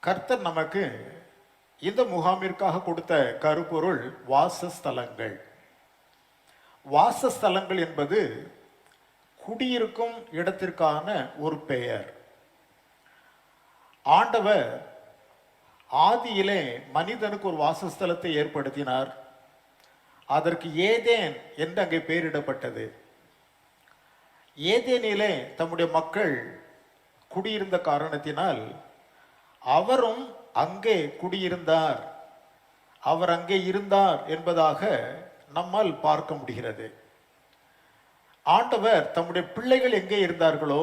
கர்த்தர் நமக்கு இந்த முகாமிற்காக கொடுத்த கருப்பொருள் வாசஸ்தலங்கள். வாசஸ்தலங்கள் என்பது குடியிருக்கும் இடத்திற்கான ஒரு பெயர். ஆண்டவர் ஆதியிலே மனிதனுக்கு ஒரு வாசஸ்தலத்தை ஏற்படுத்தினார். அதற்கு ஏதேன் என்று அங்கே பெயரிடப்பட்டது. ஏதேனிலே தம்முடைய மக்கள் குடியிருந்த காரணத்தினால் அவரும் அங்கே குடியிருந்தார், அவர் அங்கே இருந்தார் என்பதாக நம்மால் பார்க்க முடிகிறது. ஆண்டவர் தம்முடைய பிள்ளைகள் எங்கே இருந்தார்களோ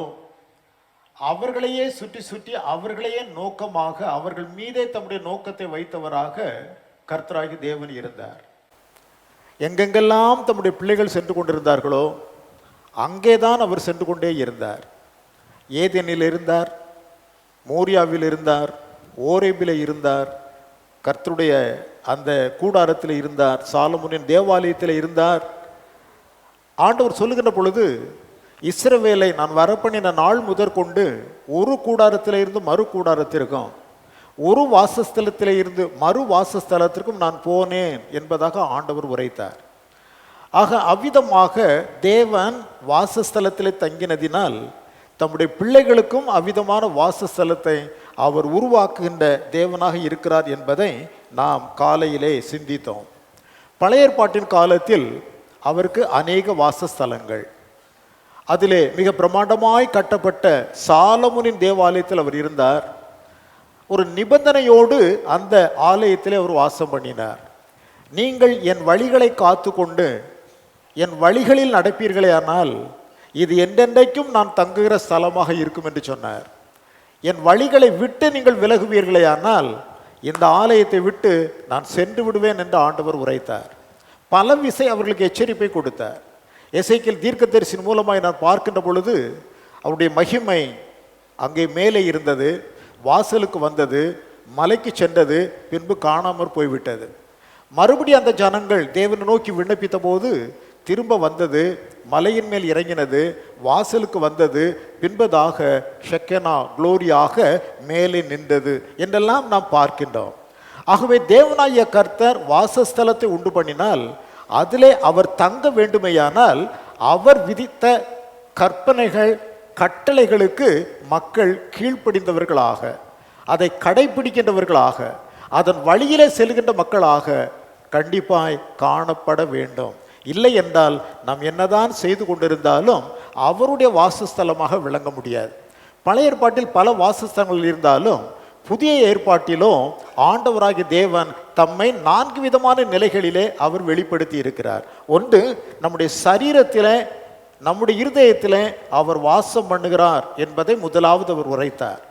அவர்களையே சுற்றி சுற்றி அவர்களையே நோக்கமாக அவர்கள் மீதே தம்முடைய நோக்கத்தை வைத்தவராக கர்த்தராகி தேவன் இருந்தார். எங்கெங்கெல்லாம் தம்முடைய பிள்ளைகள் சென்று கொண்டிருந்தார்களோ அங்கேதான் அவர் சென்று கொண்டே இருந்தார். ஏதேனில் இருந்தார், மோரியாவில் இருந்தார், ஓரேபில் இருந்தார், கர்த்தருடைய அந்த கூடாரத்தில் இருந்தார், சாலமோனின் தேவாலயத்தில் இருந்தார். ஆண்டவர் சொல்லுகின்ற பொழுது, இஸ்ரவேலை நான் வரப்பண்ணின நாள் முதற்கொண்டு ஒரு கூடாரத்தில் இருந்து மறு கூடாரத்திற்கும் ஒரு வாசஸ்தலத்தில் இருந்து மறு வாசஸ்தலத்திற்கும் நான் போனேன் என்பதாக ஆண்டவர் உரைத்தார். ஆக அவ்விதமாக தேவன் வாசஸ்தலத்தில் தங்கினதினால் தம்முடைய பிள்ளைகளுக்கும் அவ்விதமான வாசஸ்தலத்தை அவர் உருவாக்குகின்ற தேவனாக இருக்கிறார் என்பதை நாம் காலையிலே சிந்தித்தோம். பழைய ஏற்பாட்டின் காலத்தில் அவருக்கு அநேக வாசஸ்தலங்கள், அதிலே மிக பிரமாண்டமாய் கட்டப்பட்ட சாலமோனின் தேவாலயத்தில் அவர் இருந்தார். ஒரு நிபந்தனையோடு அந்த ஆலயத்திலே அவர் வாசம் பண்ணினார். நீங்கள் என் வழிகளை காத்து கொண்டு என் வழிகளில் நடப்பீர்களேயானால் இது என்றென்றைக்கும் நான் தங்குகிற ஸ்தலமாக இருக்கும் என்று சொன்னார். என் வழிகளை விட்டு நீங்கள் விலகுவீர்களேயானால் இந்த ஆலயத்தை விட்டு நான் சென்று விடுவேன் என்று ஆண்டவர் உரைத்தார். பல விசை அவர்களுக்கு எச்சரிப்பை கொடுத்தார். எசேக்கியேல் தீர்க்கதரிசியின் மூலமாய் நான் பார்க்கின்ற பொழுது அவருடைய மகிமை அங்கே மேலே இருந்தது, வாசலுக்கு வந்தது, மலைக்கு சென்றது, பின்பு காணாமற் போய்விட்டது. மறுபடியும் அந்த ஜனங்கள் தேவனை நோக்கி விண்ணப்பித்த போது திரும்ப வந்தது, மலையின் மேல் இறங்கினது, வாசலுக்கு வந்தது, பின்பதாக ஷெக்கெனா குளோரியாக மேலே நின்றது என்றெல்லாம் நாம் பார்க்கின்றோம். ஆகவே தேவனாகிய கர்த்தர் வாசஸ்தலத்தை உண்டு பண்ணினால் அதிலே அவர் தங்க வேண்டுமையானால் அவர் விதித்த கற்பனைகள் கட்டளைகளுக்கு மக்கள் கீழ்ப்படிந்தவர்களாக, அதை கடைபிடிக்கின்றவர்களாக, அதன் வழியிலே செல்கின்ற மக்களாக கண்டிப்பாய் காணப்பட வேண்டும். இல்லை என்றால் நாம் என்னதான் செய்து கொண்டிருந்தாலும் அவருடைய வாசஸ்தலமாக விளங்க முடியாது. பழைய ஏற்பாட்டில் பல வாசஸ்தலங்கள் இருந்தாலும் புதிய ஏற்பாட்டிலும் ஆண்டவராகிய தேவன் தம்மை 4 விதமான நிலைகளிலே அவர் வெளிப்படுத்தி இருக்கிறார். ஒன்று, நம்முடைய சரீரத்திலே, நம்முடைய இருதயத்திலே அவர் வாசம் பண்ணுகிறார் என்பதை முதலாவது அவர் உரைத்தார்.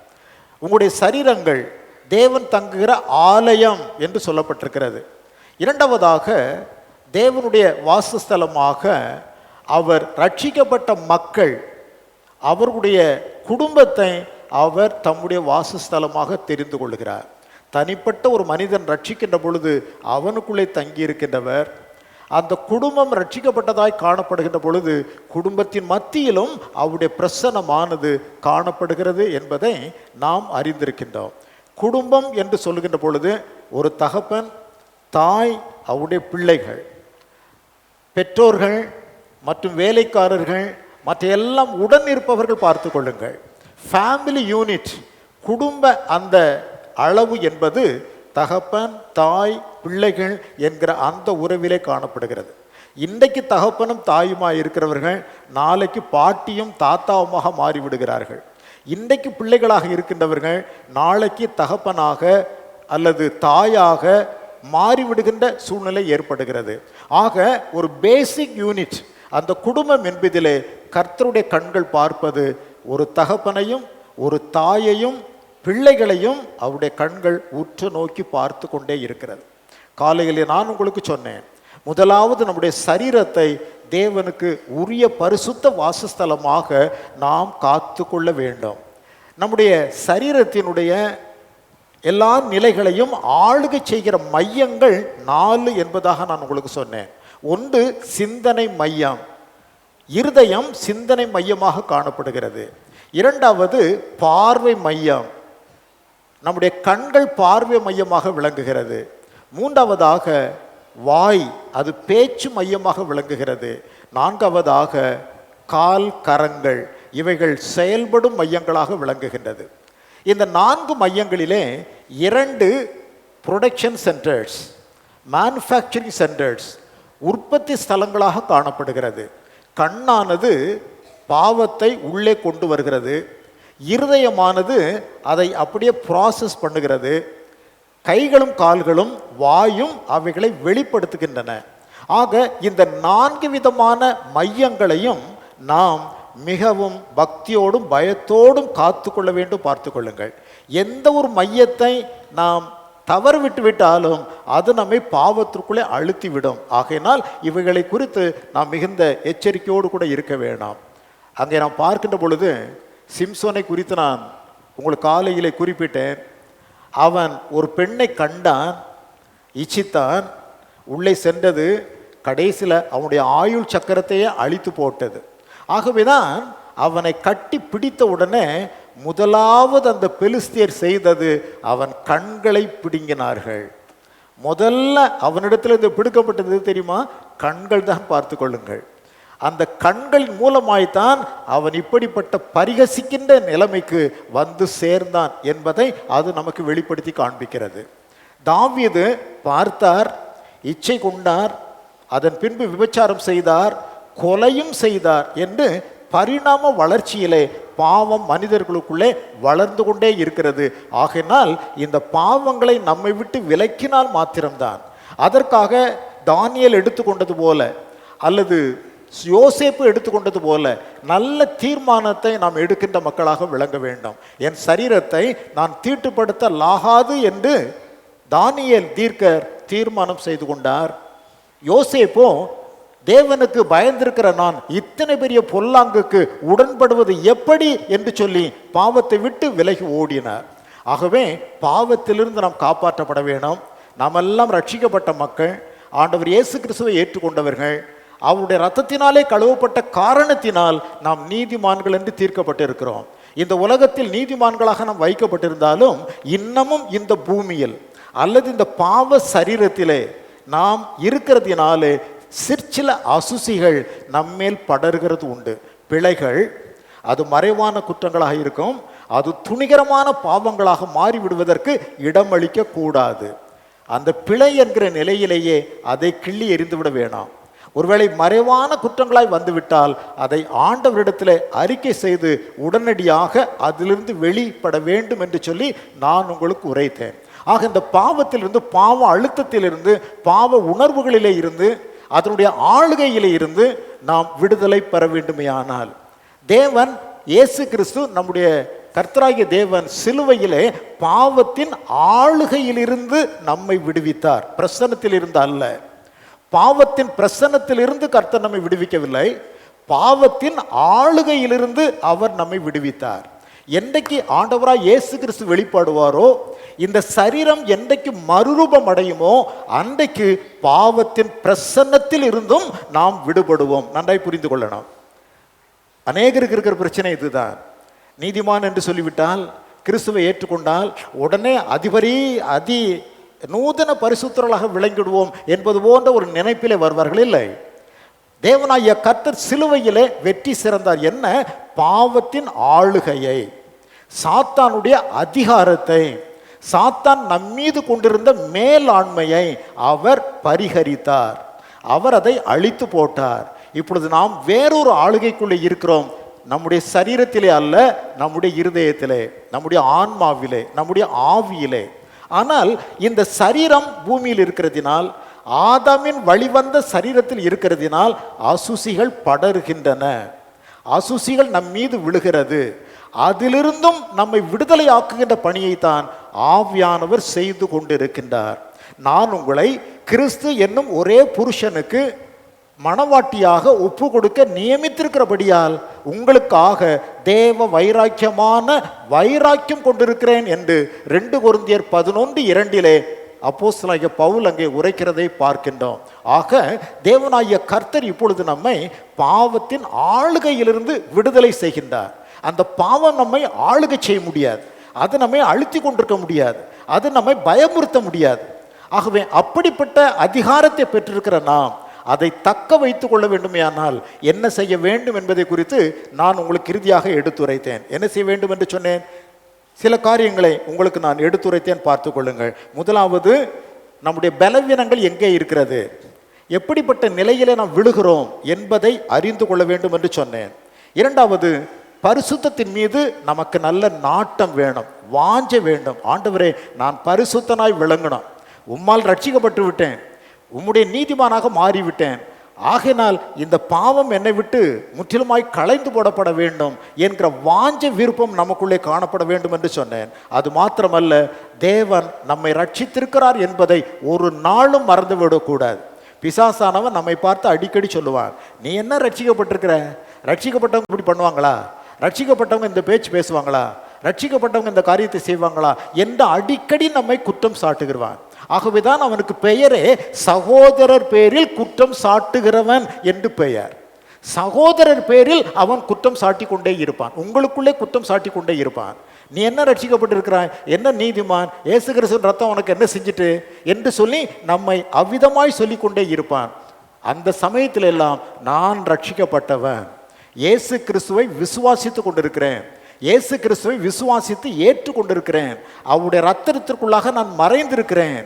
உங்களுடைய சரீரங்கள் தேவன் தங்குகிற ஆலயம் என்று சொல்லப்பட்டிருக்கிறது. இரண்டாவதாக, தேவனுடைய வாசஸ்தலமாக அவர் ரட்சிக்கப்பட்ட மக்கள், அவர்களுடைய குடும்பத்தை அவர் தம்முடைய வாசஸ்தலமாக தெரிந்து கொள்கிறார். தனிப்பட்ட ஒரு மனிதன் ரட்சிக்கின்ற பொழுது அவனுக்குள்ளே தங்கி இருக்கின்றவர், அந்த குடும்பம் ரட்சிக்கப்பட்டதாய் காணப்படுகின்ற பொழுது குடும்பத்தின் மத்தியிலும் அவருடைய பிரசன்னமானது காணப்படுகிறது என்பதை நாம் அறிந்திருக்கின்றோம். குடும்பம் என்று சொல்லுகின்ற பொழுது ஒரு தகப்பன், தாய், அவருடைய பிள்ளைகள், பெற்றோர்கள் மற்றும் வேலைக்காரர்கள், மற்ற எல்லாம் உடன் இருப்பவர்கள் பார்த்து கொள்ளுங்கள். ஃபேமிலி யூனிட், குடும்ப அந்த அளவு என்பது தகப்பன், தாய், பிள்ளைகள் என்கிற அந்த உறவிலே காணப்படுகிறது. இன்றைக்கு தகப்பனும் தாயுமாய் இருக்கிறவர்கள் நாளைக்கு பாட்டியும் தாத்தாவுமாக மாறிவிடுகிறார்கள். இன்றைக்கு பிள்ளைகளாக இருக்கின்றவர்கள் நாளைக்கு தகப்பனாக அல்லது தாயாக மாறிவிடுகின்ற சூழ்நிலை ஏற்படுகிறது. ஆக ஒரு பேசிக் யூனிட், அந்த குடும்பம் என்பதிலே கர்த்தருடைய கண்கள் பார்ப்பது ஒரு தகப்பனையும் ஒரு தாயையும் பிள்ளைகளையும் அவருடைய கண்கள் உற்று நோக்கி பார்த்து கொண்டே இருக்கிறது. காலையிலே நான் உங்களுக்கு சொன்னேன், முதலாவது நம்முடைய சரீரத்தை தேவனுக்கு உரிய பரிசுத்த வாசஸ்தலமாக நாம் காத்து கொள்ள வேண்டும். நம்முடைய சரீரத்தினுடைய எல்லா நிலைகளையும் ஆளுகை செய்கிற மையங்கள் 4 என்பதாக நான் உங்களுக்கு சொன்னேன். ஒன்று, சிந்தனை மையம், இருதயம் சிந்தனை மையமாக காணப்படுகிறது. இரண்டாவது, பார்வை மையம், நம்முடைய கண்கள் பார்வை மையமாக விளங்குகிறது. மூன்றாவதாக வாய், அது பேச்சு மையமாக விளங்குகிறது. நான்காவதாக கால், கரங்கள், இவைகள் செயல்படும் மையங்களாக விளங்குகின்றது. இந்த 4 மையங்களிலே 2 ப்ரொடக்ஷன் சென்டர்ஸ், மேனுஃபேக்சரிங் சென்டர்ஸ், உற்பத்தி ஸ்தலங்களாக காணப்படுகிறது. கண்ணானது பாவத்தை உள்ளே கொண்டு வருகிறது, இருதயமானது அதை அப்படியே ப்ராசஸ் பண்ணுகிறது, கைகளும் கால்களும் வாயும் அவைகளை வெளிப்படுத்துகின்றன. ஆக இந்த 4 விதமான மையங்களையும் நாம் மிகவும் பக்தியோடும் பயத்தோடும் காத்து கொள்ள வேண்டும். பார்த்து கொள்ளுங்கள். எந்த ஒரு மையத்தை நாம் தவறு விட்டு விட்டாலும் அது நம்மை பாவத்திற்குள்ளே அழுத்திவிடும். ஆகையினால் இவைகளை குறித்து நாம் மிகுந்த எச்சரிக்கையோடு கூட இருக்க வேண்டாம். அங்கே நாம் பார்க்கின்ற பொழுது சிம்சோனை குறித்து நான் உங்களுக்கு காலையிலே குறிப்பிட்டேன். அவன் ஒரு பெண்ணை கண்டான், இச்சித்தான், உள்ளே சென்றது, கடைசியில் அவனுடைய ஆயுள் சக்கரத்தையே அழித்து போட்டது. ஆகவேதான் அவனை கட்டி பிடித்த உடனே முதலாவது அந்த பெலிஸ்தியர் செய்தது, அவன் கண்களை பிடுங்கினார்கள். முதல்ல அவனிடத்தில் இது பிடுக்கப்பட்டது தெரியுமா? கண்கள் தான். பார்த்து கொள்ளுங்கள். அந்த கண்களின் மூலமாய்த்தான் அவன் இப்படிப்பட்ட பரிகசிக்கின்ற நிலைமைக்கு வந்து சேர்ந்தான் என்பதை அது நமக்கு வெளிப்படுத்தி காண்பிக்கிறது. தாவீது பார்த்தார், இச்சை கொண்டார், அதன் பின்பு விபச்சாரம் செய்தார், கொலையும் செய்தார் என்று பரிணாம வளர்ச்சியிலே பாவம் மனிதர்களுக்குள்ளே வளர்ந்து கொண்டே இருக்கிறது. ஆகையினால் இந்த பாவங்களை நம்மை விட்டு விலக்கினால் மாத்திரம்தான். அதற்காக தானியேல் எடுத்துக்கொண்டது போல அல்லது யோசேப்பு எடுத்துக்கொண்டது போல நல்ல தீர்மானத்தை நாம் எடுக்கின்ற மக்களாக விளங்க வேண்டும். என் சரீரத்தை நான் தீட்டுப்படுத்த லாகாது என்று தானியேல் தீர்க்கர் தீர்மானம் செய்து கொண்டார். யோசேப்போ தேவனுக்கு பயந்திருக்கிற நான் இத்தனை பெரிய பொல்லாங்குக்கு உடன்படுவது எப்படி என்று சொல்லி பாவத்தை விட்டு விலகி ஓடினார். ஆகவே பாவத்திலிருந்து நாம் காப்பாற்றப்பட வேணும். நாம் எல்லாம் ரட்சிக்கப்பட்ட மக்கள், ஆண்டவர் இயேசு கிறிஸ்துவை ஏற்றுக்கொண்டவர்கள், அவருடைய இரத்தத்தினாலே கழுவப்பட்ட காரணத்தினால் நாம் நீதிமான்கள் என்று தீர்க்கப்பட்டு இருக்கிறோம். இந்த உலகத்தில் நீதிமான்களாக நாம் வைக்கப்பட்டிருந்தாலும் இன்னமும் இந்த பூமியில் அல்லது இந்த பாவ சரீரத்திலே நாம் இருக்கிறதினாலே சிற்சில அசுசிகள் நம்மேல் படர்கிறது உண்டு. பிழைகள், அது மறைவான குற்றங்களாக இருக்கும், அது துணிகரமான பாவங்களாக மாறிவிடுவதற்கு இடமளிக்க கூடாது. அந்த பிழை என்கிற நிலையிலேயே அதை கிள்ளி எறிந்துவிட வேணாம். ஒருவேளை மறைவான குற்றங்களாய் வந்துவிட்டால் அதை ஆண்டவரிடத்தில் அறிக்கை செய்து உடனடியாக அதிலிருந்து வெளிப்பட வேண்டும் என்று சொல்லி நான் உங்களுக்கு உரைத்தேன். ஆக இந்த பாவத்திலிருந்து, பாவ அழுத்தத்திலிருந்து, பாவ உணர்வுகளிலே இருந்து, அதனுடைய ஆளுகையிலே இருந்து நாம் விடுதலை பெற வேண்டுமையானால் தேவன் இயேசு கிறிஸ்து நம்முடைய கர்த்தராகிய தேவன் சிலுவையிலே பாவத்தின் ஆளுகையிலிருந்து நம்மை விடுவித்தார். பிரசன்னத்தில் இருந்து அல்ல. பாவத்தின் பிரசன்னத்திலிருந்து கர்த்தர் நம்மை விடுவிக்கவில்லை, பாவத்தின் ஆளுகையிலிருந்து அவர் நம்மை விடுவித்தார். என்றைக்கு ஆண்டவராய் இயேசு கிறிஸ்து வெளிப்படுவாரோ, இந்த சரீரம் என்றைக்கு மறுரூபம் அடையுமோ அன்றைக்கு பாவத்தின் பிரசன்னத்தில் இருந்தும் நாம் விடுபடுவோம். நன்றாய் புரிந்து கொள்ளணும். அநேகருக்கு இருக்கிற பிரச்சனை இதுதான். நீதிமான் என்று சொல்லிவிட்டால், கிறிஸ்துவை ஏற்றுக்கொண்டால் உடனே அதி நூதன பரிசுத்தர்களாக விளங்கிடுவோம் என்பது போன்ற ஒரு நினைப்பிலே வருவார்கள். இல்லை, தேவனாகிய கர்த்தர் சிலுவையிலே வெற்றி சிறந்தார். என்ன? பாவத்தின் ஆளுகையை, சாத்தானுடைய அதிகாரத்தை, சாத்தான் நம்மீது கொண்டிருந்த மேலாண்மையை அவர் பரிகரித்தார். அவர் அதை அழித்து போட்டார். இப்பொழுது நாம் வேறொரு ஆளுகைக்குள்ளே இருக்கிறோம். நம்முடைய சரீரத்திலே அல்ல, நம்முடைய இருதயத்திலே, நம்முடைய ஆன்மாவிலே, நம்முடைய ஆவியிலே. ஆனால் இந்த சரீரம் பூமியில் இருக்கிறதினால், ஆதாமின் வழிவந்த சரீரத்தில் இருக்கிறதினால் அசுசிகள் படர்கின்றன, அசுசிகள் நம் மீது விழுகிறது. அதிலிருந்தும் நம்மை விடுதலை ஆக்குகின்ற பணியைத்தான் ஆவியானவர் செய்து கொண்டிருக்கின்றார். நான் உங்களை கிறிஸ்து என்னும் ஒரே புருஷனுக்கு மணவாட்டியாக ஒப்பு கொடுக்க நியமித்திருக்கிறபடியால் உங்களுக்காக தேவ வைராக்கியம் கொண்டிருக்கிறேன் என்று 2 கொரிந்தியர் 11:2 அப்போஸ்தலனாகிய பவுல் அங்கே உரைக்கிறதை பார்க்கின்றோம். ஆக தேவனாகிய கர்த்தர் இப்பொழுது நம்மை பாவத்தின் ஆளுகையிலிருந்து விடுதலை செய்கின்றார். அந்த பாவம் நம்மை ஆளுகை செய்ய முடியாது. அது நம்மை அழுத்தி கொண்டிருக்க முடியாது, அது நம்மை பயமுறுத்த முடியாது. ஆகவே அப்படிப்பட்ட அதிகாரத்தை பெற்றிருக்கிற நாம் அதை தக்க வைத்துக் கொள்ள வேண்டுமேயானால் என்ன செய்ய வேண்டும் என்பதை குறித்து நான் உங்களுக்கு இறுதியாக எடுத்துரைத்தேன். என்ன செய்ய வேண்டும் என்று சொன்னேன்? சில காரியங்களை உங்களுக்கு நான் எடுத்துரைத்தேன், பார்த்து கொள்ளுங்கள். முதலாவது, நம்முடைய பலவீனங்கள் எங்கே இருக்கிறது, எப்படிப்பட்ட நிலையிலே நாம் விழுகிறோம் என்பதை அறிந்து கொள்ள வேண்டும் என்று சொன்னேன். இரண்டாவது, பரிசுத்தத்தின் மீது நமக்கு நல்ல நாட்டம் வேணும், வாஞ்ச வேண்டும். ஆண்டவரே, நான் பரிசுத்தனாய் விளங்கணும், உம்மால் ரட்சிக்கப்பட்டு விட்டேன், உம்முடைய நீதிமானாக மாறிவிட்டேன், ஆகையினால் இந்த பாவம் என்னை விட்டு முற்றிலுமாய் களைந்து போடப்பட வேண்டும் என்கிற வாஞ்ச விருப்பம் நமக்குள்ளே காணப்பட வேண்டும் என்று சொன்னேன். அது மாத்திரமல்ல, தேவன் நம்மை ரட்சித்திருக்கிறார் என்பதை ஒரு நாளும் மறந்துவிடக்கூடாது. பிசாசானவன் நம்மை பார்த்து அடிக்கடி சொல்லுவான், நீ என்ன ரட்சிக்கப்பட்டிருக்கிற, ரட்சிக்கப்பட்டவங்க இப்படி பண்ணுவாங்களா, ரட்சிக்கப்பட்டவங்க இந்த பேச்சு பேசுவாங்களா, ரட்சிக்கப்பட்டவங்க இந்த காரியத்தை செய்வாங்களா என்று அடிக்கடி நம்மை குற்றம் சாட்டுகிறான். ஆகவேதான் அவனுக்கு பெயரே சகோதரர் பேரில் குற்றம் சாட்டுகிறவன் என்று பெயர். சகோதரர் பேரில் அவன் குற்றம் சாட்டி கொண்டே இருப்பான், உங்களுக்குள்ளே குற்றம் சாட்டி கொண்டே இருப்பான். நீ என்ன ரட்சிக்கப்பட்டிருக்கிறாய், என்ன நீதிமான், இயேசு கிறிஸ்துவின் ரத்தம் உனக்கு என்ன செஞ்சுட்டு என்று சொல்லி நம்மை அவ்விதமாய் சொல்லி கொண்டே இருப்பான். அந்த சமயத்தில் எல்லாம் நான் ரட்சிக்கப்பட்டவன், இயேசு கிறிஸ்துவை விசுவாசித்து கொண்டிருக்கிறேன், இயேசு கிறிஸ்துவை விசுவாசித்து ஏற்று கொண்டிருக்கிறேன், அவருடைய ரத்தத்திற்குள்ளாக நான் மறைந்திருக்கிறேன்,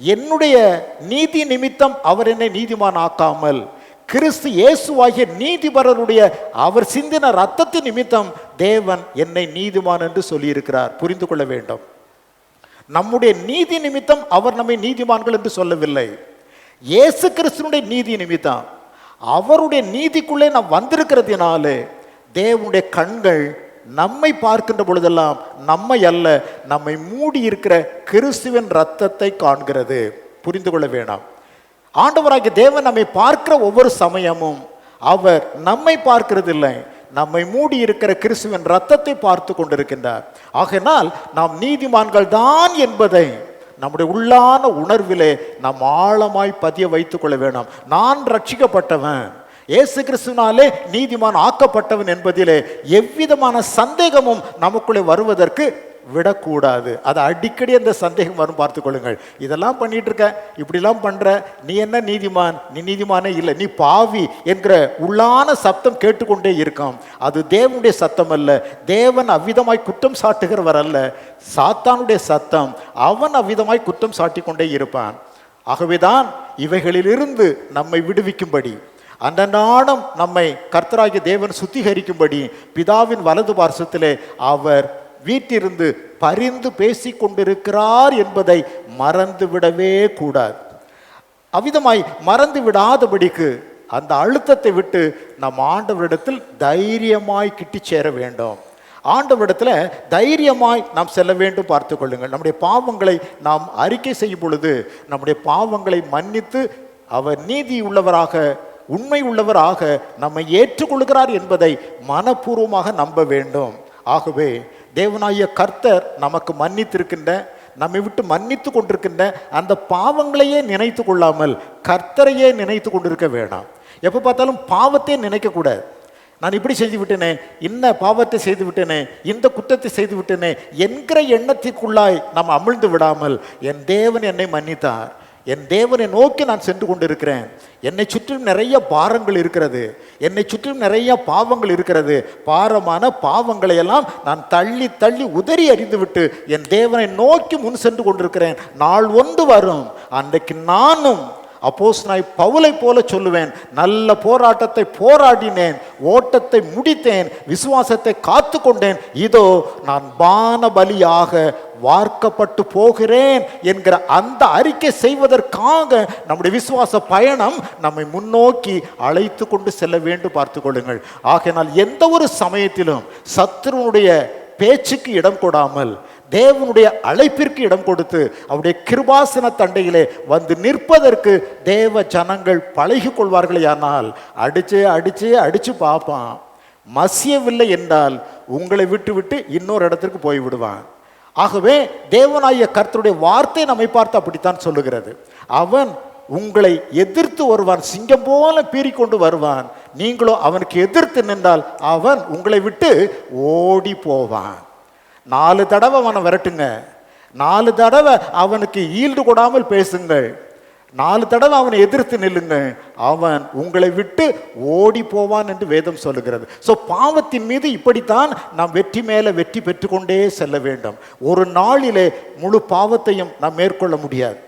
என்னுடைய நீதி நிமித்தம் அவர் என்னை நீதிமான் ஆக்காமல் கிறிஸ்து இயேசுவாகிய நீதிபரருடைய அவர் சிந்தின ரத்தத்தின் நிமித்தம் தேவன் என்னை நீதிமான் என்று சொல்லியிருக்கிறார். புரிந்து கொள்ள வேண்டும், நம்முடைய நீதி நிமித்தம் அவர் நம்மை நீதிமான்கள் என்று சொல்லவில்லை. இயேசு கிறிஸ்துனுடைய நீதி நிமித்தம், அவருடைய நீதிக்குள்ளே நாம் வந்திருக்கிறதுனாலே தேவனுடைய கண்கள் நம்மை பார்க்கின்ற பொழுதெல்லாம் நம்மை அல்ல, நம்மை மூடி இருக்கிற கிறிஸ்துவின் ரத்தத்தை காண்கிறது. புரிந்து கொள்ள வேண்டாம், ஆண்டவராகிய தேவன் நம்மை பார்க்கிற ஒவ்வொரு சமயமும் அவர் நம்மை பார்க்கிறதில்லை, நம்மை மூடி இருக்கிற கிறிஸ்துவின் ரத்தத்தை பார்த்து கொண்டிருக்கின்றார். ஆகையினால் நாம் நீதிமான்கள் தான் என்பதை நம்முடைய உள்ளான உணர்விலே நாம் ஆழமாய் பதிய வைத்துக் கொள்ள வேண்டாம். நான் ரட்சிக்கப்பட்டவன், இயேசு கிறிஸ்துவினாலே நீதிமான் ஆக்கப்பட்டவன் என்பதிலே எவ்விதமான சந்தேகமும் நமக்குள்ளே வருவதற்கு விடக்கூடாது. அது அடிக்கடி அந்த சந்தேகம் வரும், பார்த்துக் கொள்ளுங்கள். இதெல்லாம் பண்ணிட்டு இருக்க, இப்படிலாம் பண்ற, நீ என்ன நீதிமான், நீ நீதிமானே இல்லை, நீ பாவி என்கிற உள்ளான சத்தம் கேட்டுக்கொண்டே இருக்கும். அது தேவனுடைய சத்தம் அல்ல, தேவன் அவ்விதமாய் குற்றம் சாட்டுகிறவர் அல்ல, சாத்தானுடைய சத்தம். அவன் அவ்விதமாய் குற்றம் சாட்டி கொண்டே இருப்பான். ஆகவேதான் இவைகளிலிருந்து நம்மை விடுவிக்கும்படி, அந்த நாடம் நம்மை கர்த்தராகிய தேவன் சுத்திகரிக்கும்படி பிதாவின் வலது பார்சத்திலே அவர் வீட்டிலிருந்து பரிந்து பேசி கொண்டிருக்கிறார் என்பதை மறந்து விடவே கூடாது. அவ்விதமாய் மறந்து விடாதபடிக்கு அந்த அழுத்தத்தை விட்டு நம் ஆண்டவரிடத்தில் தைரியமாய் கிட்டி சேர வேண்டும். ஆண்டவரிடத்தில் தைரியமாய் நாம் செல்ல வேண்டும். பார்த்து கொள்ளுங்கள், நம்முடைய பாவங்களை நாம் அறிக்கை செய்யும் பொழுது நம்முடைய பாவங்களை மன்னித்து அவர் நீதி உள்ளவராக, உண்மை உள்ளவராக நம்மை ஏற்றுக்கொள்கிறார் என்பதை மனப்பூர்வமாக நம்ப வேண்டும். ஆகவே தேவனாகிய கர்த்தர் நமக்கு மன்னித்திருக்கின்ற, நம்மை விட்டு மன்னித்து கொண்டிருக்கின்ற அந்த பாவங்களையே நினைத்து கொள்ளாமல் கர்த்தரையே நினைத்து கொண்டிருக்க வேண்டாம். எப்போ பார்த்தாலும் பாவத்தை நினைக்கக்கூடாது. நான் இப்படி செய்து விட்டேனே, இன்ன பாவத்தை செய்து விட்டேனே, இந்த குற்றத்தை செய்து விட்டேனே என்கிற எண்ணத்திற்குள்ளாய் நாம் அமிழ்ந்து விடாமல், என் தேவன் என்னை மன்னித்தார், என் தேவனை நோக்கி நான் சென்று கொண்டிருக்கிறேன், என்னை சுற்றிலும் நிறைய பாரங்கள் இருக்கிறது, என்னை சுற்றிலும் நிறைய பாவங்கள் இருக்கிறது, பாரமான பாவங்களை எல்லாம் நான் தள்ளி தள்ளி உதறி அறிந்துவிட்டு என் தேவனை நோக்கி முன் சென்று கொண்டிருக்கிறேன். நாள் ஒன்று வரும், அன்றைக்கு நானும் அப்போஸ்தலனாகிய பவுலை போல சொல்லுவேன், நல்ல போராட்டத்தை போராடினேன், ஓட்டத்தை முடித்தேன், விசுவாசத்தை காத்து கொண்டேன், இதோ நான் பான பலியாக வார்க்கப்பட்டு போகிறேன் என்கிற அந்த அறிக்கை செய்வதற்காக நம்முடைய விசுவாச பயணம் நம்மை முன்னோக்கி அழைத்து கொண்டு செல்ல வேண்டும். பார்த்து கொள்ளுங்கள். ஆகையினால் எந்த ஒரு சமயத்திலும் சத்துருனுடைய பேச்சுக்கு இடம் கொடாமல் தேவனுடைய அழைப்பிற்கு இடம் கொடுத்து அவருடைய கிருபாசன தண்டையிலே வந்து நிற்பதற்கு தேவ ஜனங்கள் பழகி கொள்வார்களே. ஆனால் அடிச்சு பார்ப்பான், மசியவில்லை என்றால் உங்களை விட்டு விட்டு இன்னொரு இடத்திற்கு போய்விடுவான். ஆகவே தேவனாகிய கர்த்தருடைய வார்த்தை நம்மை பார்த்து அப்படித்தான் சொல்லுகிறது. அவன் உங்களை எதிர்த்து வருவான், சிங்கம் போல பீறிக்கொண்டு வருவான், நீங்களோ அவனுக்கு எதிர்த்து நின்றால் அவன் உங்களை விட்டு ஓடி போவான். 4 தடவை அவனை விரட்டுங்க, 4 தடவை அவனுக்கு ஈல்டு கொடாமல் பேசுங்கள், 4 தடவை அவனை எதிர்த்து நில்லுங்கள், அவன் உங்களை விட்டு ஓடி போவான் என்று வேதம் சொல்லுகிறது. ஸோ பாவத்தின் மீது இப்படித்தான் நாம் வெற்றி மேலே வெற்றி பெற்றுக்கொண்டே செல்ல வேண்டும். ஒரு நாளிலே முழு பாவத்தையும் நாம் மேற்கொள்ள முடியாது.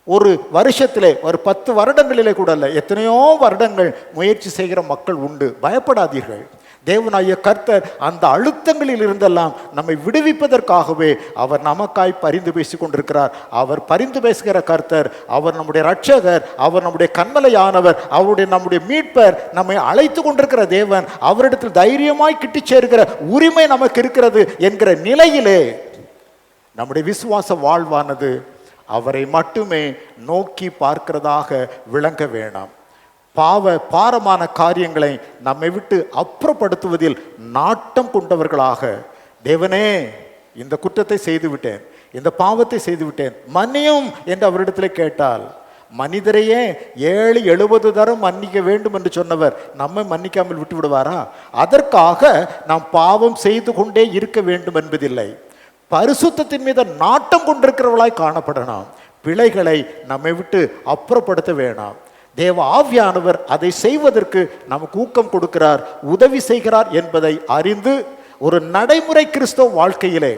ஒரு வருஷத்திலே, ஒரு 10 வருடங்களிலே கூட அல்ல, எத்தனையோ வருடங்கள் முயற்சி செய்கிற மக்கள் உண்டு. பயப்படாதீர்கள். தேவனாகிய கர்த்தர் அந்த அழுத்தங்களில் இருந்தெல்லாம் நம்மை விடுவிப்பதற்காகவே அவர் நமக்காய் பரிந்து பேசி கொண்டிருக்கிறார். அவர் பரிந்து பேசுகிற கர்த்தர், அவர் நம்முடைய இரட்சகர், அவர் நம்முடைய கன்மலையானவர், அவருடைய நம்முடைய மீட்பர், நம்மை அழைத்து கொண்டிருக்கிற தேவன். அவரிடத்தில் தைரியமாய் கிட்டி சேருகிற உரிமை நமக்கு இருக்கிறது என்கிற நிலையிலே நம்முடைய விசுவாச வாழ்வானது அவரை மட்டுமே நோக்கி பார்க்கிறதாக விளங்க வேண்டாம். பாரமான காரியங்களை நம்மை விட்டு அப்புறப்படுத்துவதில் நாட்டம் கொண்டவர்களாக, தேவனே இந்த குற்றத்தை செய்து விட்டேன், இந்த பாவத்தை செய்து விட்டேன், மன்னியும் என்று அவரிடத்தில் கேட்டால், மனிதரையே 7-70 தரம் மன்னிக்க வேண்டும் என்று சொன்னவர் நம்மை மன்னிக்காமல் விட்டு விடுவாரா? அதற்காக நாம் பாவம் செய்து கொண்டே இருக்க வேண்டும் என்பதில்லை. பரிசுத்தத்தின் மீது நாட்டம் கொண்டிருக்கிறவர்களாய் காணப்படணும். பிழைகளை நம்மை விட்டு அப்புறப்படுத்த வேண்டாம். தேவ ஆவியானவர் அதை செய்வதற்கு நமக்கு ஊக்கம் கொடுக்கிறார், உதவி செய்கிறார் என்பதை அறிந்து ஒரு நடைமுறை கிறிஸ்தவ வாழ்க்கையிலே,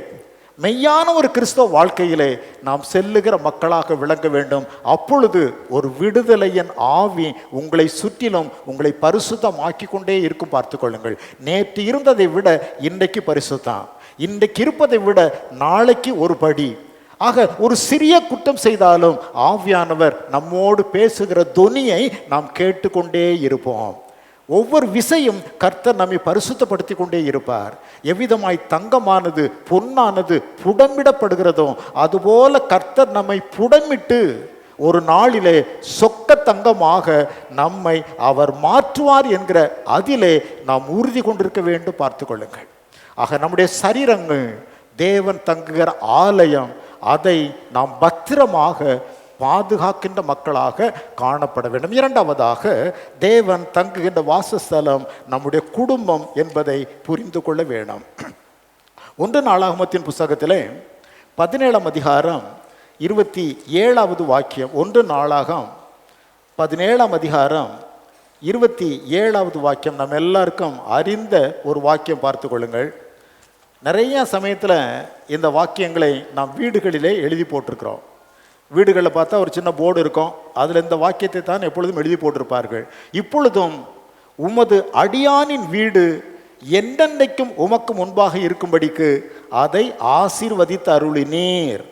மெய்யான ஒரு கிறிஸ்தவ வாழ்க்கையிலே நாம் செல்லுகிற மக்களாக விளங்க வேண்டும். அப்பொழுது ஒரு விடுதலையின் ஆவி உங்களை சுற்றிலும் உங்களை பரிசுத்தமாக்கி கொண்டே இருக்கும். பார்த்து கொள்ளுங்கள். நேற்று இருந்ததை விட இன்றைக்கு பரிசுத்தம், இன்றைக்கு இருப்பதை விட நாளைக்கு ஒரு படி. ஆக ஒரு சிறிய குற்றம் செய்தாலும் ஆவியானவர் நம்மோடு பேசுகிற தொனியை நாம் கேட்டுக்கொண்டே இருப்போம். ஒவ்வொரு விசையும் கர்த்தர் நம்மை பரிசுத்தப்படுத்தி கொண்டே இருப்பார். எவ்விதமாய் தங்கமானது பொன்னானது புடமிடப்படுகிறதோ அதுபோல கர்த்தர் நம்மை புடமிட்டு ஒரு நாளிலே சொக்க தங்கமாக நம்மை அவர் மாற்றுவார் என்கிற அதிலே நாம் உறுதி கொண்டிருக்க வேண்டும். பார்த்து கொள்ளுங்கள். ஆக நம்முடைய சரீரங்கள் தேவன் தங்குகிற ஆலயம், அதை நாம் பத்திரமாக பாதுகாக்கின்ற மக்களாக காணப்பட வேண்டும். இரண்டாவதாக, தேவன் தங்குகின்ற வாசஸ்தலம் நம்முடைய குடும்பம் என்பதை புரிந்து கொள்ள வேண்டும். 1 நாளாகமத்தின் புஸ்தகத்திலே 17ஆம் அதிகாரம் 27வது வாக்கியம், 1 நாளாகம் 17ஆம் அதிகாரம் 27வது வாக்கியம் நம்ம எல்லாருக்கும் அறிந்த ஒரு வாக்கியம். பார்த்து கொள்ளுங்கள். நிறைய சமயத்தில் இந்த வாக்கியங்களை நாம் வீடுகளிலே எழுதி போட்டிருக்கிறோம். வீடுகளில் பார்த்தா ஒரு சின்ன போர்டு இருக்கும், அதில் இந்த வாக்கியத்தை தான் எப்பொழுதும் எழுதி போட்டிருப்பார்கள். இப்பொழுதும் உமது அடியானின் வீடு என்றென்றைக்கும் உமக்கு முன்பாக இருக்கும்படிக்கு அதை ஆசீர்வதித்து அருளினீர்.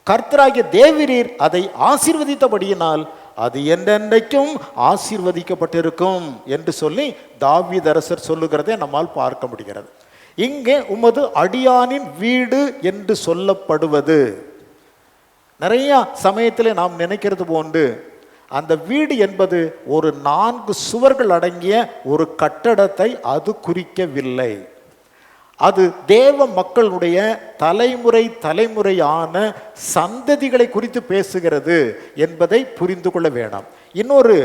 கர்த்தராகிய தேவரீர் அதை ஆசீர்வதித்தபடியினால் அது என்றென்றைக்கும் ஆசீர்வதிக்கப்பட்டிருக்கும் என்று சொல்லி தாவீது அரசர் சொல்லுகிறதை நம்மால் பார்க்க முடிகிறது. இங்கே உமது அடியானின் வீடு என்று சொல்லப்படுவது நிறைய சமயத்தில் நாம் நினைக்கிறது போன்று அந்த வீடு என்பது ஒரு 4 சுவர்கள் அடங்கிய ஒரு கட்டடத்தை அது குறிக்கவில்லை. அது தேவ மக்களுடைய தலைமுறையான சந்ததிகளை குறித்து பேசுகிறது என்பதை புரிந்து கொள்ள வேண்டாம். இன்னொரு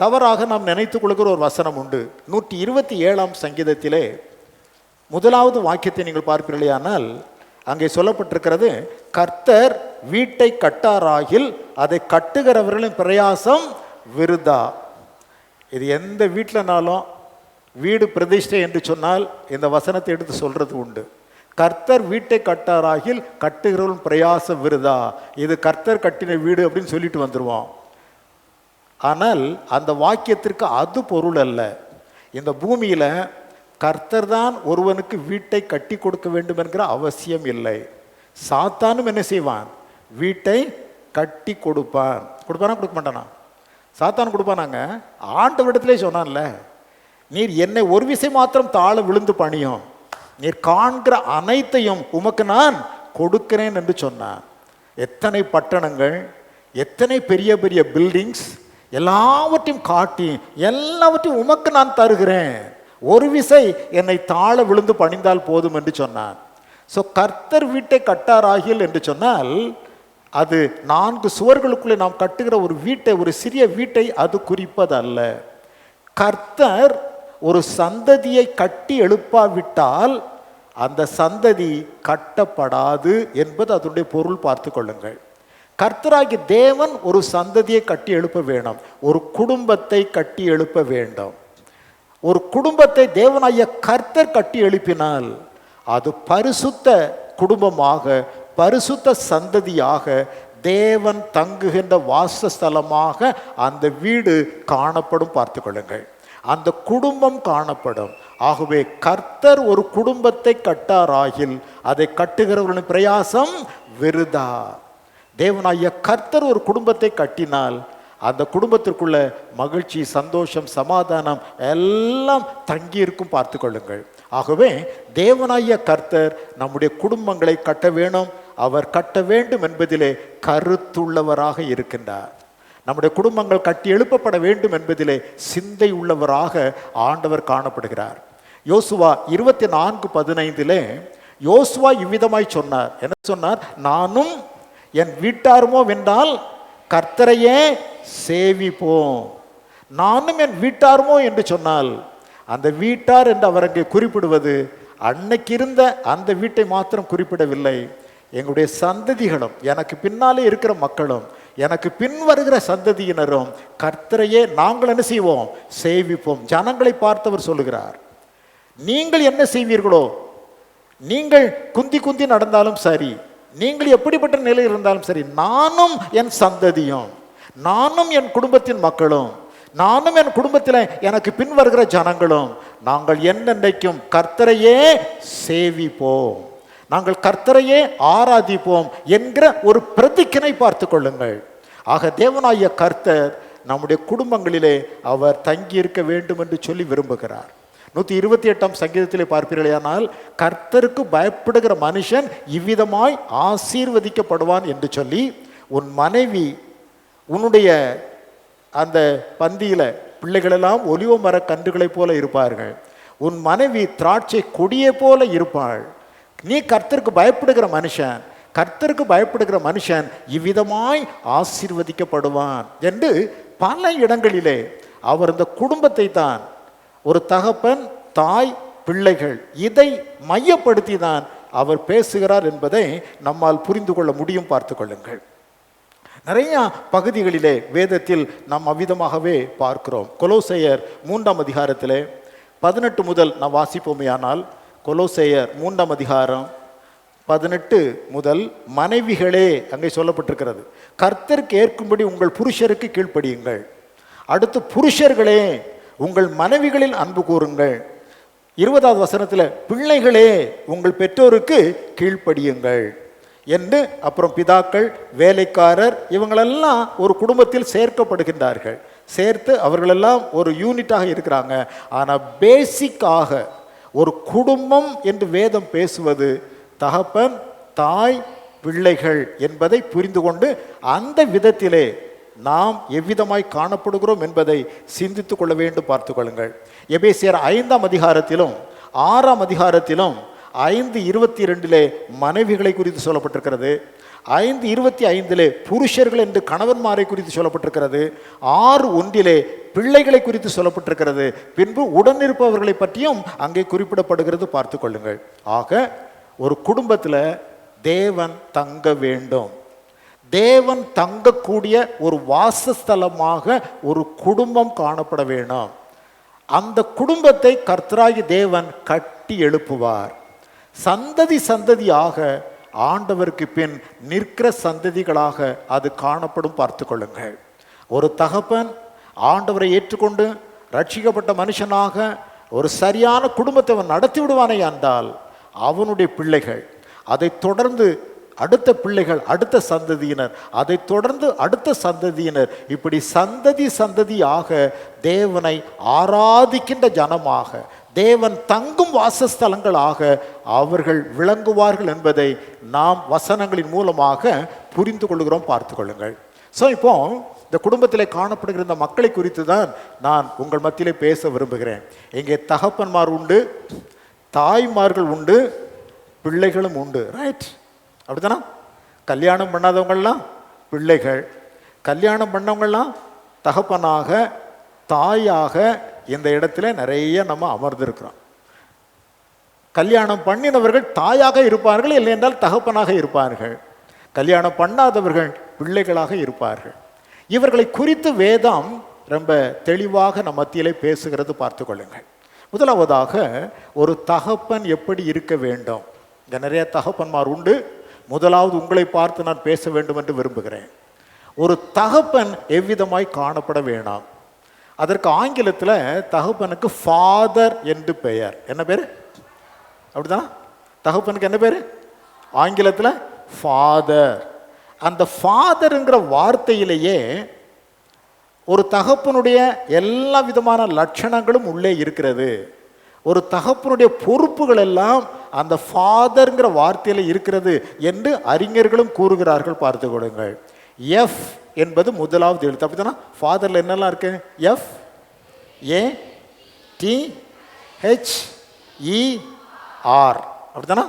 தவறாக நாம் நினைத்துக் கொள்கிற ஒரு வசனம் உண்டு. 127ஆம் சங்கீதத்திலே 1வது வாக்கியத்தை நீங்கள் பார்ப்பீர்களேயானால் அங்கே சொல்லப்பட்டிருக்கிறது, கர்த்தர் வீட்டை கட்டாராகில் அதை கட்டுகிறவர்களின் பிரயாசம் விருதா. இது எந்த வீட்டிலனாலும் வீடு பிரதிஷ்டை என்று சொன்னால் இந்த வசனத்தை எடுத்து சொல்றது உண்டு. கர்த்தர் வீட்டை கட்டாராகில் கட்டுகிறவர்களின் பிரயாசம் விருதா. இது கர்த்தர் கட்டின வீடு அப்படின்னு சொல்லிட்டு வந்துடுவோம். ஆனால் அந்த வாக்கியத்திற்கு அது பொருள் அல்ல. இந்த பூமியில கர்த்தர் தான் ஒருவனுக்கு வீட்டை கட்டி கொடுக்க வேண்டும் என்கிற அவசியம் இல்லை. சாத்தானும் என்ன செய்வான்? வீட்டை கட்டி கொடுப்பான். கொடுப்பானா கொடுக்க மாட்டானா? சாத்தான் கொடுப்பானாங்க. ஆண்டவரிடத்திலே சொன்னான்ல, நீர் என்னை ஒரு விசை மாத்திரம் தாழ விழுந்து பணியும், நீர் காண்கிற அனைத்தையும் உமக்கு நான் கொடுக்கிறேன் என்று சொன்னான். எத்தனை பட்டணங்கள், எத்தனை பெரிய பெரிய பில்டிங்ஸ், எல்லாவற்றையும் காட்டி எல்லாவற்றையும் உமக்கு நான் தருகிறேன், ஒரு விசை என்னை தாழ விழுந்து பணிந்தால் போதும் என்று சொன்னான். ஸோ கர்த்தர் வீட்டை கட்டாராகில் என்று சொன்னால் அது 4 சுவர்களுக்குள்ளே நாம் கட்டுகிற ஒரு வீட்டை, ஒரு சிறிய வீட்டை அது குறிப்பதல்ல. கர்த்தர் ஒரு சந்ததியை கட்டி எழுப்பாவிட்டால் அந்த சந்ததி கட்டப்படாது என்பது அதனுடைய பொருள். பார்த்து கொள்ளுங்கள். கர்த்தராகிய தேவன் ஒரு சந்ததியை கட்டி எழுப்ப வேணும், ஒரு குடும்பத்தை கட்டி எழுப்ப வேண்டும். ஒரு குடும்பத்தை தேவனாகிய கர்த்தர் கட்டி எழுப்பினால் அது பரிசுத்த குடும்பமாக, பரிசுத்த சந்ததியாக, தேவன் தங்குகின்ற வாசஸ்தலமாக அந்த வீடு காணப்படும். பார்த்து கொள்ளுங்கள். அந்த குடும்பம் காணப்படும். ஆகவே கர்த்தர் ஒரு குடும்பத்தை கட்டாராகில் அதை கட்டுகிறவர்களின் பிரயாசம் விருதா. தேவனாகிய கர்த்தர் ஒரு குடும்பத்தை கட்டினால் அந்த குடும்பத்திற்குள்ள மகிழ்ச்சி, சந்தோஷம், சமாதானம் எல்லாம் தங்கி இருக்கும். பார்த்து கொள்ளுங்கள். ஆகவே தேவனாகிய கர்த்தர் நம்முடைய குடும்பங்களை கட்ட வேணும். அவர் கட்ட வேண்டும் என்பதிலே கருத்துள்ளவராக இருக்கின்றார். நம்முடைய குடும்பங்கள் கட்டி எழுப்பப்பட வேண்டும் என்பதிலே சிந்தை உள்ளவராக ஆண்டவர் காணப்படுகிறார். யோசுவா 24:15 யோசுவா இவ்விதமாய் சொன்னார். என்ன சொன்னார்? நானும் என் வீட்டாருமோ வென்றால் கர்த்தரையே சேவிப்போம். நானும் என் வீட்டாருமோ என்று சொன்னால் அந்த வீட்டார் என்று அவர் அங்கே குறிப்பிடுவது அன்னைக்கு இருந்த அந்த வீட்டை மாத்திரம் குறிப்பிடவில்லை. எங்களுடைய சந்ததிகளும், எனக்கு பின்னாலே இருக்கிற மக்களும், எனக்கு பின் வருகிற சந்ததியினரும் கர்த்தரையே நாங்கள் என்ன செய்வோம்? சேவிப்போம். ஜனங்களை பார்த்தவர் சொல்லுகிறார், நீங்கள் என்ன செய்வீர்களோ, நீங்கள் குந்தி குந்தி நடந்தாலும் சரி, நீங்கள் எப்படிப்பட்ட நிலையில் இருந்தாலும் சரி, நானும் என் சந்ததியும், நானும் என் குடும்பத்தின் மக்களும், நானும் என் குடும்பத்தில் எனக்கு பின் வருகிற ஜனங்களும் நாங்கள் என்னென்றைக்கும் கர்த்தரையே சேவிப்போம், நாங்கள் கர்த்தரையே ஆராதிப்போம் என்கிற ஒரு பிரதிக்கினை பார்த்து கொள்ளுங்கள். ஆக தேவனாகிய கர்த்தர் நம்முடைய குடும்பங்களிலே அவர் தங்கி இருக்க வேண்டும் என்று சொல்லி விரும்புகிறார். 128 சங்கீதத்திலே பார்ப்பீர்களானால் கர்த்தருக்கு பயப்படுகிற மனுஷன் இவ்விதமாய் ஆசீர்வதிக்கப்படுவான் என்று சொல்லி, உன் மனைவி உன்னுடைய அந்த பந்தியில பிள்ளைகளெல்லாம் ஒலிவ மர கன்றுகளைப் போல இருப்பார்கள், உன் மனைவி திராட்சை கொடியை போல இருப்பாள். நீ கர்த்தருக்கு பயப்படுகிற மனுஷன், கர்த்தருக்கு பயப்படுகிற மனுஷன் இவ்விதமாய் ஆசீர்வதிக்கப்படுவான் என்று பல இடங்களிலே அவர் இந்த குடும்பத்தை தான், ஒரு தகப்பன், தாய், பிள்ளைகள், இதை மையப்படுத்தி தான் அவர் பேசுகிறார் என்பதை நம்மால் புரிந்து கொள்ள முடியும். பார்த்து கொள்ளுங்கள். நிறைய பகுதிகளிலே வேதத்தில் நாம் அவ்விதமாகவே பார்க்கிறோம். கொலோசையர் 3 18 முதல் நாம் வாசிப்போமேயானால், கொலோசையர் 3 18 முதல் மனைவிகளே அங்கே சொல்லப்பட்டிருக்கிறது. கர்த்தருக்கு ஏற்கும்படி உங்கள் புருஷருக்கு கீழ்ப்படியுங்கள். அடுத்து புருஷர்களே உங்கள் மனைவிகளில் அன்பு கூறுங்கள். 20வது வசனத்தில் பிள்ளைகளே உங்கள் பெற்றோருக்கு கீழ்ப்படியுங்கள் என்று, அப்புறம் பிதாக்கள், வேலைக்காரர், இவங்களெல்லாம் ஒரு குடும்பத்தில் சேர்க்கப்படுகின்றார்கள். சேர்த்து அவர்களெல்லாம் ஒரு யூனிட்டாக இருக்கிறாங்க. ஆனால் பேசிக்காக ஒரு குடும்பம் என்று வேதம் பேசுவது தகப்பன், தாய், பிள்ளைகள் என்பதை புரிந்து கொண்டு அந்த விதத்திலே நாம் எவ்விதமாய் காணப்படுகிறோம் என்பதை சிந்தித்து கொள்ள வேண்டும். பார்த்து கொள்ளுங்கள். எபேசியர் 5 6 5:22 மனைவிகளை குறித்து சொல்லப்பட்டிருக்கிறது. 5:25 புருஷர்கள் என்று கணவன்மாரை குறித்து சொல்லப்பட்டிருக்கிறது. 6:1 பிள்ளைகளை குறித்து சொல்லப்பட்டிருக்கிறது. பின்பு உடனிருப்பவர்களை பற்றியும் அங்கே குறிப்பிடப்படுகிறது. பார்த்து கொள்ளுங்கள். ஆக ஒரு குடும்பத்தில் தேவன் தங்க வேண்டும். தேவன் தங்கக்கூடிய ஒரு வாசஸ்தலமாக ஒரு குடும்பம் காணப்பட வேணும். அந்த குடும்பத்தை கர்த்தராகிய தேவன் கட்டி எழுப்புவார். சந்ததி சந்ததியாக ஆண்டவருக்கு பின் நிற்கிற சந்ததிகளாக அது காணப்படும். பார்த்து கொள்ளுங்கள். ஒரு தகப்பன் ஆண்டவரை ஏற்றுக்கொண்டு ரட்சிக்கப்பட்ட மனுஷனாக ஒரு சரியான குடும்பத்தை அவன் நடத்தி விடுவானே என்றால் அவனுடைய பிள்ளைகள், அதை தொடர்ந்து அடுத்த பிள்ளைகள், அடுத்த சந்ததியினர், அதை தொடர்ந்து அடுத்த சந்ததியினர், இப்படி சந்ததி சந்ததியாக தேவனை ஆராதிக்கின்ற ஜனமாக, தேவன் தங்கும் வாசஸ்தலங்களாக அவர்கள் விளங்குவார்கள் என்பதை நாம் வசனங்களின் மூலமாக புரிந்து கொள்கிறோம். பார்த்து கொள்ளுங்கள். ஸோ இப்போ இந்த குடும்பத்தில் காணப்படுகிற இந்த மக்களை குறித்து தான் நான் உங்கள் மத்தியிலே பேச விரும்புகிறேன். இங்கே தகப்பன்மார் உண்டு, தாய்மார்கள் உண்டு, பிள்ளைகளும் உண்டு. ரைட்? அப்படித்தானா? கல்யாணம் பண்ணாதவங்கள்லாம் பிள்ளைகள், கல்யாணம் பண்ணவங்கள்லாம் தகப்பனாக, தாயாக இந்த இடத்துல நிறைய நம்ம அமர்ந்திருக்கிறோம். கல்யாணம் பண்ணினவர்கள் தாயாக இருப்பார்கள், இல்லை என்றால் தகப்பனாக இருப்பார்கள். கல்யாணம் பண்ணாதவர்கள் பிள்ளைகளாக இருப்பார்கள். இவர்களை குறித்து வேதம் ரொம்ப தெளிவாக நம் மத்தியிலே பேசுகிறது, பார்த்து கொள்ளுங்கள். முதலாவதாக ஒரு தகப்பன் எப்படி இருக்க வேண்டும். இங்கே நிறைய தகப்பன்மார் உண்டு. முதலாவது உங்களை பார்த்து நான் பேச வேண்டும் என்று விரும்புகிறேன். ஒரு தகப்பன் எவ்விதமாய் காணப்பட வேணாம். அதற்கு ஆங்கிலத்தில் தகப்பனுக்கு ஃபாதர் என்று பெயர். என்ன பேர்? அப்படிதான், தகப்பனுக்கு என்ன பேர் ஆங்கிலத்தில்? ஃபாதர். அந்த ஃபாதருங்கிற வார்த்தையிலேயே ஒரு தகப்பனுடைய எல்லா விதமான லட்சணங்களும் உள்ளே இருக்கிறது. ஒரு தகப்பனுடைய பொறுப்புகள் எல்லாம் அந்த ஃபாதர்ங்கிற வார்த்தையில் இருக்கிறது என்று அறிஞர்களும் கூறுகிறார்கள், பார்த்து கொடுங்கள். எஃப் என்பது முதலாவது எழுத்து. அப்படித்தானா? ஃபாதரில் என்னெல்லாம் இருக்கு? எஃப், ஏ, டி, ஹெச், இ, ஆர். அப்படித்தானா?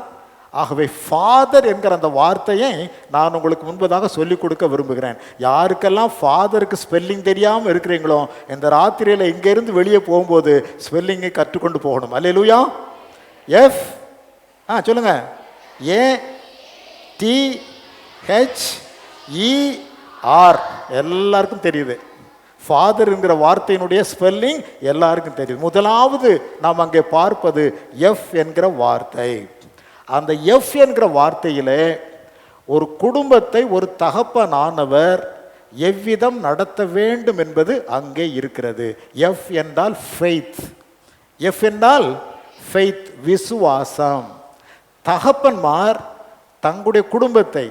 ஆகவே ஃபாதர் என்கிற அந்த வார்த்தையை நான் உங்களுக்கு முன்பதாக சொல்லிக் கொடுக்க விரும்புகிறேன். யாருக்கெல்லாம் ஃபாதருக்கு ஸ்பெல்லிங் தெரியாமல் இருக்கிறீங்களோ, இந்த ராத்திரியில் இங்கேருந்து வெளியே போகும்போது ஸ்பெல்லிங்கை கற்றுக்கொண்டு போகணும். அல்லேலூயா. எஃப், சொல்லுங்க. ஏ, டி, ஹெச், இ, ஆர். எல்லாருக்கும் தெரியுது. ஃபாதர்ங்கிற வார்த்தையினுடைய ஸ்பெல்லிங் எல்லாருக்கும் தெரியுது. முதலாவது நாம் அங்கே பார்ப்பது எஃப் என்கிற வார்த்தை. அந்த எஃப் என்கிற வார்த்தையிலே ஒரு குடும்பத்தை ஒரு தகப்பனானவர் எவ்விதம் நடத்த வேண்டும் என்பது அங்கே இருக்கிறது. எஃப் என்றால் ஃபெய்த். எஃப் என்றால் ஃபெய்த், விசுவாசம். தகப்பன்மார் தங்களுடைய குடும்பத்தை,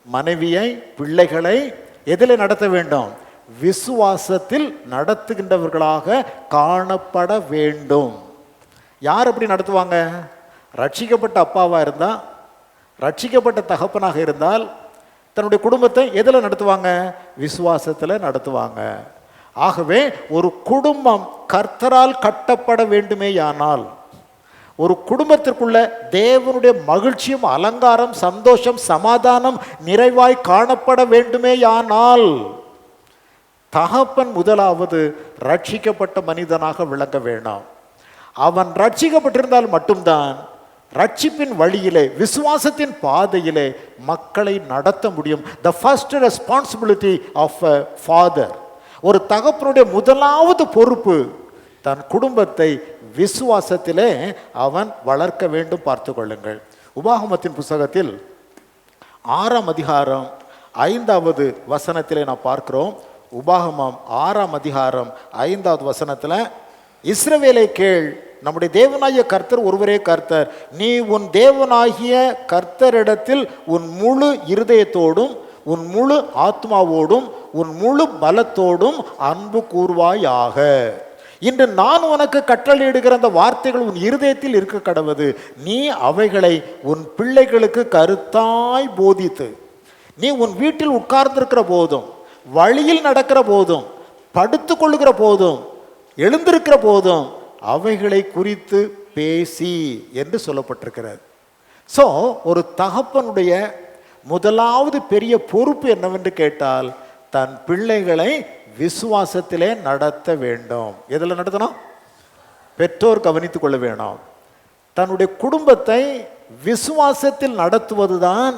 மனைவியை, பிள்ளைகளை எதில் நடத்த வேண்டும்? விசுவாசத்தில் நடத்துகின்றவர்களாக காணப்பட வேண்டும். யார் அப்படி நடத்துவாங்க? ரட்சிக்கப்பட்ட அப்பாவாக இருந்தால், ரட்சிக்கப்பட்ட தகப்பனாக இருந்தால் தன்னுடைய குடும்பத்தை எதில் நடத்துவாங்க? விசுவாசத்தில் நடத்துவாங்க. ஆகவே ஒரு குடும்பம் கர்த்தரால் கட்டப்பட வேண்டுமேயானால், ஒரு குடும்பத்திற்குள்ள தேவனுடைய மகிழ்ச்சியும் அலங்காரம், சந்தோஷம், சமாதானம் நிறைவாய் காணப்பட வேண்டுமேயானால் தகப்பன் முதலாவது ரட்சிக்கப்பட்ட மனிதனாக விளங்க வேண்டாம். அவன் ரட்சிக்கப்பட்டிருந்தால் மட்டும்தான் ரட்சிப்பின் வழியிலே, விசுவாசத்தின் பாதையிலே மக்களை நடத்த முடியும். The first responsibility of a father, ஒரு தகப்பனுடைய முதலாவது பொறுப்பு தன் குடும்பத்தை விசுவாசத்திலே அவன் வளர்க்க வேண்டும். பார்த்து கொள்ளுங்கள். உபாகமத்தின் புத்தகத்தில் 6ஆம் அதிகாரம் 5வது வசனத்திலே நாம் பார்க்கிறோம். உபாகமம் 6ஆம் அதிகாரம் 5வது வசனத்தில், இஸ்ரவேலை கேள், நம்முடைய தேவனாகிய கர்த்தர் ஒருவரே கர்த்தர். நீ உன் தேவனாகிய கர்த்தரிடத்தில் உன் முழு இருதயத்தோடும், உன் முழு ஆத்மாவோடும், உன் முழு பலத்தோடும் அன்பு கூர்வாயாக. இன்று நான் உனக்கு கட்டளையிடுகிற அந்த வார்த்தைகள் உன் இருதயத்தில் இருக்க கடவது. நீ அவைகளை உன் பிள்ளைகளுக்கு கருத்தாய் போதித்து, நீ உன் வீட்டில் உட்கார்ந்திருக்கிற போதும், வழியில் நடக்கிற போதும், படுத்து கொள்ளுகிற போதும், எழுந்திருக்கிற போதும் அவைகளை குறித்து பேசி என்று சொல்லப்பட்டிருக்கிறது. ஸோ ஒரு தகப்பனுடைய முதலாவது பெரிய பொறுப்பு என்னவென்று கேட்டால், தன் பிள்ளைகளை விசுவாசத்திலே நடத்த வேண்டும். எதில் நடத்தணும்? பெற்றோர் கவனித்துக் கொள்ள வேணும். தன்னுடைய குடும்பத்தை விசுவாசத்தில் நடத்துவதுதான்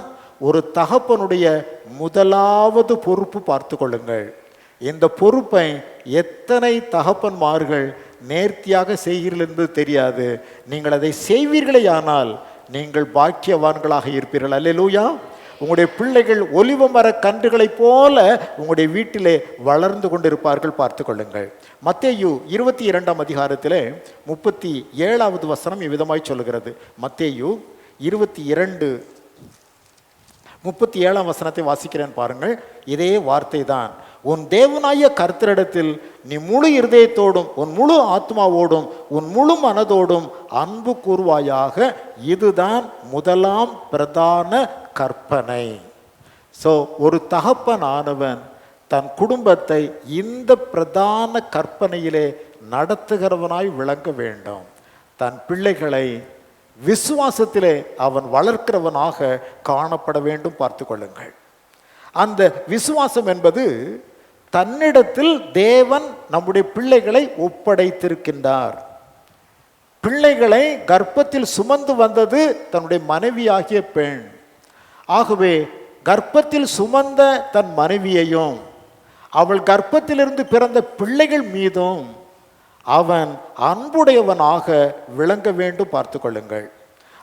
ஒரு தகப்பனுடைய முதலாவது பொறுப்பு. பார்த்து கொள்ளுங்கள். இந்த பொறுப்பை எத்தனை தகப்பன்மார்கள் நேர்த்தியாக செய்கிறீர்கள் என்பது தெரியாது. நீங்கள் அதை செய்வீர்களே ஆனால் நீங்கள் பாக்கியவான்களாக இருப்பீர்கள். அல்லேலூயா. உங்களுடைய பிள்ளைகள் ஒலிவ மர கன்றுகளைப் போல உங்களுடைய வீட்டிலே வளர்ந்து கொண்டிருப்பார்கள். பார்த்து கொள்ளுங்கள். மத்தேயு 22ஆம் அதிகாரத்திலே 37வது வசனம் இவ்விதமாய் சொல்லுகிறது. மத்தேயு 22:37 வசனத்தை வாசிக்கிறேன் பாருங்கள். இதே வார்த்தை தான். உன் தேவனாகிய கர்த்தரிடத்தில் நீ முழு இருதயத்தோடும், உன் முழு ஆத்மாவோடும், உன் முழு மனதோடும் அன்பு கூர்வாயாக. இதுதான் முதலாம் பிரதான கற்பனை. ஸோ ஒரு தகப்பனானவன் தன் குடும்பத்தை இந்த பிரதான கற்பனையிலே நடத்துகிறவனாய் விளங்க வேண்டும். தன் பிள்ளைகளை விசுவாசத்திலே அவன் வளர்க்கிறவனாக காணப்பட வேண்டும். பார்த்து கொள்ளுங்கள். அந்த விசுவாசம் என்பது தன்னிடத்தில் தேவன் நம்முடைய பிள்ளைகளை ஒப்படைத்திருக்கின்றார். பிள்ளைகளை கர்ப்பத்தில் சுமந்து வந்தது தன்னுடைய மனைவியாகிய பெண். ஆகவே கர்ப்பத்தில் சுமந்த தன் மனைவியையும் அவள் கர்ப்பத்திலிருந்து பிறந்த பிள்ளைகள் மீதும் அவன் அன்புடையவனாக விளங்க வேண்டும். பார்த்து கொள்ளுங்கள்.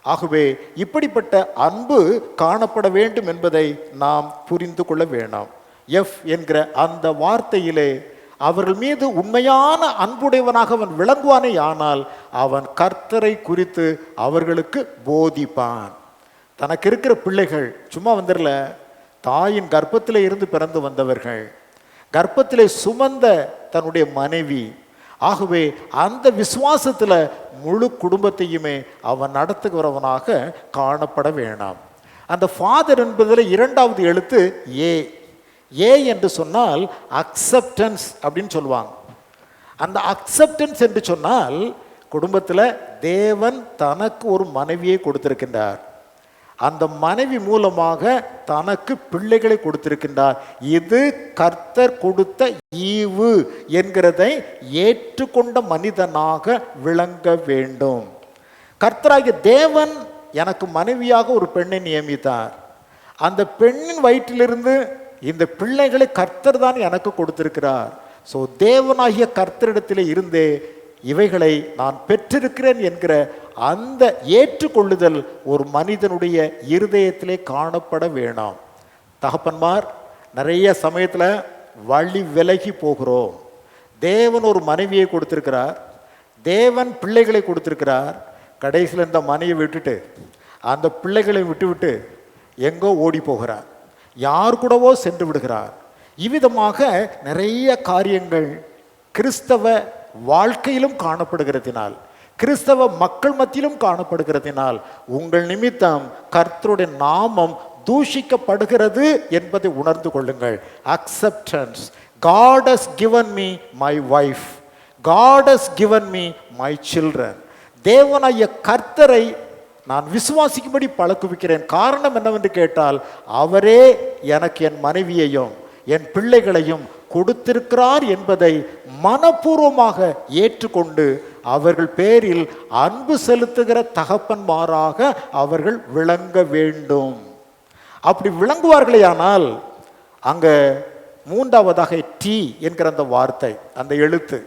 ஆகவே இப்படிப்பட்ட அன்பு காணப்பட வேண்டும் என்பதை நாம் புரிந்து கொள்ள வேண்டாம். எஃப் என்கிற அந்த வார்த்தையிலே அவர்கள் மீது உண்மையான அன்புடையவனாக அவன் விளங்குவானே, ஆனால் அவன் கர்த்தரை குறித்து அவர்களுக்கு போதிப்பான். தனக்கு இருக்கிற பிள்ளைகள் சும்மா வந்துடல, தாயின் கர்ப்பத்திலே இருந்து பிறந்து வந்தவர்கள், கர்ப்பத்திலே சுமந்த தன்னுடைய மனைவி. ஆகவே அந்த விசுவாசத்துல முழு குடும்பத்தையுமே அவன் நடத்துகிறவனாக காணப்பட வேண்டாம். அந்த ஃபாதர் என்பதில் இரண்டாவது எழுத்து ஏ. ஏ என்று சொன்னால் அக்செப்டன்ஸ் அப்படின்னு சொல்லுவாங்க. அந்த அக்செப்டன்ஸ் என்று சொன்னால் குடும்பத்தில் தேவன் தனக்கு ஒரு மனைவியை கொடுத்திருக்கின்றார், அந்த மனைவி மூலமாக தனக்கு பிள்ளைகளை கொடுத்திருக்கின்றார். இது கர்த்தர் கொடுத்த ஈவு என்கிறதை ஏற்றுக்கொண்ட மனிதனாக விளங்க வேண்டும். கர்த்தராகிய தேவன் எனக்கு மனைவியாக ஒரு பெண்ணை நியமித்தார். அந்த பெண்ணின் வயிற்றிலிருந்து இந்த பிள்ளைகளை கர்த்தர் தான் எனக்கு கொடுத்திருக்கிறார். ஸோ தேவனாகிய கர்த்தரிடத்திலே இருந்தே இவைகளை நான் பெற்றிருக்கிறேன் என்கிற அந்த ஏற்றுக்கொள்ளுதல் ஒரு மனிதனுடைய இருதயத்திலே காணப்பட வேண்டாம். தகப்பன்மார் நிறைய சமயத்தில் வழி விலகி போகிறோம். தேவன் ஒரு மனைவியை கொடுத்திருக்கிறார், தேவன் பிள்ளைகளை கொடுத்திருக்கிறார். கடைசியில் இந்த மனைவியை விட்டுட்டு அந்த பிள்ளைகளை விட்டு எங்கோ ஓடி போகிறார், யார் கூடவோ சென்று விடுகிறார். இவ்விதமாக நிறைய காரியங்கள் கிறிஸ்தவ வாழ்க்கையிலும் காணப்படுகிறதினால், கிறிஸ்தவ மக்கள் மத்தியிலும் காணப்படுகிறதினால் உங்கள் நிமித்தம் கர்த்தருடைய நாமம் தூஷிக்கப்படுகிறது என்பதை உணர்ந்து கொள்ளுங்கள். Acceptance. God has given me my wife, God has given me my children. தேவனாகிய கர்த்தரை நான் விசுவாசிக்கும்படி பழக்குவிக்கிறேன். காரணம் என்னவென்று கேட்டால், அவரே எனக்கு என் மனைவியையும் என் பிள்ளைகளையும் கொடுத்திருக்கிறார் என்பதை மனப்பூர்வமாக ஏற்றுக்கொண்டு அவர்கள் பேரில் அன்பு செலுத்துகிற தகப்பன்மாராக அவர்கள் விளங்க வேண்டும். அப்படி விளங்குவார்களே ஆனால் அங்க மூன்றாவதாக டி என்கிற அந்த வார்த்தை, அந்த எழுத்து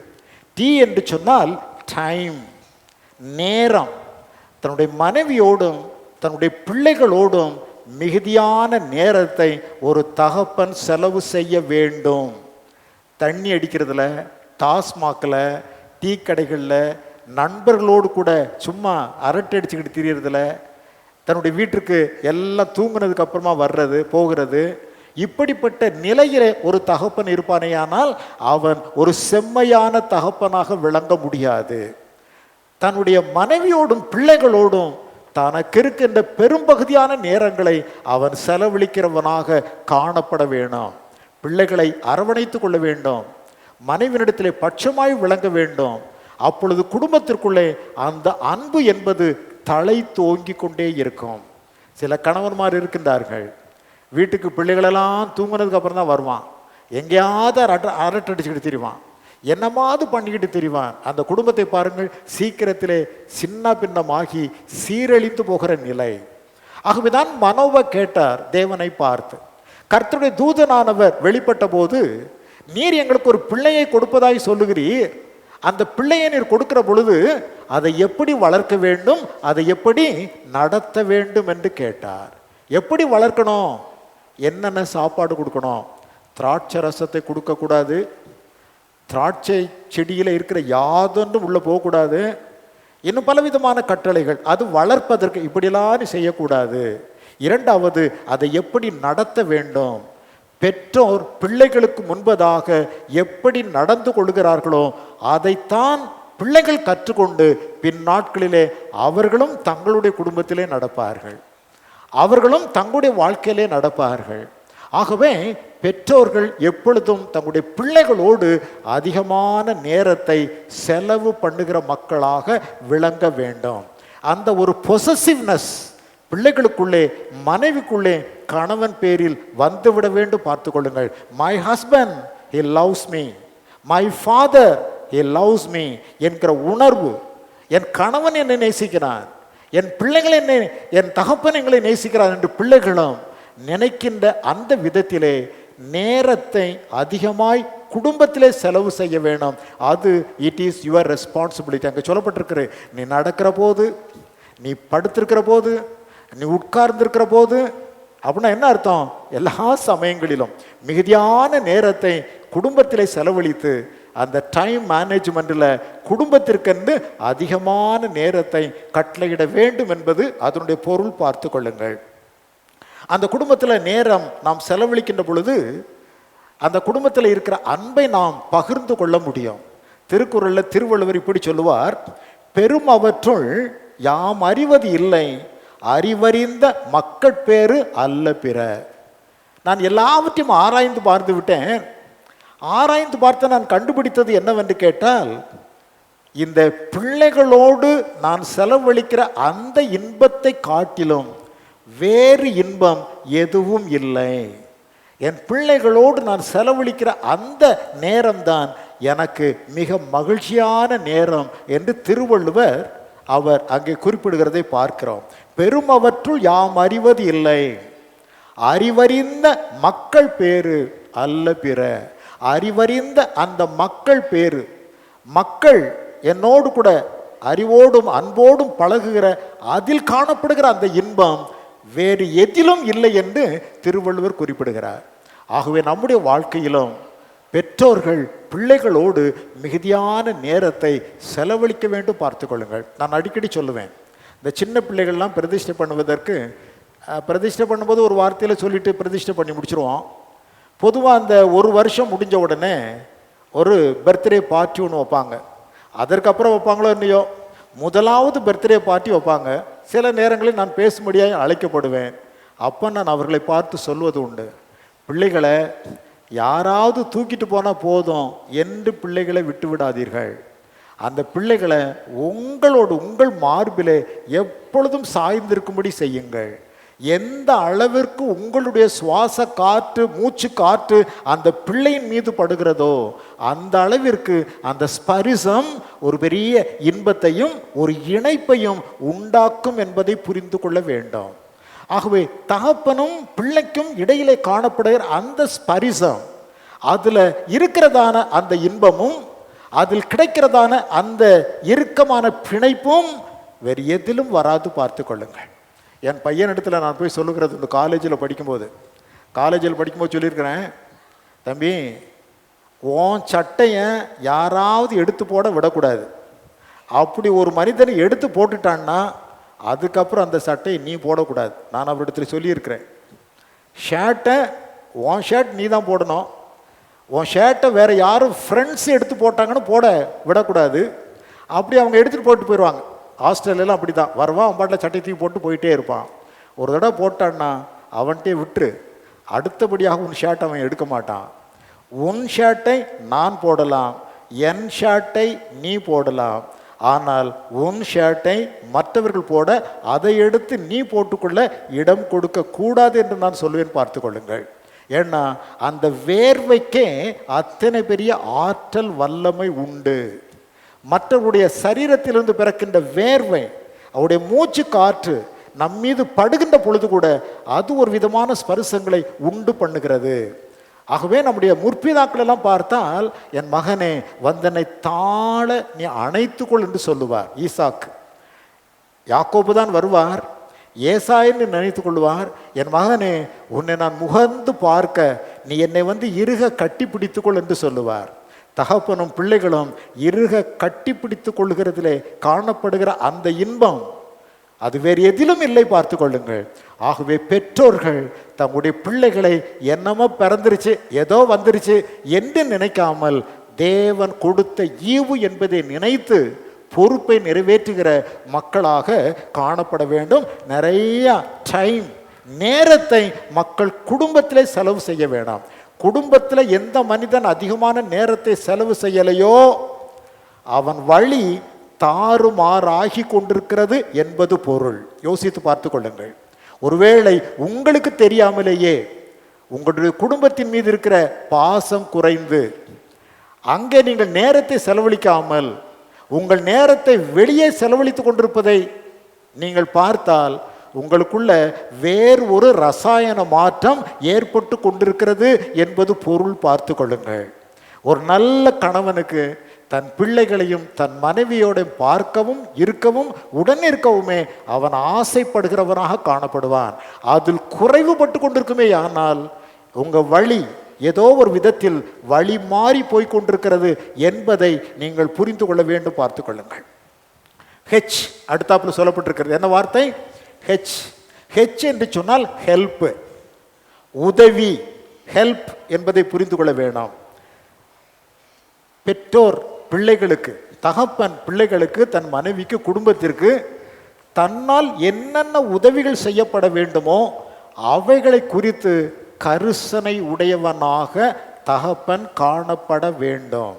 டி என்று சொன்னால் டைம், நேரம். தன்னுடைய மனைவியோடும் தன்னுடைய பிள்ளைகளோடும் மிகுதியான நேரத்தை ஒரு தகப்பன் செலவு செய்ய வேண்டும். தண்ணி அடிக்கிறதுல, டாஸ்மாகில், டீ கடைகளில், நண்பர்களோடு கூட சும்மா அரட்டை அடிச்சுக்கிட்டு திரியறதுல, தன்னுடைய வீட்டுக்கு எல்லாம் தூங்குனதுக்கு அப்புறமா வர்றது போகிறது, இப்படிப்பட்ட நிலையில ஒரு தகப்பன் இருப்பானேயானால் அவன் ஒரு செம்மையான தகப்பனாக விளங்க முடியாது. தன்னுடைய மனைவியோடும் பிள்ளைகளோடும் தனக்கு இருக்கின்ற பெரும்பகுதியான நேரங்களை அவன் செலவழிக்கிறவனாக காணப்பட வேணும். பிள்ளைகளை அரவணைத்து கொள்ள வேண்டும், மனைவியிடத்திலே பட்சமாய் விளங்க வேண்டும். அப்பொழுது குடும்பத்திற்குள்ளே அந்த அன்பு என்பது தலை தோங்கி கொண்டே இருக்கும். சில கணவன்மார் இருக்கின்றார்கள், வீட்டுக்கு பிள்ளைகளெல்லாம் தூங்குனதுக்கு அப்புறம் தான் வருவான், எங்கேயாவது அரட்டடிச்சுக்கிட்டு திரிவான், என்னமாவது பண்ணிக்கிட்டு தெரிவான். அந்த குடும்பத்தை பாருங்கள், சீக்கிரத்திலே சின்ன பின்னமாகி சீரழித்து போகிற நிலை. ஆகவேதான் மனோவா கேட்டார் தேவனை பார்த்து. கர்த்தருடைய தூதனானவர் வெளிப்பட்ட போது, நீர் எங்களுக்கு ஒரு பிள்ளையை கொடுப்பதாய் சொல்லுகிறீர், அந்த பிள்ளையை நீர் கொடுக்கிற பொழுது அதை எப்படி வளர்க்க வேண்டும், அதை எப்படி நடத்த வேண்டும் என்று கேட்டார். எப்படி வளர்க்கணும், என்னென்ன சாப்பாடு கொடுக்கணும், திராட்சை ரசத்தை கொடுக்கக்கூடாது, திராட்சை செடியில் இருக்கிற யாதொன்றும் உள்ளே போகக்கூடாது, இன்னும் பலவிதமான கட்டளைகள். அது வளர்ப்பதற்கு இப்படியெல்லாம் செய்யக்கூடாது. இரண்டாவது, அதை எப்படி நடத்த வேண்டும், பெற்றோர் பிள்ளைகளுக்கு முன்பதாக எப்படி நடந்து கொள்கிறார்களோ அதைத்தான் பிள்ளைகள் கற்றுக்கொண்டு பின் நாட்களிலே அவர்களும் தங்களுடைய குடும்பத்திலே நடப்பார்கள், அவர்களும் தங்களுடைய வாழ்க்கையிலே நடப்பார்கள். ஆகவே பெற்றோர்கள் எப்பொழுதும் தங்களுடைய பிள்ளைகளோடு அதிகமான நேரத்தை செலவு பண்ணுகிற மக்களாக விளங்க வேண்டும். அந்த ஒரு பொசசிவ்னஸ் பிள்ளைகளுக்குள்ளே, மனைவிக்குள்ளே, கணவன் பேரில் வந்துவிட வேண்டும். பார்த்து கொள்ளுங்கள். My husband he loves me, my father he loves me என்கிற உணர்வு என் கணவன் என்னை நேசிக்கிறான், என் பிள்ளைகள் என்னை, என் தகப்பன் எங்களை நேசிக்கிறார் என்று பிள்ளைகளும் நினைக்கின்ற அந்த விதத்திலே நேரத்தை அதிகமாய் குடும்பத்திலே செலவு செய்ய வேணும். அது இட் இஸ் யுவர் ரெஸ்பான்சிபிலிட்டி. அங்கே சொல்லப்பட்டிருக்கிற, நீ நடக்கிற போது, நீ படுத்திருக்கிற போது, நீ உட்கார்ந்திருக்கிற போது, அப்படின்னா என்ன அர்த்தம்? எல்லா சமயங்களிலும் மிகுதியான நேரத்தை குடும்பத்திலே செலவழித்து அந்த டைம் மேனேஜ்மெண்ட்டில் குடும்பத்திற்கென்று அதிகமான நேரத்தை கட்டளையிட வேண்டும் என்பது அதனுடைய பொருள். பார்த்து கொள்ளுங்கள். அந்த குடும்பத்தில் நேரம் நாம் செலவழிக்கின்ற பொழுது அந்த குடும்பத்தில் இருக்கிற அன்பை நாம் பகிர்ந்து கொள்ள முடியும். திருக்குறளில் திருவள்ளுவர் இப்படி சொல்லுவார், பெரும் அவற்றுள் யாம் அறிவது இல்லை, அறிவறிந்த மக்கள் பேரு அல்ல பிற. நான் எல்லாவற்றையும் ஆராய்ந்து பார்த்து விட்டேன். ஆராய்ந்து பார்த்து நான் கண்டுபிடித்தது என்னவென்று கேட்டால், இந்த பிள்ளைகளோடு நான் செலவழிக்கிற அந்த இன்பத்தை காட்டிலும் வேறு இன்பம் எதுவும் இல்லை. என் பிள்ளைகளோடு நான் செலவழிக்கிற அந்த நேரம்தான் எனக்கு மிக மகிழ்ச்சியான நேரம் என்று திருவள்ளுவர் அவர் அங்கே குறிப்பிடுகிறதை பார்க்கிறோம். பெரும் அவற்றுள் யாம் அறிவது இல்லை, அறிவறிந்த மக்கள் பேரு அல்ல பிற. அறிவறிந்த அந்த மக்கள் பேரு, மக்கள் என்னோடு கூட அறிவோடும் அன்போடும் பழகுகிற அதில் காணப்படுகிற அந்த இன்பம் வேறு எதிலும் இல்லை என்று திருவள்ளுவர் குறிப்பிடுகிறார். ஆகவே நம்முடைய வாழ்க்கையிலும் பெற்றோர்கள் பிள்ளைகளோடு மிகுதியான நேரத்தை செலவழிக்க வேண்டும். பார்த்து கொள்ளுங்கள். நான் அடிக்கடி சொல்லுவேன், இந்த சின்ன பிள்ளைகள்லாம் பிரதிஷ்டை பண்ணுவதற்கு பிரதிஷ்டை பண்ணும்போது ஒரு வார்த்தையில் சொல்லிட்டு பிரதிஷ்டை பண்ணி முடிச்சிருவோம். பொதுவாக அந்த ஒரு வருஷம் முடிஞ்ச உடனே ஒரு பர்த்டே பார்ட்டி ஒன்று வைப்பாங்க. அதற்கப்புறம் வைப்பாங்களோ இல்லையோ, முதலாவது பர்த்டே பார்ட்டி வைப்பாங்க. சில நேரங்களில் நான் பேசும்படியாக அழைக்கப்படுவேன். அப்போ நான் அவர்களை பார்த்து சொல்வது உண்டு, பிள்ளைகளை யாராவது தூக்கிட்டு போனால் போதும் என்று பிள்ளைகளை விட்டு விடாதீர்கள். அந்த பிள்ளைகளை உங்களோடு உங்கள் மார்பிலே எப்பொழுதும் சாய்ந்திருக்கும்படி செய்யுங்கள். எந்த அளவிற்கு உங்களுடைய சுவாச காற்று, மூச்சு காற்று அந்த பிள்ளையின் மீது படுகிறதோ அந்த அளவிற்கு அந்த ஸ்பரிசம் ஒரு பெரிய இன்பத்தையும் ஒரு இணைப்பையும் உண்டாக்கும் என்பதை புரிந்து கொள்ள வேண்டும். ஆகவே தகப்பனும் பிள்ளைக்கும் இடையிலே காணப்படுகிற அந்த ஸ்பரிசம், அதில் இருக்கிறதான அந்த இன்பமும் அதில் கிடைக்கிறதான அந்த இறுக்கமான பிணைப்பும் வேறு எதிலும் வராது. பார்த்து கொள்ளுங்கள். என் பையனிடத்தில் நான் போய் சொல்லுகிறது, இந்த காலேஜில் படிக்கும்போது சொல்லியிருக்கிறேன், தம்பி உன் சட்டையை யாராவது எடுத்து போட விடக்கூடாது. அப்படி ஒரு மனிதனை எடுத்து போட்டுட்டான்னா அதுக்கப்புறம் அந்த சட்டையை நீ போடக்கூடாது. நான் அவரிடத்தில் சொல்லியிருக்கிறேன், ஷர்ட்டை உன் ஷர்ட் நீ தான் போடணும். உன் ஷர்ட்டை வேறு யாரும் ஃப்ரெண்ட்ஸ் எடுத்து போட்டாங்கன்னு போட விடக்கூடாது. அப்படி அவங்க எடுத்துகிட்டு போட்டு போயிடுவாங்க. ஹாஸ்டல்லாம் அப்படி தான் வருவான், அவன் பாட்டில் சட்டை தூக்கி போட்டு போயிட்டே இருப்பான். ஒரு தடவை போட்டான்னா அவன்கிட்டே விட்டுரு, அடுத்தபடியாக உன் ஷர்ட்டை அவன் எடுக்க மாட்டான். உன் ஷர்ட்டை நான் போடலாம், என் ஷர்ட்டை நீ போடலாம், ஆனால் உன் ஷர்ட்டை மற்றவர்கள் போட அதை எடுத்து நீ போட்டுக்கொள்ள இடம் கொடுக்க கூடாது என்று நான் சொல்லுவேன். பார்த்து கொள்ளுங்கள். ஏன்னா அந்த வேர்வைக்கே அத்தனை பெரிய ஆற்றல் வல்லமை உண்டு. மற்றவருடைய சரீரத்திலிருந்து பிறக்கின்ற வேர்வை, அவருடைய மூச்சு காற்று நம்மீது படுகின்ற பொழுது கூட அது ஒரு விதமான ஸ்பரிசங்களை உண்டு பண்ணுகிறது. ஆகவே நம்முடைய முற்பிதாக்கள் எல்லாம் பார்த்தால், என் மகனே வந்தனை தாழ நீ அணைத்துக்கொள் என்று சொல்லுவார். ஈசாக்கு, யாக்கோபு தான் வருவார், ஏசாயின்னு நினைத்து கொள்வார், என் மகனே உன்னை நான் முகந்து பார்க்க நீ என்னை இறுக கட்டி பிடித்துக்கொள் என்று சொல்லுவார். தகப்பனும் பிள்ளைகளும் இறுக கட்டி பிடித்து கொள்கிறதிலே காணப்படுகிற அந்த இன்பம் அது வேறு எதிலும் இல்லை. பார்த்து கொள்ளுங்கள். ஆகவே பெற்றோர்கள் தங்களுடைய பிள்ளைகளை என்னமோ பிறந்துருச்சு, ஏதோ வந்துருச்சு என்று நினைக்காமல் தேவன் கொடுத்த ஈவு என்பதை நினைத்து பொறுப்பை நிறைவேற்றுகிற மக்களாக காணப்பட வேண்டும். நிறைய டைம், நேரத்தை மக்கள் குடும்பத்திலே செலவு செய்ய வேண்டாம். குடும்பத்தில் எந்த மனிதன் அதிகமான நேரத்தை செலவு செய்யலையோ அவன் வழி தாறுமாறாகி கொண்டிருக்கிறது என்பது பொருள். யோசித்து பார்த்து கொள்ளுங்கள். ஒருவேளை உங்களுக்கு தெரியாமலேயே உங்களுடைய குடும்பத்தின் மீது இருக்கிற பாசம் குறைந்து அங்கே நீங்கள் நேரத்தை செலவழிக்காமல் உங்கள் நேரத்தை வெளியே செலவழித்து கொண்டிருப்பதை நீங்கள் பார்த்தால் உங்களுக்குள்ள வேறு ஒரு ரசாயன மாற்றம் ஏற்பட்டு கொண்டிருக்கிறது என்பது பொருள். பார்த்து கொள்ளுங்கள். ஒரு நல்ல கணவனுக்கு தன் பிள்ளைகளையும் தன் மனைவியோட பார்க்கவும் இருக்கவும் உடன் இருக்கவுமே அவன் ஆசைப்படுகிறவனாக காணப்படுவான். அதில் குறைவுபட்டு கொண்டிருக்குமே ஆனால் உங்கள் வழி ஏதோ ஒரு விதத்தில் வழி மாறி போய் கொண்டிருக்கிறது என்பதை நீங்கள் புரிந்து கொள்ள வேண்டும். பார்த்து கொள்ளுங்கள். ஹெச் அடுத்தாப்புல சொல்லப்பட்டிருக்கிறது. என்ன வார்த்தை? ஹெச். ஹெச் என்று சொன்னால் ஹெல்ப், உதவி, ஹெல்ப் என்பதை புரிந்து கொள்ள வேண்டாம். பெற்றோர் பிள்ளைகளுக்கு, தகப்பன் பிள்ளைகளுக்கு, தன் மனைவிக்கு, குடும்பத்திற்கு தன்னால் என்னென்ன உதவிகள் செய்யப்பட வேண்டுமோ அவைகளை குறித்து கரிசனை உடையவனாக தகப்பன் காணப்பட வேண்டும்.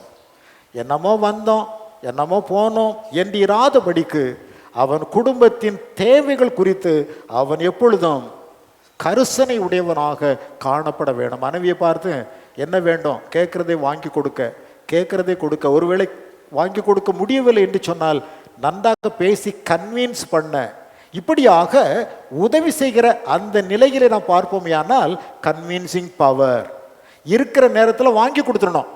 என்னமோ வந்தோம் என்னமோ போனோம் என்று இராதபடிக்கு அவன் குடும்பத்தின் தேவைகள் குறித்து அவன் எப்பொழுதும் கரிசனை உடையவனாக காணப்பட வேண்டும். மனைவியை பார்த்து என்ன வேண்டும் கேட்குறதை வாங்கி கொடுக்க, கேட்குறதை கொடுக்க. ஒருவேளை வாங்கி கொடுக்க முடியவில்லை என்று சொன்னால் நன்றாக பேசி கன்வின்ஸ் பண்ண, இப்படியாக உதவி செய்கிற அந்த நிலையிலே நாம் பார்ப்போமே. ஆனால் கன்வின்சிங் பவர் இருக்கிற நேரத்தில் வாங்கி கொடுத்துடணும்.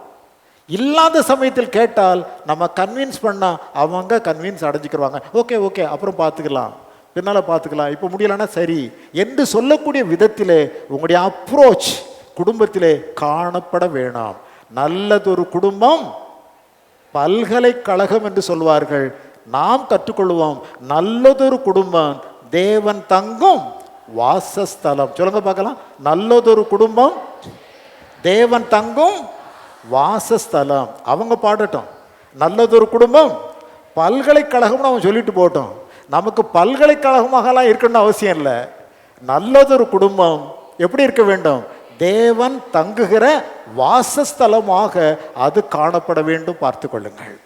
இல்லாத சமயத்தில் கேட்டால் நம்ம கன்வின்ஸ் பண்ணால் அவங்க கன்வின்ஸ் அடைஞ்சிக்கிடுவாங்க. ஓகே ஓகே அப்புறம் பார்த்துக்கலாம், பின்னால் பார்த்துக்கலாம், இப்போ முடியலன்னா சரி என்று சொல்லக்கூடிய விதத்திலே உங்களுடைய அப்ரோச் குடும்பத்திலே காணப்பட வேணாம். நல்லதொரு குடும்பம் பல்கலைக்கழகம் என்று சொல்வார்கள். நாம் கற்றுக்கொள்வோம், நல்லதொரு குடும்பம் தேவன் தங்கும் வாசஸ்தலம். சொல்லுங்க பார்க்கலாம். நல்லதொரு குடும்பம் தேவன் தங்கும் வாசஸ்தலம். அவங்க பாடட்டும். நல்லதொரு குடும்பம் பல்கலைக்கழகம்னு அவன் சொல்லிட்டு போட்டோம். நமக்கு பல்கலைக்கழகமாகலாம் இருக்கணும்னு அவசியம் இல்லை. நல்லதொரு குடும்பம் எப்படி இருக்க வேண்டும்? தேவன் தங்குகிற வாசஸ்தலமாக அது காணப்பட வேண்டும். பார்த்து கொள்ளுங்கள்.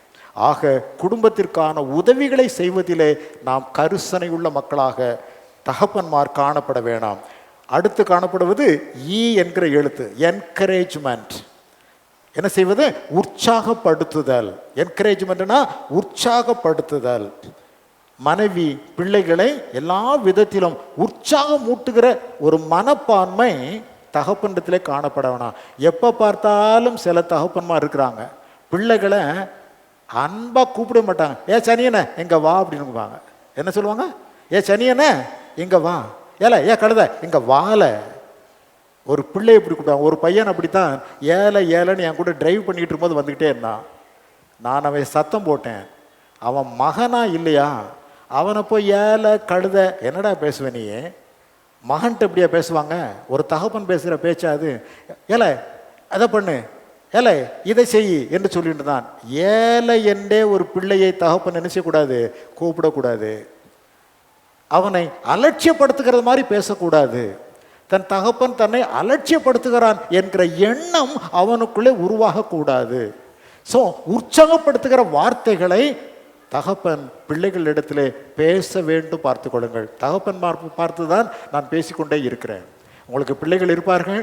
ஆக குடும்பத்திற்கான உதவிகளை செய்வதிலே நாம் கரிசனை உள்ள மக்களாக தகப்பன்மார் காணப்பட வேண்டாம். அடுத்து காணப்படுவது ஈ என்கிற எழுத்து, என்கரேஜ்மெண்ட். என்ன செய்வது? உற்சாகப்படுத்துதல். என்கரேஜ்மெண்ட்னா உற்சாகப்படுத்துதல். மனைவி பிள்ளைகளை எல்லா விதத்திலும் உற்சாகம் ஊட்டுகிற ஒரு மனப்பான்மை தகப்பனிடத்திலே காணப்பட வேணாம். எப்போ பார்த்தாலும் சில தகப்பன்மார் இருக்கிறாங்க, பிள்ளைகளை அன்பாக கூப்பிட மாட்டாங்க. ஏ சனியனை இங்கே வா அப்படின்னுவாங்க. என்ன சொல்லுவாங்க? ஏ சனியனை இங்கே வா, ஏல ஏ கழுத இங்கே வாழ. ஒரு பிள்ளை எப்படி கூப்பிட்டாங்க. ஒரு பையன் அப்படித்தான் ஏழை ஏழைன்னு என் கூட டிரைவ் பண்ணிகிட்டு இருக்கும்போது வந்துக்கிட்டே இருந்தான். நான் அவன் சத்தம் போட்டேன். அவன் மகனா இல்லையா? அவனை போய் ஏழை கழுத என்னடா பேசுவேன் நீ? மகன்ட்டு எப்படியா பேசுவாங்க? ஒரு தகப்பன் பேசுகிற பேச்சா அது? ஏழை அதை பண்ணு, ஏழை இதை செய் என்று சொல்லிட்டு தான். ஏழை என்றே ஒரு பிள்ளையை தகப்பன் நினைச்சக்கூடாது, கூப்பிடக்கூடாது. அவனை அலட்சியப்படுத்துகிறது மாதிரி பேசக்கூடாது. தன் தகப்பன் தன்னை அலட்சியப்படுத்துகிறான் என்கிற எண்ணம் அவனுக்குள்ளே உருவாகக்கூடாது. ஸோ உற்சாகப்படுத்துகிற வார்த்தைகளை தகப்பன் பிள்ளைகளிடத்திலே பேச வேண்டும். பார்த்து கொள்ளுங்கள். தகப்பன் பார்த்து தான் நான் பேசிக்கொண்டே இருக்கிறேன். உங்களுக்கு பிள்ளைகள் இருப்பார்கள்.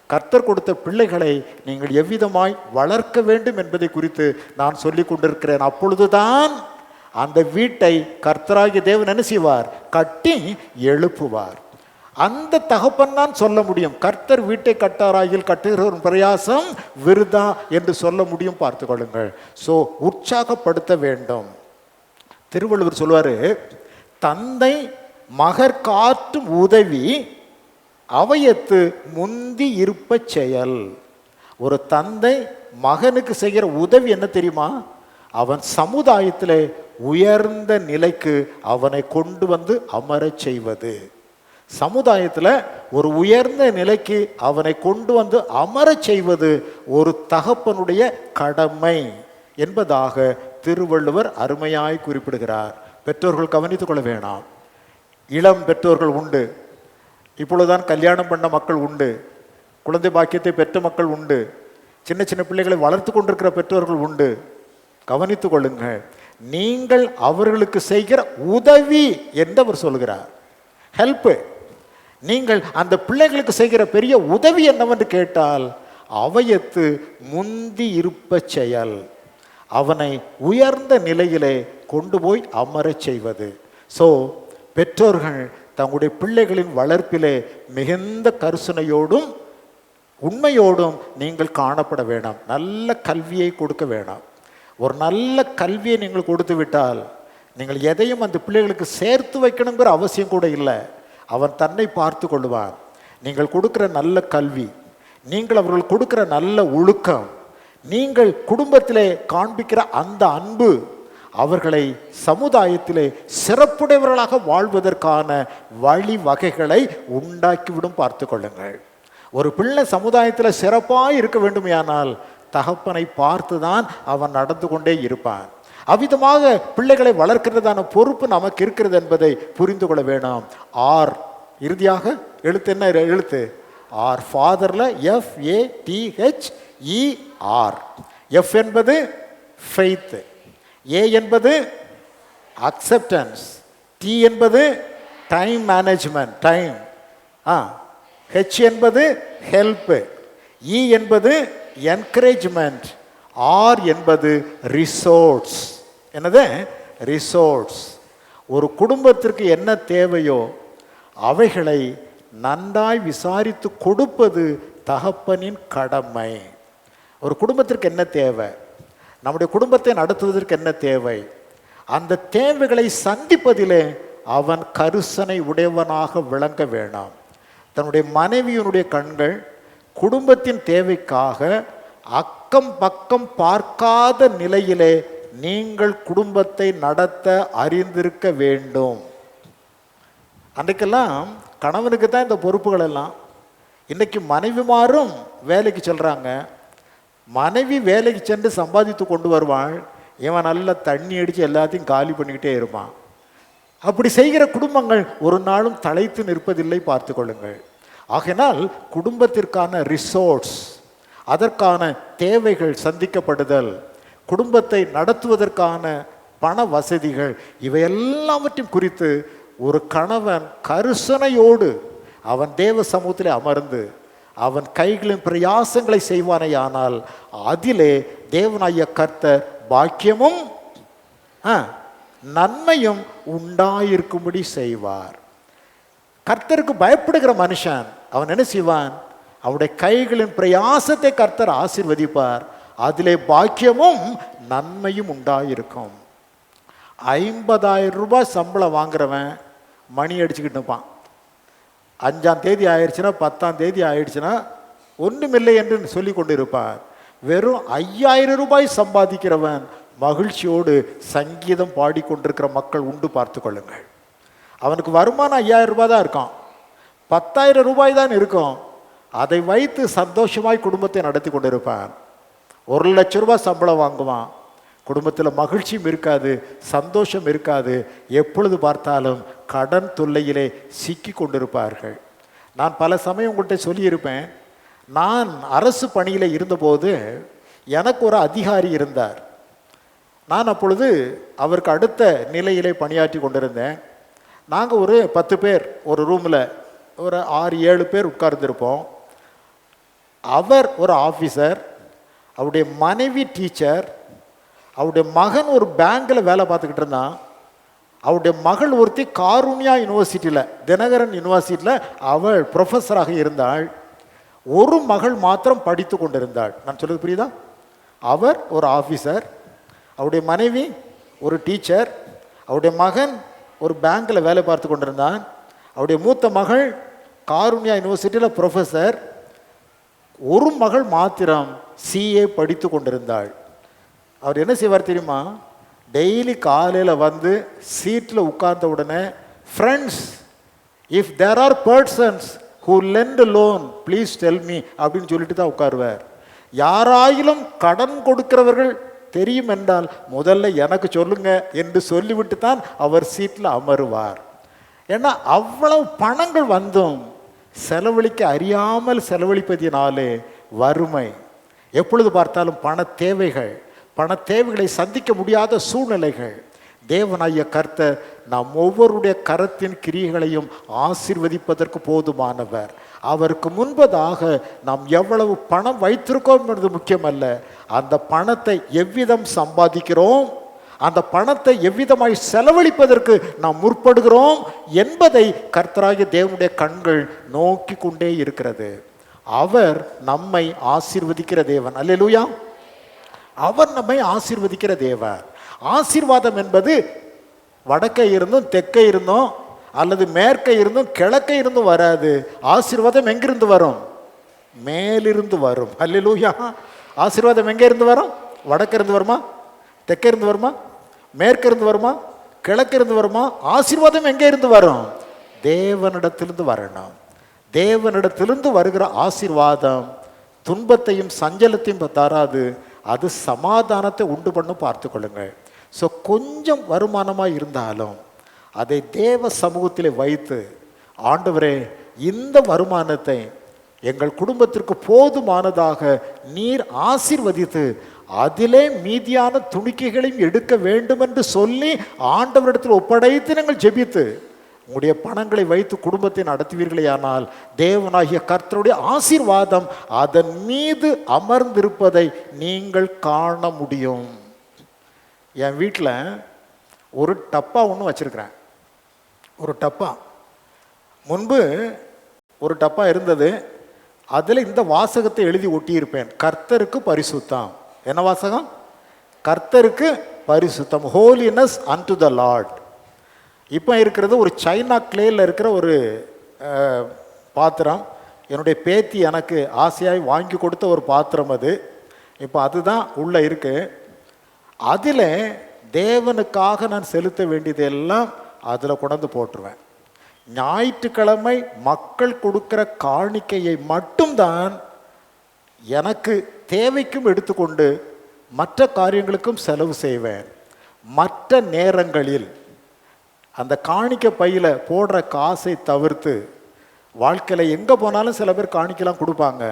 கர்த்தர் கொடுத்த பிள்ளைகளை நீங்கள் எவ்விதமாய் வளர்க்க வேண்டும் என்பதை குறித்து நான் சொல்லி கொண்டிருக்கிறேன். அப்பொழுதுதான் அந்த வீட்டை கர்த்தராகிய தேவன் என்ன செய்வார்? கட்டி எழுப்புவார். அந்த தகப்பன் தான் சொல்ல முடியும், கர்த்தர் வீட்டை கட்டாராயில் கட்டுகிற ஒரு பிரயாசம் விருதா என்று சொல்ல முடியும். பார்த்து கொள்ளுங்கள். ஸோ உற்சாகப்படுத்த வேண்டும். திருவள்ளுவர் சொல்வாரு, தந்தை மகர் காற்றும் உதவி அவையத்து முந்தி இருப்ப செயல். ஒரு தந்தை மகனுக்கு செய்கிற உதவி என்ன தெரியுமா? அவன் சமுதாயத்தில் உயர்ந்த நிலைக்கு அவனை கொண்டு வந்து அமரச் செய்வது. சமுதாயத்தில் ஒரு உயர்ந்த நிலைக்கு அவனை கொண்டு வந்து அமரச் செய்வது ஒரு தகப்பனுடைய கடமை என்பதாக திருவள்ளுவர் அருமையாய் குறிப்பிடுகிறார். பெற்றோர்கள் கவனித்துக் கொள்ள வேணாம். இளம் பெற்றோர்கள் உண்டு, இப்பொழுதுதான் கல்யாணம் பண்ண மக்கள் உண்டு, குழந்தை பாக்கியத்தை பெற்ற மக்கள் உண்டு, சின்ன சின்ன பிள்ளைகளை வளர்த்து கொண்டிருக்கிற பெற்றோர்கள் உண்டு. கவனித்துக் கொள்ளுங்கள். நீங்கள் அவர்களுக்கு செய்கிற உதவி என்று அவர் சொல்கிறார். ஹெல்ப். நீங்கள் அந்த பிள்ளைகளுக்கு செய்கிற பெரிய உதவி என்னவென்று கேட்டால் அவையத்து முந்தி இருப்ப செயல். அவனை உயர்ந்த நிலையிலே கொண்டு போய் அமரச் செய்வது. ஸோ பெற்றோர்கள் தங்களுடைய பிள்ளைகளின் வளர்ப்பிலே மிகுந்த கரிசனையோடும் உண்மையோடும் நீங்கள் காணப்பட வேண்டாம். நல்ல கல்வியை கொடுக்க வேண்டாம். ஒரு நல்ல கல்வியை நீங்கள் கொடுத்து விட்டால் நீங்கள் எதையும் அந்த பிள்ளைகளுக்கு சேர்த்து வைக்கணுங்கிற அவசியம் கூட இல்லை. அவன் தன்னை பார்த்து கொள்வான். நீங்கள் கொடுக்குற நல்ல கல்வி, நீங்கள் அவர்கள் கொடுக்குற நல்ல ஒழுக்கம், நீங்கள் குடும்பத்திலே காண்பிக்கிற அந்த அன்பு அவர்களை சமுதாயத்திலே சிறப்புடையவர்களாக வாழ்வதற்கான வழிவகைகளை உண்டாக்கிவிடும். பார்த்து கொள்ளுங்கள். ஒரு பிள்ளை சமுதாயத்தில் சிறப்பாக இருக்க வேண்டுமையானால் தகப்பனை பார்த்து தான் அவன் நடந்து கொண்டே இருப்பான். அவ்விதமாக பிள்ளைகளை வளர்க்கிறதான பொறுப்பு நமக்கு இருக்கிறது என்பதை புரிந்து கொள்ள வேணும். ஆர் இறுதியாக எழுத்து என்ன எழுத்து? ஆர். ஃபாதர்ல FATHER. எஃப் என்பது ஃபெய்த், ஏ என்பது அக்செப்டன்ஸ், டி என்பது டைம் மேனேஜ்மெண்ட், டைம், ஹெச் என்பது ஹெல்ப், இ என்பது என்கரேஜ்மெண்ட், ஆர் என்பது ரிசோர்ஸ். என்னது? ரிசோர்ஸ். ஒரு குடும்பத்திற்கு என்ன தேவையோ அவைகளை நன்றாய் விசாரித்து கொடுப்பது தகப்பனின் கடமை. ஒரு குடும்பத்திற்கு என்ன தேவை, நம்முடைய குடும்பத்தை நடத்துவதற்கு என்ன தேவை, அந்த தேவைகளை சந்திப்பதிலே அவன் கரிசனை உடையவனாக விளங்க வேண்டாம். தன்னுடைய மனைவியினுடைய கண்கள் குடும்பத்தின் தேவைக்காக அக்கம் பக்கம் பார்க்காத நிலையிலே நீங்கள் குடும்பத்தை நடத்த அறிந்திருக்க வேண்டும். அன்றைக்கெல்லாம் கணவனுக்கு தான் இந்த பொறுப்புகள் எல்லாம். இன்னைக்கு மனைவிமாரும் வேலைக்கு செல்றாங்க. மனைவி வேலைக்கு சென்று சம்பாதித்து கொண்டு வருவாள், இவன் நல்லா தண்ணி அடித்து எல்லாத்தையும் காலி பண்ணிக்கிட்டே இருப்பான். அப்படி செய்கிற குடும்பங்கள் ஒரு நாளும் தலைத்து நிற்பதில்லை. பார்த்து கொள்ளுங்கள். ஆகையினால் குடும்பத்திற்கான ரிசோர்ஸ், அதற்கான தேவைகள் சந்திக்கப்படுதல், குடும்பத்தை நடத்துவதற்கான பண வசதிகள், இவை எல்லாவற்றையும் குறித்து ஒரு கணவன் கரிசனையோடு அவன் தேவ சமூகத்திலே அமர்ந்து அவன் கைகளின் பிரயாசங்களை செய்வானேயானால் அதிலே தேவனாகிய கர்த்தர் பாக்கியமும் நன்மையும் உண்டாயிருக்கும்படி செய்வார். கர்த்தருக்கு பயப்படுகிற மனுஷன் அவன் என்ன செய்வான்? அவனுடைய கைகளின் பிரயாசத்தை கர்த்தர் ஆசீர்வதிப்பார். அதிலே பாக்கியமும் நன்மையும் உண்டாயிருக்கும். 50,000 ரூபாய் சம்பளம் வாங்குறவன் மணி அடிச்சுக்கிட்டு இருப்பான். 5ஆம் தேதி ஆயிடுச்சுன்னா 10ஆம் தேதி ஆயிடுச்சுன்னா ஒன்றுமில்லை என்று சொல்லி கொண்டு இருப்பார். வெறும் 5000 ரூபாய் சம்பாதிக்கிறவன் மகிழ்ச்சியோடு சங்கீதம் பாடிக்கொண்டிருக்கிற மக்கள் உண்டு. பார்த்து கொள்ளுங்கள். அவனுக்கு வருமானம் 5000 ரூபாய் தான் இருக்கும், 10,000 ரூபாய் தான் இருக்கும். அதை வைத்து சந்தோஷமாய் குடும்பத்தை நடத்தி கொண்டிருப்பான். 1,00,000 ரூபாய் சம்பளம் வாங்குவான். குடும்பத்தில் மகிழ்ச்சியும் இருக்காது, சந்தோஷம் இருக்காது. எப்பொழுது பார்த்தாலும் கடன் தொல்லையிலே சிக்கி கொண்டிருப்பார்கள். நான் பல சமயம் உங்கள்கிட்ட சொல்லியிருப்பேன். நான் அரசு பணியில் இருந்தபோது எனக்கு ஒரு அதிகாரி இருந்தார். நான் அப்பொழுது அவருக்கு அடுத்த நிலையிலே பணியாற்றி கொண்டிருந்தேன். நாங்கள் ஒரு 10 பேர் ஒரு ரூமில் ஒரு 6-7 பேர் உட்கார்ந்துருப்போம். அவர் ஒரு ஆஃபீஸர், அவருடைய மனைவி டீச்சர், அவருடைய மகன் ஒரு பேங்கில் வேலை பார்த்துக்கிட்டு இருந்தான். அவருடைய மகள் ஒருத்தி காருண்யா யூனிவர்சிட்டியில், தினகரன் யூனிவர்சிட்டியில் அவள் ப்ரொஃபஸராக இருந்தாள். ஒரு மகள் மாத்திரம் படித்து கொண்டிருந்தாள். நான் சொல்றது புரியுதா? அவர் ஒரு ஆஃபீஸர், அவருடைய மனைவி ஒரு டீச்சர், அவருடைய மகன் ஒரு பேங்கில் வேலை பார்த்து கொண்டிருந்தான். அவருடைய மூத்த மகள் காருண்யா யூனிவர்சிட்டியில் ப்ரொஃபஸர். ஒரு மகள் மாத்திரம் CA படித்து கொண்டிருந்தாள். அவர் என்ன செய்வார் தெரியுமா? டெய்லி காலையில் வந்து சீட்டில் உட்கார்ந்த உடனே, friends, if there are persons who lend loan please tell me அப்படின்னு சொல்லிட்டு தான் உட்காருவார். யாராயிலும் கடன் கொடுக்கிறவர்கள் தெரியும் என்றால் முதல்ல எனக்கு சொல்லுங்க என்று சொல்லிவிட்டு தான் அவர் சீட்டில் அமருவார். ஏன்னா அவ்வளவு பணங்கள் வந்தும் செலவழிக்க அறியாமல் செலவழிப்பதினாலே வறுமை, எப்பொழுது பார்த்தாலும் பண தேவைகள், பண தேவைகளை சந்திக்க முடியாத சூழ்நிலைகள், தேவனாகிய கர்த்தர் நாம் ஒவ்வொருடைய கரத்தின் கிரியைகளையும் ஆசீர்வதிப்பதற்கு போதுமானவர். அவருக்கு முன்பதாக நாம் எவ்வளவு பணம் வைத்திருக்கோம் என்பது முக்கியமல்ல, அந்த பணத்தை எவ்விதம் சம்பாதிக்கிறோம், அந்த பணத்தை எவ்விதமாய் செலவழிப்பதற்கு நாம் முற்படுகிறோம் என்பதை கர்த்தராகிய தேவனுடைய கண்கள் நோக்கி கொண்டே இருக்கிறது. அவர் நம்மை ஆசீர்வதிக்கிற தேவன். அல்லேலூயா. அவர் நம்மை ஆசீர்வதிக்கிற தேவன். ஆசீர்வாதம் என்பது வடக்கே இருந்தும் தெற்கே இருந்தும் அல்லது மேற்கே இருந்தும் கிழக்கே இருந்தும் வராது. ஆசீர்வாதம் எங்கிருந்து வரும்? மேலிருந்து வரும். அல்லேலூயா. ஆசீர்வாதம் எங்கே இருந்து வரும்? வடக்கே இருந்து வருமா? தெற்கே இருந்து வருமா? மேற்கே இருந்து வருமா? கிழக்கே இருந்து வருமா? ஆசீர்வாதம் எங்கே இருந்து வரும்? தேவனிடத்திலிருந்து வரணும். தேவனிடத்திலிருந்து வருகிற ஆசீர்வாதம் துன்பத்தையும் சஞ்சலத்தையும் தராது, அது சமாதானத்தை உண்டு பண்ணும். பார்த்து கொள்ளுங்கள். ஸோ கொஞ்சம் வருமானமாக இருந்தாலும் அதை தேவ சமூகத்தில் வைத்து, ஆண்டவரே இந்த வருமானத்தை எங்கள் குடும்பத்திற்கு போதுமானதாக நீர் ஆசீர்வதித்து அதிலே மீதியான துணிக்கைகளையும் எடுக்க வேண்டும் என்று சொல்லி ஆண்டவரிடத்தில் ஒப்படைத்து நாங்கள் ஜெபித்து உங்களுடைய பணங்களை வைத்து குடும்பத்தை நடத்துவீர்களேயானால் தேவனாகிய கர்த்தருடைய ஆசீர்வாதம் அதன் மீது அமர்ந்திருப்பதை நீங்கள் காண முடியும். என் வீட்டில் ஒரு டப்பா ஒன்று வச்சுருக்கிறேன். ஒரு டப்பா, முன்பு ஒரு டப்பா இருந்தது. அதில் இந்த வாசகத்தை எழுதி ஒட்டியிருப்பேன், கர்த்தருக்கு பரிசுத்தம். என்ன வாசகம்? கர்த்தருக்கு பரிசுத்தம், ஹோலினஸ் அன்டு த லார்ட். இப்போ இருக்கிறது ஒரு சைனா கிளேயில் இருக்கிற ஒரு பாத்திரம். என்னுடைய பேத்தி எனக்கு ஆசையாய் வாங்கி கொடுத்த ஒரு பாத்திரம் அது. இப்போ அதுதான் உள்ளே இருக்குது. அதில் தேவனுக்காக நான் செலுத்த வேண்டியதெல்லாம் அதில் கொண்டு போட்டுருவேன். ஞாயிற்றுக்கிழமை மக்கள் கொடுக்குற காணிக்கையை மட்டும்தான் எனக்கு தேவைக்கும் எடுத்துக்கொண்டு மற்ற காரியங்களுக்கும் செலவு செய்வேன். மற்ற நேரங்களில் அந்த காணிக்கை பையில் போடுற காசை தவிர்த்து, வாழ்க்கையில் எங்கே போனாலும் சில பேர் காணிக்கலாம் கொடுப்பாங்க,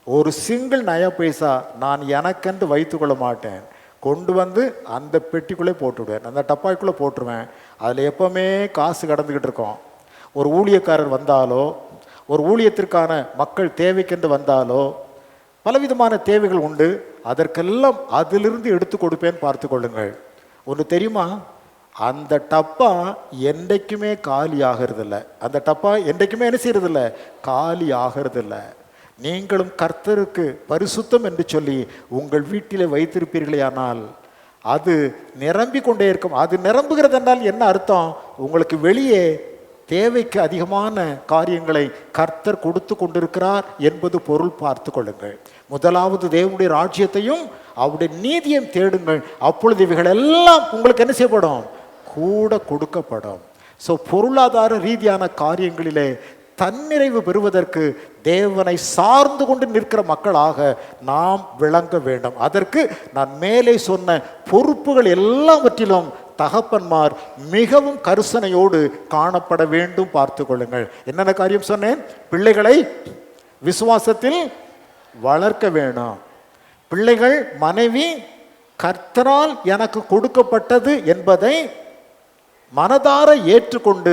ஒரு சிங்கிள் நயா பைசா நான் எனக்கென்று வைத்து கொள்ள மாட்டேன். கொண்டு வந்து அந்த பெட்டிக்குள்ளே போட்டுவிடுவேன், அந்த டப்பாய்க்குள்ளே போட்டுருவேன். அதில் எப்போவுமே காசு கடந்துக்கிட்டு இருக்கோம். ஒரு ஊழியக்காரர் வந்தாலோ, ஒரு ஊழியத்திற்கான மக்கள் தேவைக்கென்று வந்தாலோ, பலவிதமான தேவைகள் உண்டு. அதற்கெல்லாம் அதிலிருந்து எடுத்து கொடுப்பேன். பார்த்து கொள்ளுங்கள். ஒன்று தெரியுமா, அந்த டப்பா என்றைக்குமே காலி ஆகிறதில்ல. அந்த டப்பா என்றைக்குமே என்ன செய்யறதில்ல? காலி ஆகிறதில்ல. நீங்களும் கர்த்தருக்கு பரிசுத்தம் என்று சொல்லி உங்கள் வீட்டிலே வைத்திருப்பீர்களேயானால் அது நிரம்பி கொண்டே இருக்கும். அது நிரம்புகிறது என்றால் என்ன அர்த்தம்? உங்களுக்கு வெளியே தேவைக்கு அதிகமான காரியங்களை கர்த்தர் கொடுத்து கொண்டிருக்கிறார் என்பது பொருள். பார்த்து கொள்ளுங்கள். முதலாவது தேவனுடைய ராஜ்யத்தையும் அவருடைய நீதியையும் தேடுங்கள், அப்பொழுது இவைகள் எல்லாம் உங்களுக்கு என்ன செய்யப்படும்? கூட கொடுக்கப்படும். ஸோ பொருளாதார ரீதியான காரியங்களிலே தன்னிறைவு பெறுவதற்கு தேவனை சார்ந்து கொண்டு நிற்கிற மக்களாக நாம் விளங்க வேண்டும். அதற்கு நான் மேலே சொன்ன பொறுப்புகள் எல்லாவற்றிலும் தகப்பன்மார் மிகவும் கரிசனையோடு காணப்பட வேண்டும். பார்த்து கொள்ளுங்கள். என்னென்ன காரியம் சொன்னேன்? பிள்ளைகளை விசுவாசத்தில் வளர்க்க வேணும். பிள்ளைகள், மனைவி கர்த்தரால் எனக்கு கொடுக்கப்பட்டது என்பதை மனதார ஏற்றுக்கொண்டு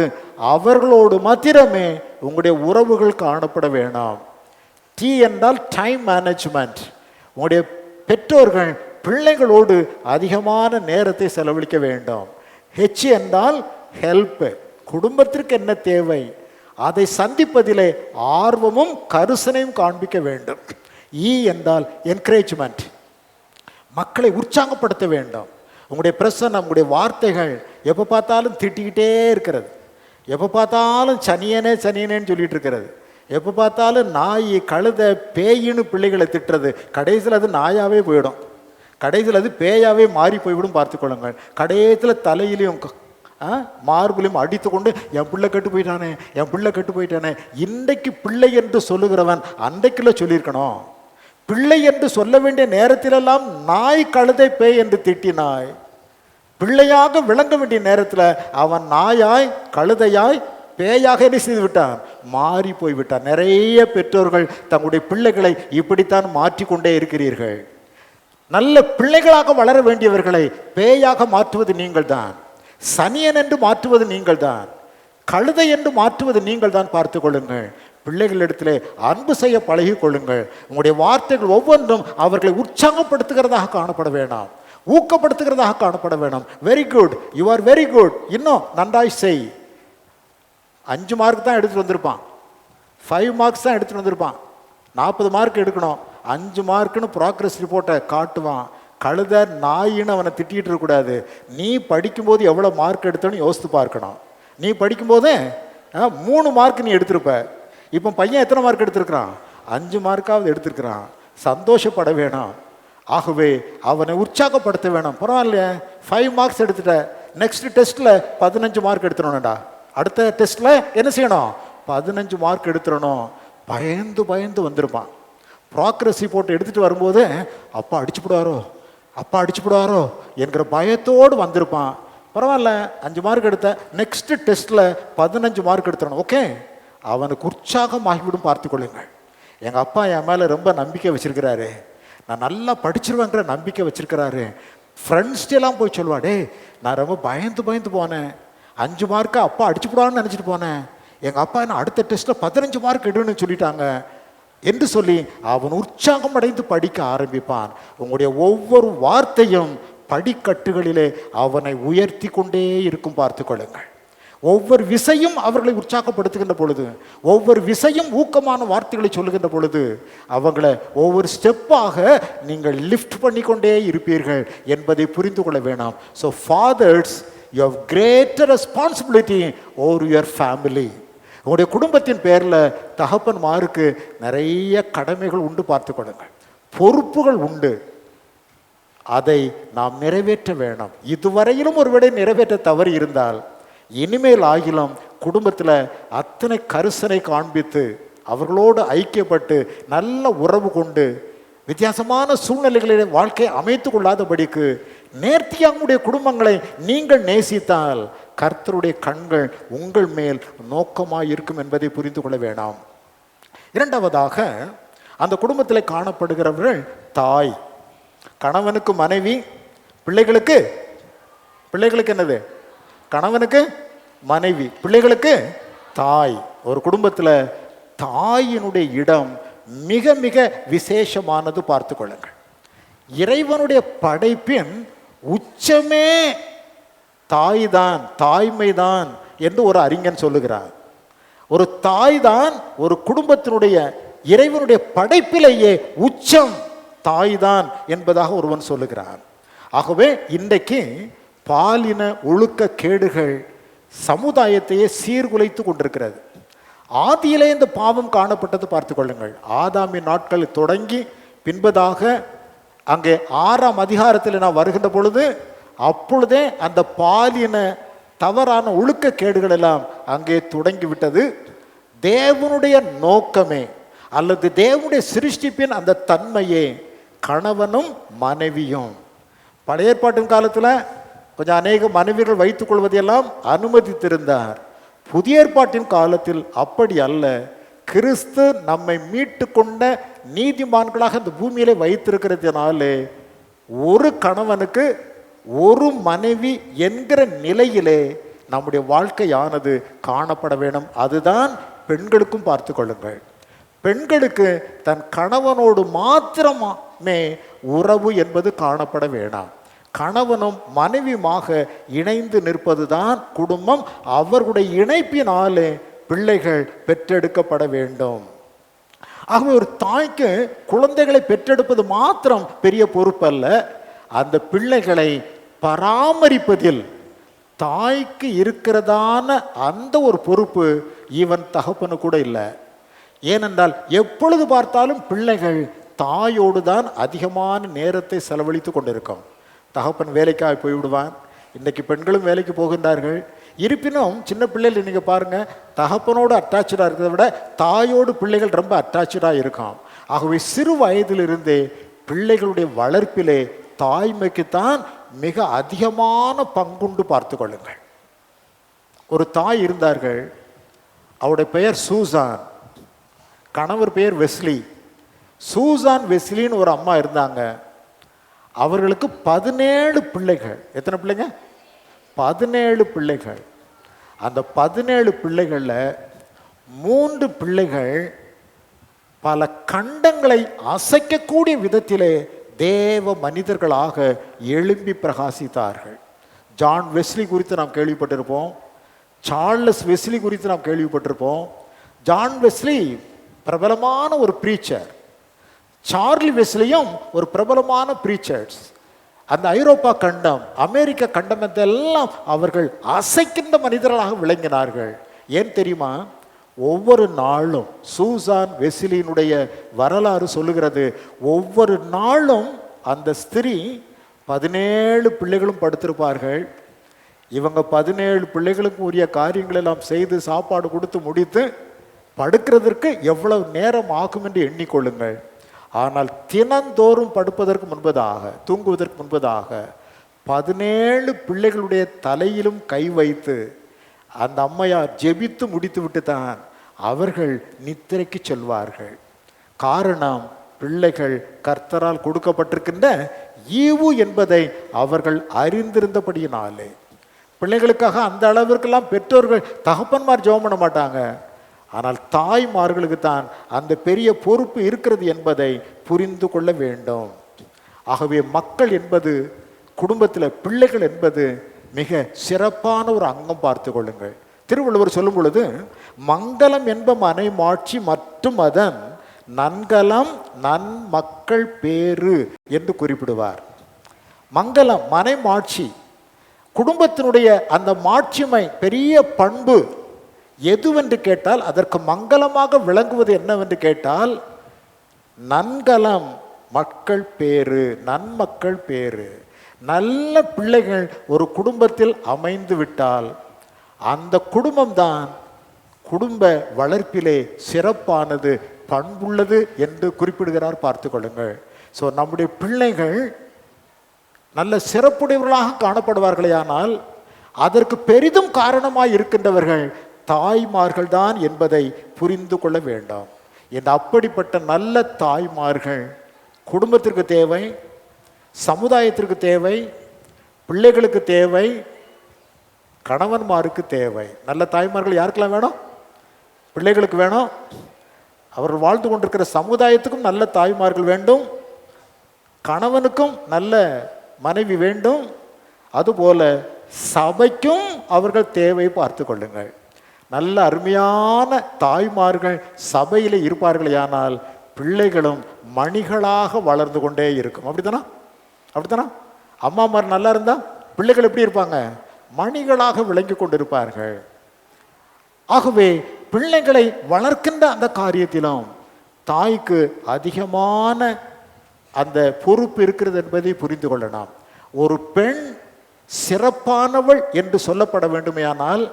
அவர்களோடு மாத்திரமே உங்களுடைய உறவுகள் காணப்பட வேண்டாம். டி என்றால் டைம் மேனேஜ்மெண்ட். உங்களுடைய பெற்றோர்கள் பிள்ளைகளோடு அதிகமான நேரத்தை செலவழிக்க வேண்டும். ஹெச் என்றால் ஹெல்ப். குடும்பத்திற்கு என்ன தேவை அதை சந்திப்பதிலே ஆர்வமும் கரிசனையும் காண்பிக்க வேண்டும். இ என்றால் என்கரேஜ்மெண்ட். மக்களை உற்சாகப்படுத்த வேண்டும். உங்களுடைய பிரசன்னம், உங்களுடைய வார்த்தைகள் எப்போ பார்த்தாலும் திட்டிக்கிட்டே இருக்கிறது, எப்போ பார்த்தாலும் சனியனே சனியனேன்னு சொல்லிட்டு இருக்கிறது, எப்போ பார்த்தாலும் நாய் கழுத பேயின்னு பிள்ளைகளை திட்டுறது, கடைசியில் அது நாயாவே போயிடும், கடைசியில் அது பேயாவே மாறி போய்விடும். பார்த்துக்கொள்ளுங்கள். கடைசியில் தலையிலையும் மார்பிலையும் அடித்து கொண்டு என் பிள்ளை கெட்டு போயிட்டானே, என் பிள்ளை கெட்டு போயிட்டானே. இன்றைக்கு பிள்ளை என்று சொல்லுகிறவன் அன்றைக்குள்ள சொல்லியிருக்கணும். பிள்ளை என்று சொல்ல வேண்டிய நேரத்திலெல்லாம் நாய் கழுதை பேய் என்று திட்டினாய். பிள்ளையாக விளங்க வேண்டிய நேரத்தில் அவன் நாயாய் கழுதையாய் பேயாக என்ன செய்து விட்டான்? மாறி போய்விட்டான். நிறைய பெற்றோர்கள் தங்களுடைய பிள்ளைகளை இப்படித்தான் மாற்றிக்கொண்டே இருக்கிறீர்கள். நல்ல பிள்ளைகளாக வளர வேண்டியவர்களை பேயாக மாற்றுவது நீங்கள் தான். சனியன் என்று மாற்றுவது நீங்கள் தான், கழுதை என்று மாற்றுவது நீங்கள் தான். பார்த்து கொள்ளுங்கள். பிள்ளைகளிடத்திலே அன்பு செய்ய பழகி கொள்ளுங்கள். உங்களுடைய வார்த்தைகள் ஒவ்வொன்றும் அவர்களை உற்சாகப்படுத்துகிறதாக காணப்பட வேண்டாம், ஊக்கப்படுத்துகிறதாக காணப்பட வேண்டாம். Very good, you are very good, இன்னும் நன்றாய் செய். 5 மார்க் தான் எடுத்துட்டு வந்திருப்பான், 5 மார்க்ஸ் தான் எடுத்துட்டு வந்திருப்பான். 40 மார்க் எடுக்கணும், 5 மார்க்குன்னு ப்ராக்ரஸ் ரிப்போர்ட்டை காட்டுவான். கழுத நாயின்னு அவனை திட்டிகிட்டு இருக்கக்கூடாது. நீ படிக்கும்போது எவ்வளோ மார்க் எடுத்தோன்னு யோசித்து பார்க்கணும். நீ படிக்கும்போதே 3 மார்க் நீ எடுத்திருப்ப. இப்போ பையன் எத்தனை மார்க் எடுத்திருக்கிறான்? 5 மார்க்காவது எடுத்திருக்கிறான். சந்தோஷப்பட வேணாம். ஆகவே அவனை உற்சாகப்படுத்த வேணாம். பரவாயில்லையே, 5 மார்க்ஸ் எடுத்துட்ட, நெக்ஸ்ட் டெஸ்ட்டில் 15 மார்க் எடுத்துடணும்டா. அடுத்த டெஸ்ட்டில் என்ன செய்யணும்? 15 மார்க் எடுத்துடணும். பயந்து பயந்து வந்திருப்பான். ப்ராக்ரஸ் ரிப்போர்ட் எடுத்துகிட்டு வரும்போது அப்பா அடிச்சுப்படுவாரோ, அப்பா அடிச்சுப்படுவாரோ என்கிற பயத்தோடு வந்திருப்பான். பரவாயில்ல, 5 மார்க் எடுத்த, நெக்ஸ்ட் டெஸ்ட்டில் 15 மார்க் எடுத்துடணும். ஓகே, அவனுக்கு உற்சாகம் ஆகிவிடும். பார்த்து கொள்ளுங்கள். எங்கள் அப்பா என் மேலே ரொம்ப நம்பிக்கை வச்சிருக்கிறாரு, நான் நல்லா படிச்சிருவேங்கிற நம்பிக்கை வச்சிருக்கிறாரு. ஃப்ரெண்ட்ஸ்டெல்லாம் போய் சொல்லுவாடே, நான் ரொம்ப பயந்து பயந்து போனேன், 5 மார்க்கை அப்பா அடிச்சுப்படுவான்னு நினச்சிட்டு போனேன், எங்கள் அப்பா என்ன அடுத்த டெஸ்ட்டில் 15 மார்க் எடுன்னு சொல்லிட்டாங்க என்று சொல்லி அவன் உற்சாகம் அடைந்து படிக்க ஆரம்பிப்பான். உங்களுடைய ஒவ்வொரு வார்த்தையும் படிக்கட்டுகளிலே அவனை உயர்த்தி கொண்டே இருக்கும். பார்த்து கொள்ளுங்கள். ஒவ்வொரு விசையும் அவர்களை உற்சாகப்படுத்துகின்ற பொழுது, ஒவ்வொரு விசையும் ஊக்கமான வார்த்தைகளை சொல்லுகின்ற பொழுது அவங்களை ஒவ்வொரு ஸ்டெப்பாக நீங்கள் லிஃப்ட் பண்ணிக்கொண்டே இருப்பீர்கள் என்பதை புரிந்து கொள்ள வேணாம். So fathers, you have greater responsibility over your family. உங்களுடைய குடும்பத்தின் பேரில் தகப்பன்மாருக்கு நிறைய கடமைகள் உண்டு. பார்த்து கொள்ளுங்கள். பொறுப்புகள் உண்டு. அதை நாம் நிறைவேற்ற வேணும். இதுவரையிலும் ஒருவேளை நிறைவேற்ற தவறி இருந்தால் இனிமேல் ஆகிலும் குடும்பத்தில் அத்தனை கரிசனை காண்பித்து அவர்களோடு ஐக்கியப்பட்டு நல்ல உறவு கொண்டு வித்தியாசமான சூழ்நிலைகளிலே வாழ்க்கையை அமைத்து கொள்ளாதபடிக்கு நேர்த்தியாவுடைய குடும்பங்களை நீங்கள் நேசித்தால் கர்த்தருடைய கண்கள் உங்கள் மேல் நோக்கமாக இருக்கும் என்பதை புரிந்து கொள்ள வேண்டாம். இரண்டாவதாக, அந்த குடும்பத்தில் காணப்படுகிறவர்கள் தாய். கணவனுக்கு மனைவி, பிள்ளைகளுக்கு என்னது? கணவனுக்கு மனைவி, பிள்ளைகளுக்கு தாய். ஒரு குடும்பத்தில் தாயினுடைய இடம் மிக மிக விசேஷமானது. பார்த்து கொள்ளுங்கள். இறைவனுடைய படைப்பின் உச்சமே தாய்தான், தாய்மைதான் என்று ஒரு அறிஞன் சொல்லுகிறார். ஒரு தாய் தான் ஒரு குடும்பத்தினுடைய, இறைவனுடைய படைப்பிலேயே உச்சம் தாய்தான் என்பதாக ஒருவன் சொல்லுகிறான். ஆகவே இன்றைக்கு பாலின ஒழுக்க கேடுகள் சமுதாயத்தையே சீர்குலைத்து கொண்டிருக்கிறது. ஆதியிலே இந்த பாவம் காணப்பட்டது. பார்த்து கொள்ளுங்கள். ஆதாமின் நாட்கள் தொடங்கி பின்பதாக அங்கே 6ஆம் அதிகாரத்தில் நான் வருகின்ற பொழுது அப்பொழுதே அந்த பாலின தவறான ஒழுக்க கேடுகள் எல்லாம் அங்கே தொடங்கிவிட்டது. தேவனுடைய நோக்கமே அல்லது தேவனுடைய சிருஷ்டிப்பின் அந்த தன்மையே கணவனும் மனைவியும். பழைய ஏற்பாட்டின் காலத்தில் கொஞ்சம் அநேக மனைவிகள் வைத்துக் கொள்வதையெல்லாம் அனுமதித்திருந்தார். புதிய ஏற்பாட்டின் காலத்தில் அப்படி அல்ல. கிறிஸ்து நம்மை மீட்டு கொண்ட நீதிமான்களாக இந்த பூமியிலே வைத்திருக்கிறதுனாலே ஒரு கணவனுக்கு ஒரு மனைவி என்கிற நிலையிலே நம்முடைய வாழ்க்கையானது காணப்பட வேண்டும். அதுதான் பெண்களுக்கும். பார்த்து கொள்ளுங்கள். பெண்களுக்கு தன் கணவனோடு மாத்திரமே உறவு என்பது காணப்பட வேண்டாம். கணவனும் மனைவியுமாக இணைந்து நிற்பதுதான் குடும்பம். அவர்களுடைய இணைப்பினாலே பிள்ளைகள் பெற்றெடுக்கப்பட வேண்டும். ஆகவே ஒரு தாய்க்கு குழந்தைகளை பெற்றெடுப்பது மாத்திரம் பெரிய பொறுப்பு அல்ல. அந்த பிள்ளைகளை பராமரிப்பதில் தாய்க்கு இருக்கிறதான அந்த ஒரு பொறுப்பு ஈவன் தகப்பனு கூட இல்லை. ஏனென்றால் எப்பொழுது பார்த்தாலும் பிள்ளைகள் தாயோடு தான் அதிகமான நேரத்தை செலவழித்து கொண்டிருக்கும். தகப்பன் வேலைக்காக போய்விடுவான். இன்றைக்கு பெண்களும் வேலைக்கு போகின்றார்கள். இருப்பினும் சின்ன பிள்ளைகள் நீங்கள் பாருங்கள், தகப்பனோடு அட்டாச்சாக இருக்கிறத விட தாயோடு பிள்ளைகள் ரொம்ப அட்டாச்சாக இருக்கும். ஆகவே சிறு வயதிலிருந்தே பிள்ளைகளுடைய வளர்ப்பிலே தாய்மைக்குத்தான் மிக அதிகமான பங்குண்டு. பார்த்து கொள்ளுங்கள். ஒரு தாய் இருந்தார்கள். அவருடைய பெயர் சூசான், கணவர் பெயர் வெஸ்லி. சூசான் வெஸ்லின்னு ஒரு அம்மா இருந்தாங்க. அவர்களுக்கு 17 பிள்ளைகள். எத்தனை பிள்ளைங்க? 17 பிள்ளைகள். அந்த 17 பிள்ளைகளில் 3 பிள்ளைகள் பல கண்டங்களை அசைக்கக்கூடிய விதத்திலே தேவ மனிதர்களாக எழும்பி பிரகாசித்தார்கள். ஜான் வெஸ்லி குறித்து நாம் கேள்விப்பட்டிருப்போம், சார்லஸ் வெஸ்லி குறித்து நாம் கேள்விப்பட்டிருப்போம். ஜான் வெஸ்லி பிரபலமான ஒரு பிரீச்சர், சார்லி வெஸ்லியும் ஒரு பிரபலமான பிரீச்சர்ஸ். அந்த ஐரோப்பா கண்டம், அமெரிக்க கண்டம் எல்லாம் அவர்கள் அசைக்கின்ற மனிதர்களாக விளங்கினார்கள். ஏன் தெரியுமா? ஒவ்வொரு நாளும் சூசான் வெஸ்லியினுடைய வரலாறு சொல்லுகிறது, ஒவ்வொரு நாளும் அந்த ஸ்திரீ 17 பிள்ளைகளும் படுத்திருப்பார்கள். இவங்க 17 பிள்ளைகளுக்கும் உரிய காரியங்கள் எல்லாம் செய்து சாப்பாடு கொடுத்து முடித்து படுக்கிறதற்கு எவ்வளவு நேரம் ஆகும் என்று எண்ணிக்கொள்ளுங்கள். ஆனால் தினந்தோறும் படுப்பதற்கு முன்பதாக, தூங்குவதற்கு முன்பதாக 17 பிள்ளைகளுடைய தலையிலும் கை வைத்து அந்த அம்மையார் ஜெபித்து முடித்து விட்டு தான் அவர்கள் நித்திரைக்கு செல்வார்கள். காரணம், பிள்ளைகள் கர்த்தரால் கொடுக்கப்பட்டிருக்கின்ற ஈவு என்பதை அவர்கள் அறிந்திருந்தபடியினாலே. பிள்ளைகளுக்காக அந்த அளவிற்கெல்லாம் பெற்றோர்கள், தகப்பன்மார் ஜெபம் பண்ண மாட்டாங்க. ஆனால் தாய்மார்களுக்கு தான் அந்த பெரிய பொறுப்பு இருக்கிறது என்பதை புரிந்து கொள்ள வேண்டும். ஆகவே மக்கள் என்பது, குடும்பத்தில் பிள்ளைகள் என்பது மிக சிறப்பான ஒரு அங்கம். பார்த்து கொள்ளுங்கள். திருவள்ளுவர் சொல்லும் பொழுது, மங்களம் என்ப மனை மாட்சி மற்றும் அதன் நன்கலம் நன்மக்கள் பேறு என்று குறிப்பிடுவார். மங்களம், மனை மாட்சி, குடும்பத்தினுடைய அந்த மாட்சிமை பெரிய பண்பு எதுவென்று கேட்டால், அதற்கு மங்களமாக விளங்குவது என்னவென்று கேட்டால், நன்கலம் மக்கள் பேறு, நன்மக்கள் பேறு. நல்ல பிள்ளைகள் ஒரு குடும்பத்தில் அமைந்து விட்டால் அந்த குடும்பம்தான் குடும்ப வளர்ப்பிலே சிறப்பானது, பண்புள்ளது என்று குறிப்பிடுகிறார். பார்த்து கொள்ளுங்கள். ஸோ நம்முடைய பிள்ளைகள் நல்ல சிறப்புடையவர்களாக காணப்படுவார்களே, ஆனால் அதற்கு பெரிதும் காரணமாய் இருக்கின்றவர்கள் தாய்மார்கள் தான் என்பதை புரிந்து கொள்ள வேண்டும். இந்த அப்படிப்பட்ட நல்ல தாய்மார்கள் குடும்பத்திற்கு தேவை, சமுதாயத்திற்கு தேவை, பிள்ளைகளுக்கு தேவை, கணவன்மாருக்கு தேவை. நல்ல தாய்மார்கள் யாருக்கெல்லாம் வேணும்? பிள்ளைகளுக்கு வேணும். அவர்கள் வாழ்ந்து கொண்டிருக்கிற சமுதாயத்துக்கும் நல்ல தாய்மார்கள் வேண்டும், கணவனுக்கும் நல்ல மனைவி வேண்டும், அதுபோல சபைக்கும் அவர்கள் தேவை. பார்த்து கொள்ளுங்கள். நல்ல அருமையான தாய்மார்கள் சபையில் இருப்பார்களே, ஆனால் பிள்ளைகளும் மணிகளாக வளர்ந்து கொண்டே இருக்கும். அப்படித்தானா? அப்படித்தானா? அம்மாமார் நல்லா இருந்தா பிள்ளைகள் எப்படி இருப்பாங்க? மணிகளாக விளங்கி கொண்டிருப்பார்கள். ஆகவே பிள்ளைகளை வளர்க்கின்ற அந்த காரியத்திலும் தாய்க்கு அதிகமான அந்த பொறுப்பு இருக்கிறது என்பதை புரிந்து கொள்ளலாம். ஒரு பெண் சிறப்பானவள் என்று சொல்லப்பட வேண்டுமேயானால்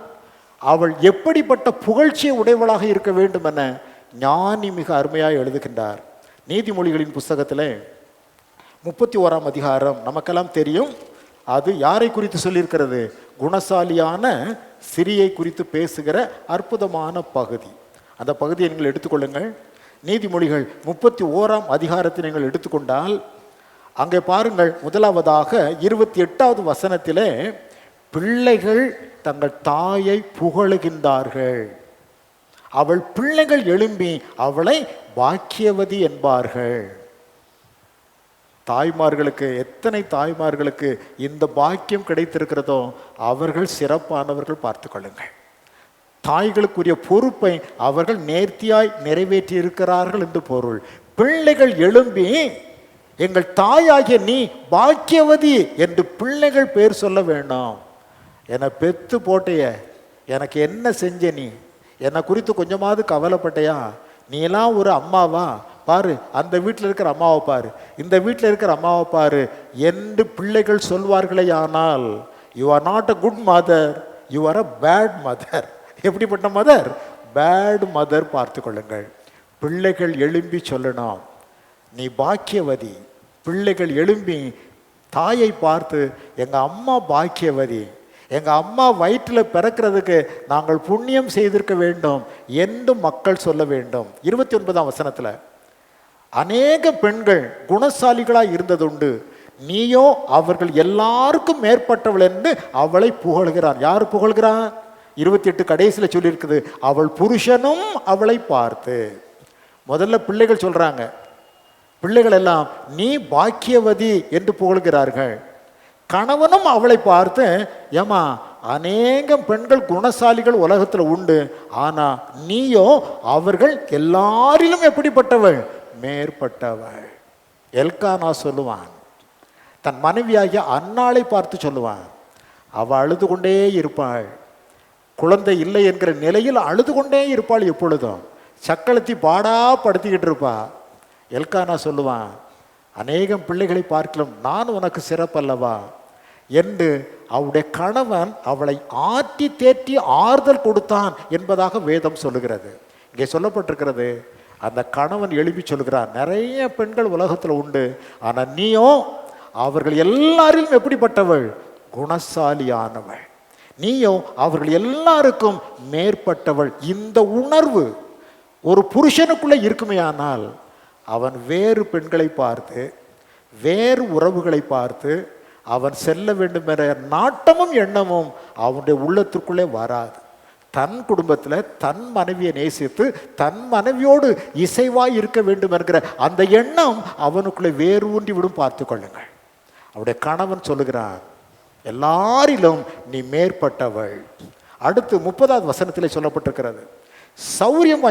அவள் எப்படிப்பட்ட புகழ்ச்சியை உடையவளாக இருக்க வேண்டும் என ஞானி மிக அருமையாக எழுதுகின்றார். நீதிமொழிகளின் புஸ்தகத்தில் 31ஆம் அதிகாரம் நமக்கெல்லாம் தெரியும். அது யாரை குறித்து சொல்லியிருக்கிறது? குணசாலியான சிறியை குறித்து பேசுகிற அற்புதமான பகுதி. அந்த பகுதியை நீங்கள் எடுத்துக்கொள்ளுங்கள். நீதிமொழிகள் 31ஆம் அதிகாரத்தை நீங்கள் எடுத்துக்கொண்டால் அங்கே பாருங்கள், முதலாவதாக 28வது வசனத்திலே பிள்ளைகள் தங்கள் தாயை புகழுகின்றார்கள். அவள் பிள்ளைகள் எழும்பி அவளை பாக்கியவதி என்பார்கள். தாய்மார்களுக்கு, எத்தனை தாய்மார்களுக்கு இந்த பாக்கியம் கிடைத்திருக்கிறதோ அவர்கள் சிறப்பானவர்கள். பார்த்து கொள்ளுங்கள். தாய்களுக்குரிய பொறுப்பை அவர்கள் நேர்த்தியாய் நிறைவேற்றி இருக்கிறார்கள் என்று பொருள். பிள்ளைகள் எழும்பி எங்கள் தாயாகிய நீ பாக்கியவதி என்று பிள்ளைகள் பேர் சொல்ல வேண்டாம். என்னை பெத்து போட்டைய, எனக்கு என்ன செஞ்ச, நீ என்னை குறித்து கொஞ்சமாவது கவலைப்பட்டையா, நீ எல்லாம் ஒரு அம்மாவா, பாரு அந்த வீட்டில் இருக்கிற அம்மாவை பாரு, இந்த வீட்டில் இருக்கிற அம்மாவை பாரு என்று பிள்ளைகள் சொல்வார்களே, ஆனால் you are not a good mother, you are a bad mother. எப்படிப்பட்ட மதர்? Bad mother. பார்த்து கொள்ளுங்கள். பிள்ளைகள் எழும்பி சொல்லணும் நீ பாக்கியவதி. பிள்ளைகள் எழும்பி தாயை பார்த்து எங்கள் அம்மா பாக்கியவதி, எங்கள் அம்மா வயிற்றில் பிறக்கிறதுக்கு நாங்கள் புண்ணியம் செய்திருக்க வேண்டும் என்று மக்கள் சொல்ல வேண்டும். 29ஆம் வசனத்தில் அநேக பெண்கள் குணசாலிகளாக இருந்ததுண்டு, நீயோ அவர்கள் எல்லாருக்கும் மேற்பட்டவள் என்று அவளை புகழ்கிறான். யார் புகழ்கிறான்? 28 கடைசியில் சொல்லியிருக்குது, அவள் புருஷனும் அவளை பார்த்து. முதல்ல பிள்ளைகள் சொல்றாங்க, பிள்ளைகள் எல்லாம் நீ பாக்கியவதி என்று புகழ்கிறார்கள். கணவனும் அவளை பார்த்து, ஏமா அநேக பெண்கள் குணசாலிகள் உலகத்தில் உண்டு, ஆனா நீயோ அவர்கள் எல்லாரிலும் எப்படிப்பட்டவள்? மேற்பட்டவள். எல்கானா சொல்லுவான், தன் மனைவியாகிய அன்னாளை பார்த்து சொல்லுவான், அவள் அழுது கொண்டே இருப்பாள், குழந்தை இல்லை என்கிற நிலையில் அழுது கொண்டே இருப்பாள், எப்பொழுதும் சக்களத்தி பாடா படுத்திக்கிட்டு இருப்பா. எல்கானா சொல்லுவான், அநேகம் பிள்ளைகளை பார்க்கலாம், நான் உனக்கு சிறப்பல்லவா என்று அவளுடைய கணவன் அவளை ஆற்றி தேற்றி ஆறுதல் கொடுத்தான் என்பதாக வேதம் சொல்லுகிறது. இங்கே சொல்லப்பட்டிருக்கிறது, அந்த கணவன் எழுப்பி சொல்கிறான், நிறைய பெண்கள் உலகத்தில் உண்டு, ஆனால் நீயோ அவர்கள் எல்லாரிலும் எப்படிப்பட்டவள்? குணசாலியானவள். நீயோ அவர்கள் எல்லாருக்கும் மேற்பட்டவள். இந்த உணர்வு ஒரு புருஷனுக்குள்ளே இருக்குமே ஆனால் அவன் வேறு பெண்களை பார்த்து, வேறு உறவுகளை பார்த்து அவன் செல்ல வேண்டும் என்ற நாட்டமும் எண்ணமும் அவனுடைய உள்ளத்திற்குள்ளே வராது. தன் குடும்பத்தில் தன் மனைவியை நேசித்து தன் மனைவியோடு இசைவாய் இருக்க வேண்டும் என்கிற அந்த எண்ணம் அவனுக்குள்ளே வேறு ஊன்றி விடும். பார்த்து கொள்ளுங்கள். அவருடைய கணவன் சொல்லுகிறான், எல்லாரிலும் நீ மேற்பட்டவள். அடுத்து 30வது வசனத்திலே சொல்லப்பட்டிருக்கிறது, சௌந்தரியம்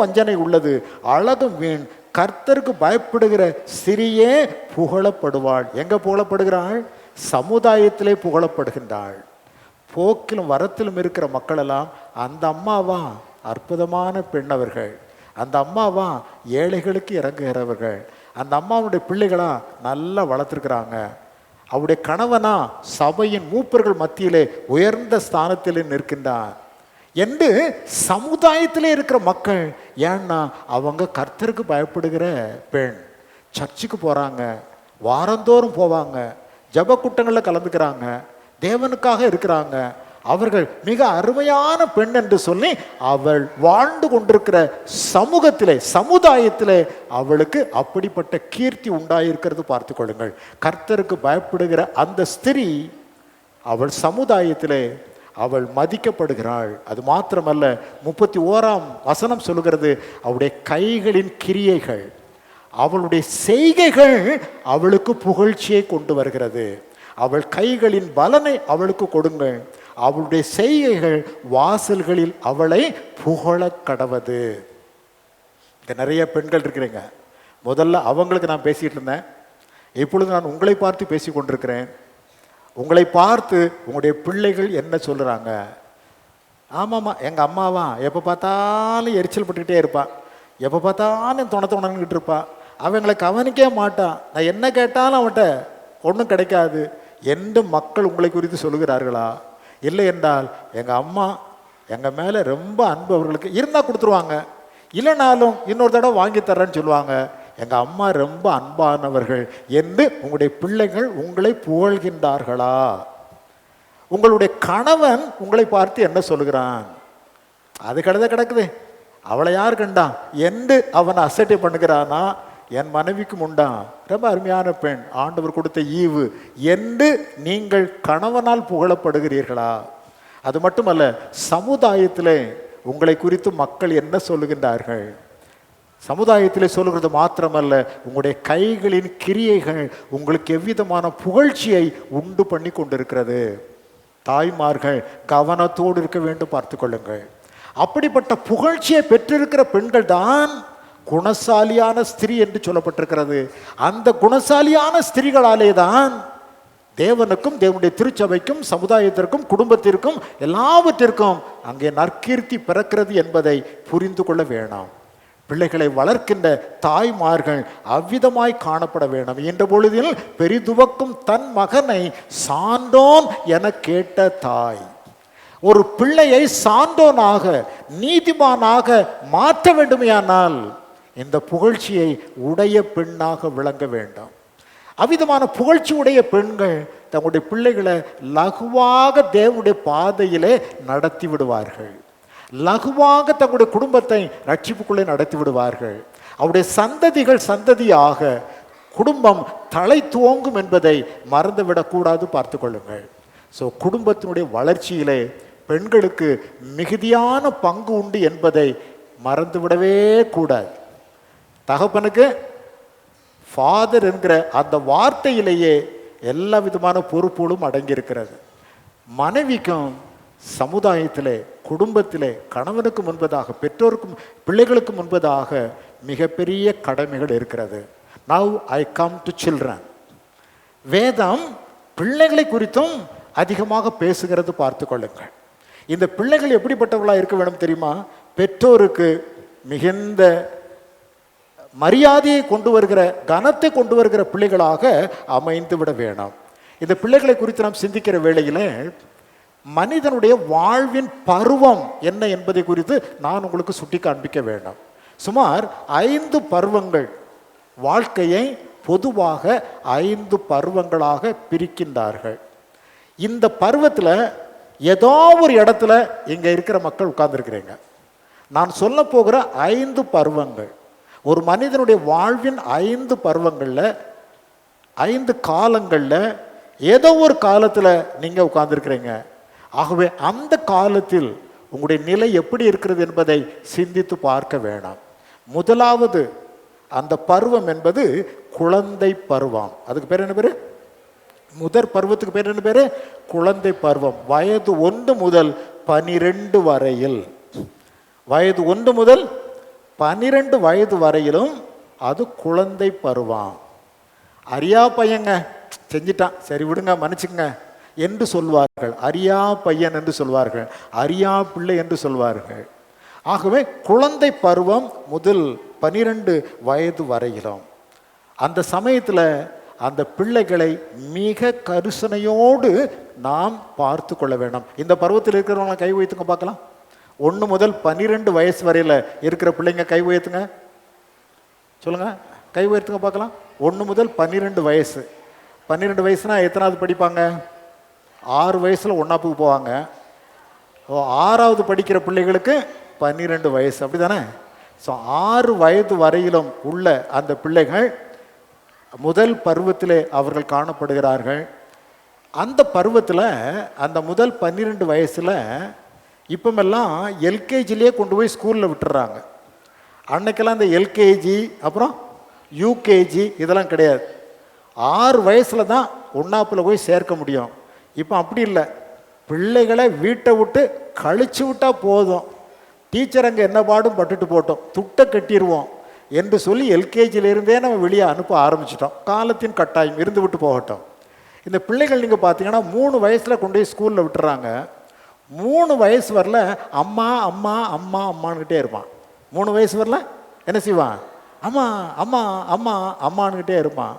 வஞ்சனை உள்ளது, அழகும் வீண், கர்த்தருக்கு பயப்படுகிற ஸ்திரியே புகழப்படுவாள். எங்க புகழப்படுகிறாள்? சமுதாயத்திலே புகழப்படுகின்றாள். போக்கிலும் வரத்திலும் இருக்கிற மக்கள் எல்லாம், அந்த அம்மாவா அற்புதமான பெண் அவர்கள், அந்த அம்மாவா ஏழைகளுக்கு இறங்குகிறவர்கள், அந்த அம்மாவுடைய பிள்ளைகளா நல்லா வளர்த்துருக்குறாங்க, அவருடைய கணவனா சபையின் மூப்பர்கள் மத்தியிலே உயர்ந்த ஸ்தானத்திலே நிற்கின்றான் என்று சமுதாயத்திலே இருக்கிற மக்கள், ஏன்னா அவங்க கர்த்தருக்கு பயப்படுகிற பெண், சர்ச்சுக்கு போகிறாங்க, வாரந்தோறும் போவாங்க, ஜப கூட்டங்களில் கலந்துக்கிறாங்க, தேவனுக்காக இருக்கிறாங்க, அவர்கள் மிக அருமையான பெண் என்று சொல்லி அவள் வாழ்ந்து கொண்டிருக்கிற சமூகத்திலே சமுதாயத்திலே அவளுக்கு அப்படிப்பட்ட கீர்த்தி உண்டாயிருக்கிறது. பார்த்து கொள்ளுங்கள். கர்த்தருக்கு பயப்படுகிற அந்த ஸ்திரீ அவள் சமுதாயத்திலே அவள் மதிக்கப்படுகிறாள். அது மாத்திரமல்ல, 31ஆம் வசனம் சொல்லுகிறது, அவளுடைய கைகளின் கிரியைகள், அவளுடைய செய்கைகள் அவளுக்கு புகழ்ச்சியை கொண்டு வருகிறது. அவள் கைகளின் பலனை அவளுக்கு கொடுங்கள், அவளுடைய செய்கைகள் வாசல்களில் அவளை புகழ கடவது. இங்க நிறைய பெண்கள் இருக்கிறீங்க. முதல்ல அவங்களுக்கு நான் பேசிட்டு இருந்தேன், இப்பொழுது நான் உங்களை பார்த்து பேசி கொண்டிருக்கிறேன். உங்களை பார்த்து உங்களுடைய பிள்ளைகள் என்ன சொல்லுறாங்க? ஆமாம்மா, எங்கள் அம்மாவா எப்போ பார்த்தாலும் எரிச்சல் பட்டுக்கிட்டே இருப்பா, எப்போ பார்த்தாலும் துணத்துணன்கிட்டு இருப்பா, அவங்களை கவனிக்க மாட்டான், நான் என்ன கேட்டாலும் அவன்கிட்ட ஒன்றும் கிடைக்காது என்று மக்கள் உங்களை குறித்து சொல்லுகிறார்களா? இல்லை என்றால் எங்கள் அம்மா எங்கள் மேலே ரொம்ப அன்பு அவர்களுக்கு இருந்தால் கொடுத்துருவாங்க, இல்லைனாலும் இன்னொரு தடவை வாங்கி தர்றேன்னு சொல்லுவாங்க, எங்கள் அம்மா ரொம்ப அன்பானவர்கள் என்று உங்களுடைய பிள்ளைகள் உங்களை புகழ்கின்றார்களா? உங்களுடைய கணவன் உங்களை பார்த்து என்ன சொல்லுகிறான்? அது கிடக்குது, அவளை யார் கண்டான் என்று அவனை அசட்டை பண்ணுகிறானா? என் மனைவிக்கும் உண்டான், ரொம்ப அருமையான பெண், ஆண்டவர் கொடுத்த ஈவு என்று நீங்கள் கணவனால் புகழப்படுகிறீர்களா? அது மட்டுமல்ல, சமுதாயத்திலே உங்களை குறித்து மக்கள் என்ன சொல்லுகின்றார்கள்? சமுதாயத்திலே சொல்லுகிறது மாத்திரமல்ல, உங்களுடைய கைகளின் கிரியைகள் உங்களுக்கு எவ்விதமான புகழ்ச்சியை உண்டு பண்ணி கொண்டிருக்கிறது. தாய்மார்கள் கவனத்தோடு இருக்க வேண்டும், பார்த்து கொள்ளுங்கள். அப்படிப்பட்ட புகழ்ச்சியை பெற்றிருக்கிற பெண்கள் தான் குணசாலியான ஸ்திரீ என்று சொல்லப்பட்டிருக்கிறது. அந்த குணசாலியான ஸ்திரீகளாலே தான் தேவனுக்கும் தேவனுடைய திருச்சபைக்கும் சமுதாயத்திற்கும் குடும்பத்திற்கும் எல்லாவற்றிற்கும் அங்கே நற்கீர்த்தி பிறக்கிறது என்பதை புரிந்து கொள்ள வேண்டாம். பிள்ளைகளை வளர்க்கின்ற தாய்மார்கள் அவ்விதமாய் காணப்பட வேண்டும். என்ற பொழுதில் பெரிதுவக்கும் தன் மகனை சான்றோன் என கேட்ட தாய் ஒரு பிள்ளையை சான்றோனாக நீதிமானாக மாற்ற வேண்டுமையானால் இந்த புகழ்ச்சியை உடைய பெண்ணாக விளங்க வேண்டும். அவ்விதமான புகழ்ச்சி உடைய பெண்கள் தங்களுடைய பிள்ளைகளை லகுவாக தேவனுடைய பாதையிலே நடத்தி விடுவார்கள், லகுவாக தங்களுடைய குடும்பத்தை ரட்சிப்புக்குள்ளே நடத்தி விடுவார்கள். அவருடைய சந்ததிகள் சந்ததியாக குடும்பம் தலை துவங்கும் என்பதை மறந்துவிடக்கூடாது, பார்த்து கொள்ளுங்கள். ஸோ குடும்பத்தினுடைய வளர்ச்சியிலே பெண்களுக்கு மிகுதியான பங்கு உண்டு என்பதை மறந்துவிடவே கூடாது. தகப்பனுக்கு ஃபாதர் என்கிற அந்த வார்த்தையிலேயே எல்லா விதமான பொறுப்புகளும் அடங்கியிருக்கிறது. மனைவிக்கும் சமுதாயத்திலே, குடும்பத்திலே, கணவனுக்கு முன்பதாக, பெற்றோருக்கும் பிள்ளைகளுக்கு முன்பதாக மிகப்பெரிய கடமைகள் இருக்கிறது. Now I come to children. வேதம் பிள்ளைகளை குறித்தும் அதிகமாக பேசுகிறது, பார்த்து கொள்ளுங்கள். இந்த பிள்ளைகள் எப்படிப்பட்டவர்களாக இருக்க வேணும் தெரியுமா? பெற்றோருக்கு மிகுந்த மரியாதையை கொண்டு வருகிற, கனத்தை கொண்டு வருகிற பிள்ளைகளாக அமைந்து விட வேணும். இந்த பிள்ளைகளை குறித்து நாம் சிந்திக்கிற வேளையில் மனிதனுடைய வாழ்வின் பருவம் என்ன என்பதை குறித்து நான் உங்களுக்கு சுட்டி காண்பிக்க வேண்டும். சுமார் 5 பருவங்கள் வாழ்க்கையை பொதுவாக 5 பருவங்களாக பிரிக்கின்றார்கள். இந்த பருவத்தில் ஏதோ ஒரு இடத்துல இங்கே இருக்கிற மக்கள் உட்கார்ந்துருக்கிறீங்க. நான் சொல்ல போகிற 5 பருவங்கள் ஒரு மனிதனுடைய வாழ்வின் 5 பருவங்களில், 5 காலங்களில் ஏதோ ஒரு காலத்தில் நீங்கள் உட்கார்ந்துருக்கிறீங்க. ஆகவே அந்த காலத்தில் உங்களுடைய நிலை எப்படி இருக்கிறது என்பதை சிந்தித்து பார்க்க வேணாம். முதலாவது அந்த பருவம் என்பது குழந்தை பருவம். அதுக்கு பேர் என்ன பேர்? முதற் பருவத்துக்கு பேர் என்ன பேர்? குழந்தை பருவம். வயது 1 முதல் 12 வரையில், வயது 1 முதல் 12 வயது வரையிலும் அது குழந்தை பருவம். அரியா பையங்க, செஞ்சிட்டான், சரி விடுங்க, மன்னிச்சுங்க என்று சொல்வார்கள். அரியா பையன் என்று சொல்வார்கள், அரியா பிள்ளை என்று சொல்வார்கள். ஆகவே குழந்தை பருவம் முதல் 12 வயது வரையிலும். அந்த சமயத்தில் அந்த பிள்ளைகளை மிக கரிசனையோடு நாம் பார்த்து கொள்ள வேண்டும். இந்த பருவத்தில் இருக்கிறவங்க கை வைத்துங்க பார்க்கலாம். 1 முதல் 12 வயசு வரையில் இருக்கிற பிள்ளைங்க கை உயர்த்துங்க, சொல்லுங்க, கை உயர்த்துங்க பார்க்கலாம். 1 முதல் 12 வயசு. 12 வயசுனா எத்தனாவது படிப்பாங்க? 6 வயசில் ஒன்றாப்புக்கு போவாங்க. 6வது படிக்கிற பிள்ளைகளுக்கு 12 வயசு, அப்படி தானே? ஸோ 6 வயது வரையிலும் உள்ள அந்த பிள்ளைகள் முதல் பருவத்திலே அவர்கள் காணப்படுகிறார்கள். அந்த பருவத்தில், அந்த முதல் 12 வயசில் இப்போமெல்லாம் எல்கேஜிலே கொண்டு போய் ஸ்கூலில் விட்டுறாங்க. அன்னைக்கெல்லாம் இந்த எல்கேஜி அப்புறம் யூகேஜி இதெல்லாம் கிடையாது. 6 வயசில் தான் ஒன்றாப்பில் போய் சேர்க்க முடியும். இப்போ அப்படி இல்லை. பிள்ளைகளை வீட்டை விட்டு கழிச்சு விட்டால் போதும், டீச்சர் அங்கே என்ன பாடும் பட்டுட்டு போட்டோம், துட்டை கட்டிடுவோம் என்று சொல்லி எல்கேஜியிலேருந்தே நம்ம வெளியே அனுப்ப ஆரம்பிச்சிட்டோம். காலத்தின் கட்டாயம், இருந்து விட்டு போகட்டும். இந்த பிள்ளைகள் நீங்கள் பார்த்தீங்கன்னா 3 வயசில் கொண்டு போய் ஸ்கூலில் விட்டுறாங்க. 3 வயசு வரல அம்மா அம்மா அம்மா அம்மானுக்கிட்டே இருப்பான். 3 வயசு வரல என்ன செய்வான்? அம்மா அம்மா அம்மா அம்மானுக்கிட்டே இருப்பான்.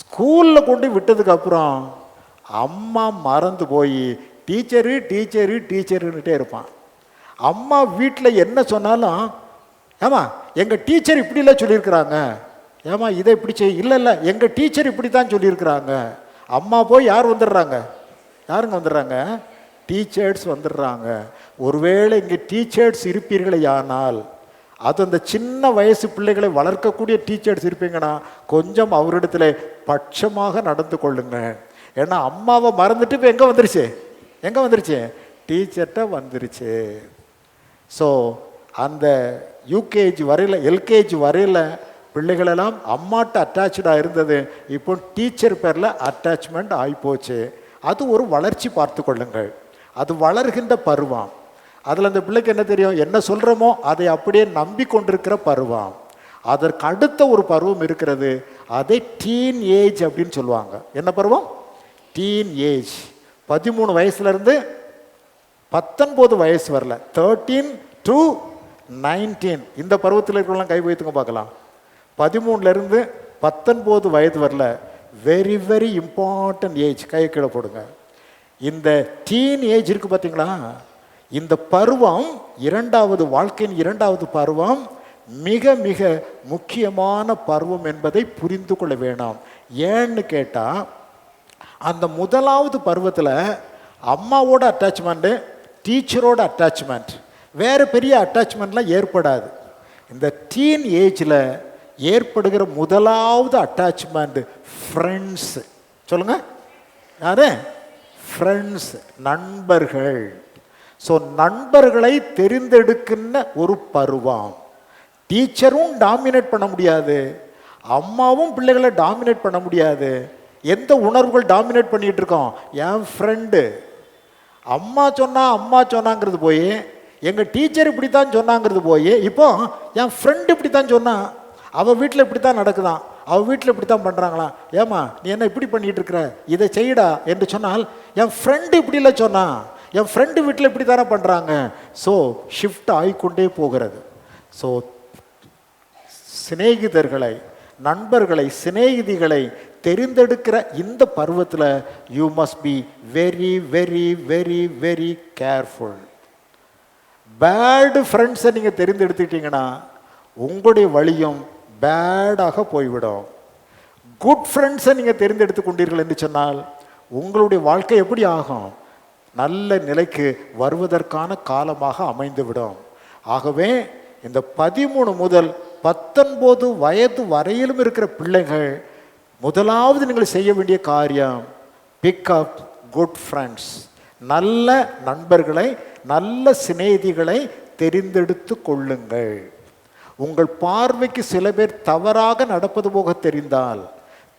ஸ்கூலில் கொண்டு விட்டதுக்கப்புறம் அம்மா மறந்து போய் டீச்சரு டீச்சரு டீச்சருன்னுட்டே இருப்பான். அம்மா வீட்டில் என்ன சொன்னாலும், ஏமா எங்கள் டீச்சர் இப்படிலாம் சொல்லியிருக்கிறாங்க, ஏமா இதை இப்படி செய், இல்லை இல்லை எங்கள் டீச்சர் இப்படி தான் சொல்லியிருக்கிறாங்க. அம்மா போய் யார் வந்துடுறாங்க? யாருங்க வந்துடுறாங்க? டீச்சர்ஸ் வந்துடுறாங்க. ஒருவேளை இங்கே டீச்சர்ஸ் இருப்பீர்களே ஆனால், அது அந்த சின்ன வயசு பிள்ளைகளை வளர்க்கக்கூடிய டீச்சர்ஸ் இருப்பீங்கன்னா கொஞ்சம் அவரிடத்துல பட்சமாக நடந்து கொள்ளுங்க. ஏன்னா அம்மாவை மறந்துட்டு இப்போ எங்கே வந்துருச்சு? எங்கே வந்துருச்சு? டீச்சர்கிட்ட வந்துருச்சு. ஸோ அந்த யூகேஜி வரையில், எல்கேஜி வரையில் பிள்ளைகளெல்லாம் அம்மாட்ட அட்டாச்சாக இருந்தது, இப்போ டீச்சர் பேரில் அட்டாச்மெண்ட் ஆகிப்போச்சு. அது ஒரு வளர்ச்சி, பார்த்து கொள்ளுங்கள். அது வளர்கின்ற பருவம். அதில் அந்த பிள்ளைக்கு என்ன தெரியும்? என்ன சொல்கிறோமோ அதை அப்படியே நம்பி கொண்டிருக்கிற பருவம். அதற்கு அடுத்த ஒரு பருவம் இருக்கிறது, அதை டீன் ஏஜ் அப்படின்னு சொல்லுவாங்க. என்ன பருவம்? Teen age. 13 வயசுலேருந்து 19 வயசு வரல, 13 to 19 இந்த பருவத்தில் இருக்கிறவங்களாம் கை வைத்துங்க பார்க்கலாம். 13லேருந்து 19 வயது வரல, வெரி வெரி இம்பார்ட்டன்ட் ஏஜ். கையை கீழே போடுங்க. இந்த டீன் ஏஜ் இருக்குது பார்த்தீங்களா, இந்த பருவம் இரண்டாவது, வாழ்க்கையின் இரண்டாவது பருவம் மிக மிக முக்கியமான பருவம் என்பதை புரிந்து கொள்ள வேண்டாம். ஏன்னு கேட்டால், அந்த முதலாவது பருவத்தில் அம்மாவோட அட்டாச்மெண்ட்டு, டீச்சரோட அட்டாச்மெண்ட், வேறு பெரிய அட்டாச்மெண்ட்லாம் ஏற்படாது. இந்த டீன் ஏஜில் ஏற்படுகிற முதலாவது அட்டாச்மெண்ட் ஃப்ரெண்ட்ஸ். சொல்லுங்க, யாரு? ஃப்ரெண்ட்ஸ், நண்பர்கள். ஸோ நண்பர்களை தெரிந்தெடுக்கின்ற ஒரு பருவம். டீச்சரும் டாமினேட் பண்ண முடியாது, அம்மாவும் பிள்ளைகளை டாமினேட் பண்ண முடியாது. எந்த உணர்வுகள் டாமினேட் பண்ணிட்டு இருக்கோம்? என் ஃப்ரெண்டு. அம்மா சொன்னாங்கிறது போய், எங்கள் டீச்சர் இப்படி தான் சொன்னாங்கிறது போய், இப்போ என் ஃப்ரெண்டு இப்படி தான் சொன்னான், அவள் வீட்டில் இப்படி தான் நடக்குதான், அவள் வீட்டில் இப்படி தான் பண்ணுறாங்களா, ஏமா நீ என்ன இப்படி பண்ணிட்டு இருக்கிற, இதை செய்யடா என்று சொன்னால், என் ஃப்ரெண்டு இப்படி இல்லை சொன்னான், என் ஃப்ரெண்டு வீட்டில் இப்படி தானே பண்ணுறாங்க. ஸோ ஷிஃப்ட் ஆகிக்கொண்டே போகிறது. ஸோ சிநேகிதர்களை, நண்பர்களை, சிநேகிதிகளை தெரிந்தெடுக்கிற இந்த பருவத்தில் you must be very very very very careful. Bad ஃப்ரெண்ட்ஸை நீங்கள் தெரிந்தெடுத்துக்கிட்டீங்கன்னா உங்களுடைய வழியும் பேடாக போய்விடும். குட் ஃப்ரெண்ட்ஸை நீங்கள் தெரிந்தெடுத்து கொண்டீர்கள் என்று சொன்னால் உங்களுடைய வாழ்க்கை எப்படி ஆகும்? நல்ல நிலைக்கு வருவதற்கான காலமாக அமைந்துவிடும். ஆகவே இந்த 13 முதல் 19 வயது வரையிலும் இருக்கிற பிள்ளைகள், முதலாவது நீங்கள் செய்ய வேண்டிய காரியம், பிக் அப் குட் ஃப்ரெண்ட்ஸ். நல்ல நண்பர்களை, நல்ல சிநேகிதிகளை தெரிந்தெடுத்து கொள்ளுங்கள். உங்கள் பார்வைக்கு சில பேர் தவறாக நடப்பது போக தெரிந்தால்,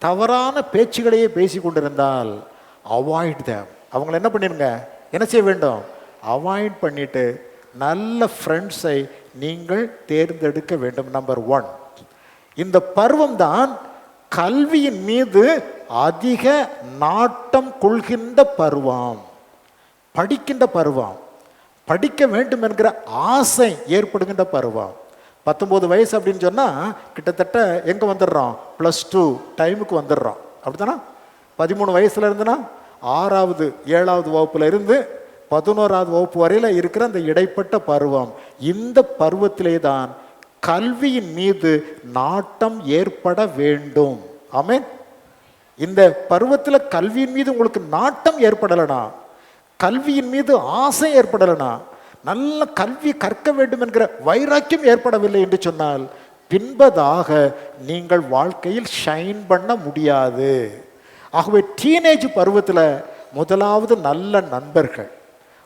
தவறான பேச்சுகளையே பேசி கொண்டிருந்தால், அவாய்ட் தேம். அவங்களை என்ன பண்ணிடுங்க? என்ன செய்ய வேண்டும்? அவாய்ட் பண்ணிட்டு நல்ல ஃப்ரெண்ட்ஸை நீங்கள் தேர்ந்தெடுக்க வேண்டும். நம்பர் 1, இந்த பருவம் தான் கல்வியின் மீது அதிக நாட்டம் கொள்கின்ற பருவம், படிக்கின்ற பருவம், படிக்க வேண்டும் என்கிற ஆசை ஏற்படுகின்ற பருவம். 19 வயசு அப்படின்னு சொன்னால் கிட்டத்தட்ட எங்கே வந்துடுறோம்? +2 டைமுக்கு வந்துடுறோம். அப்படித்தானா? 13 வயசுல இருந்துன்னா 6வது 7வது வகுப்புல இருந்து 11வது வகுப்பு வரையில் இருக்கிற அந்த இடைப்பட்ட பருவம். இந்த பருவத்திலே தான் கல்வியின் மீது நாட்டம் ஏற்பட வேண்டும். ஆமென். இந்த பருவத்தில் கல்வியின் மீது உங்களுக்கு நாட்டம் ஏற்படலைனா, கல்வியின் மீது ஆசை ஏற்படலைனா, நல்ல கல்வி கற்க வேண்டும் என்கிற வைராக்கியம் ஏற்படவில்லை என்று சொன்னால் பின்பதாக நீங்கள் வாழ்க்கையில் ஷைன் பண்ண முடியாது. ஆகவே டீனேஜ் பருவத்தில் முதலாவது நல்ல நண்பர்கள்,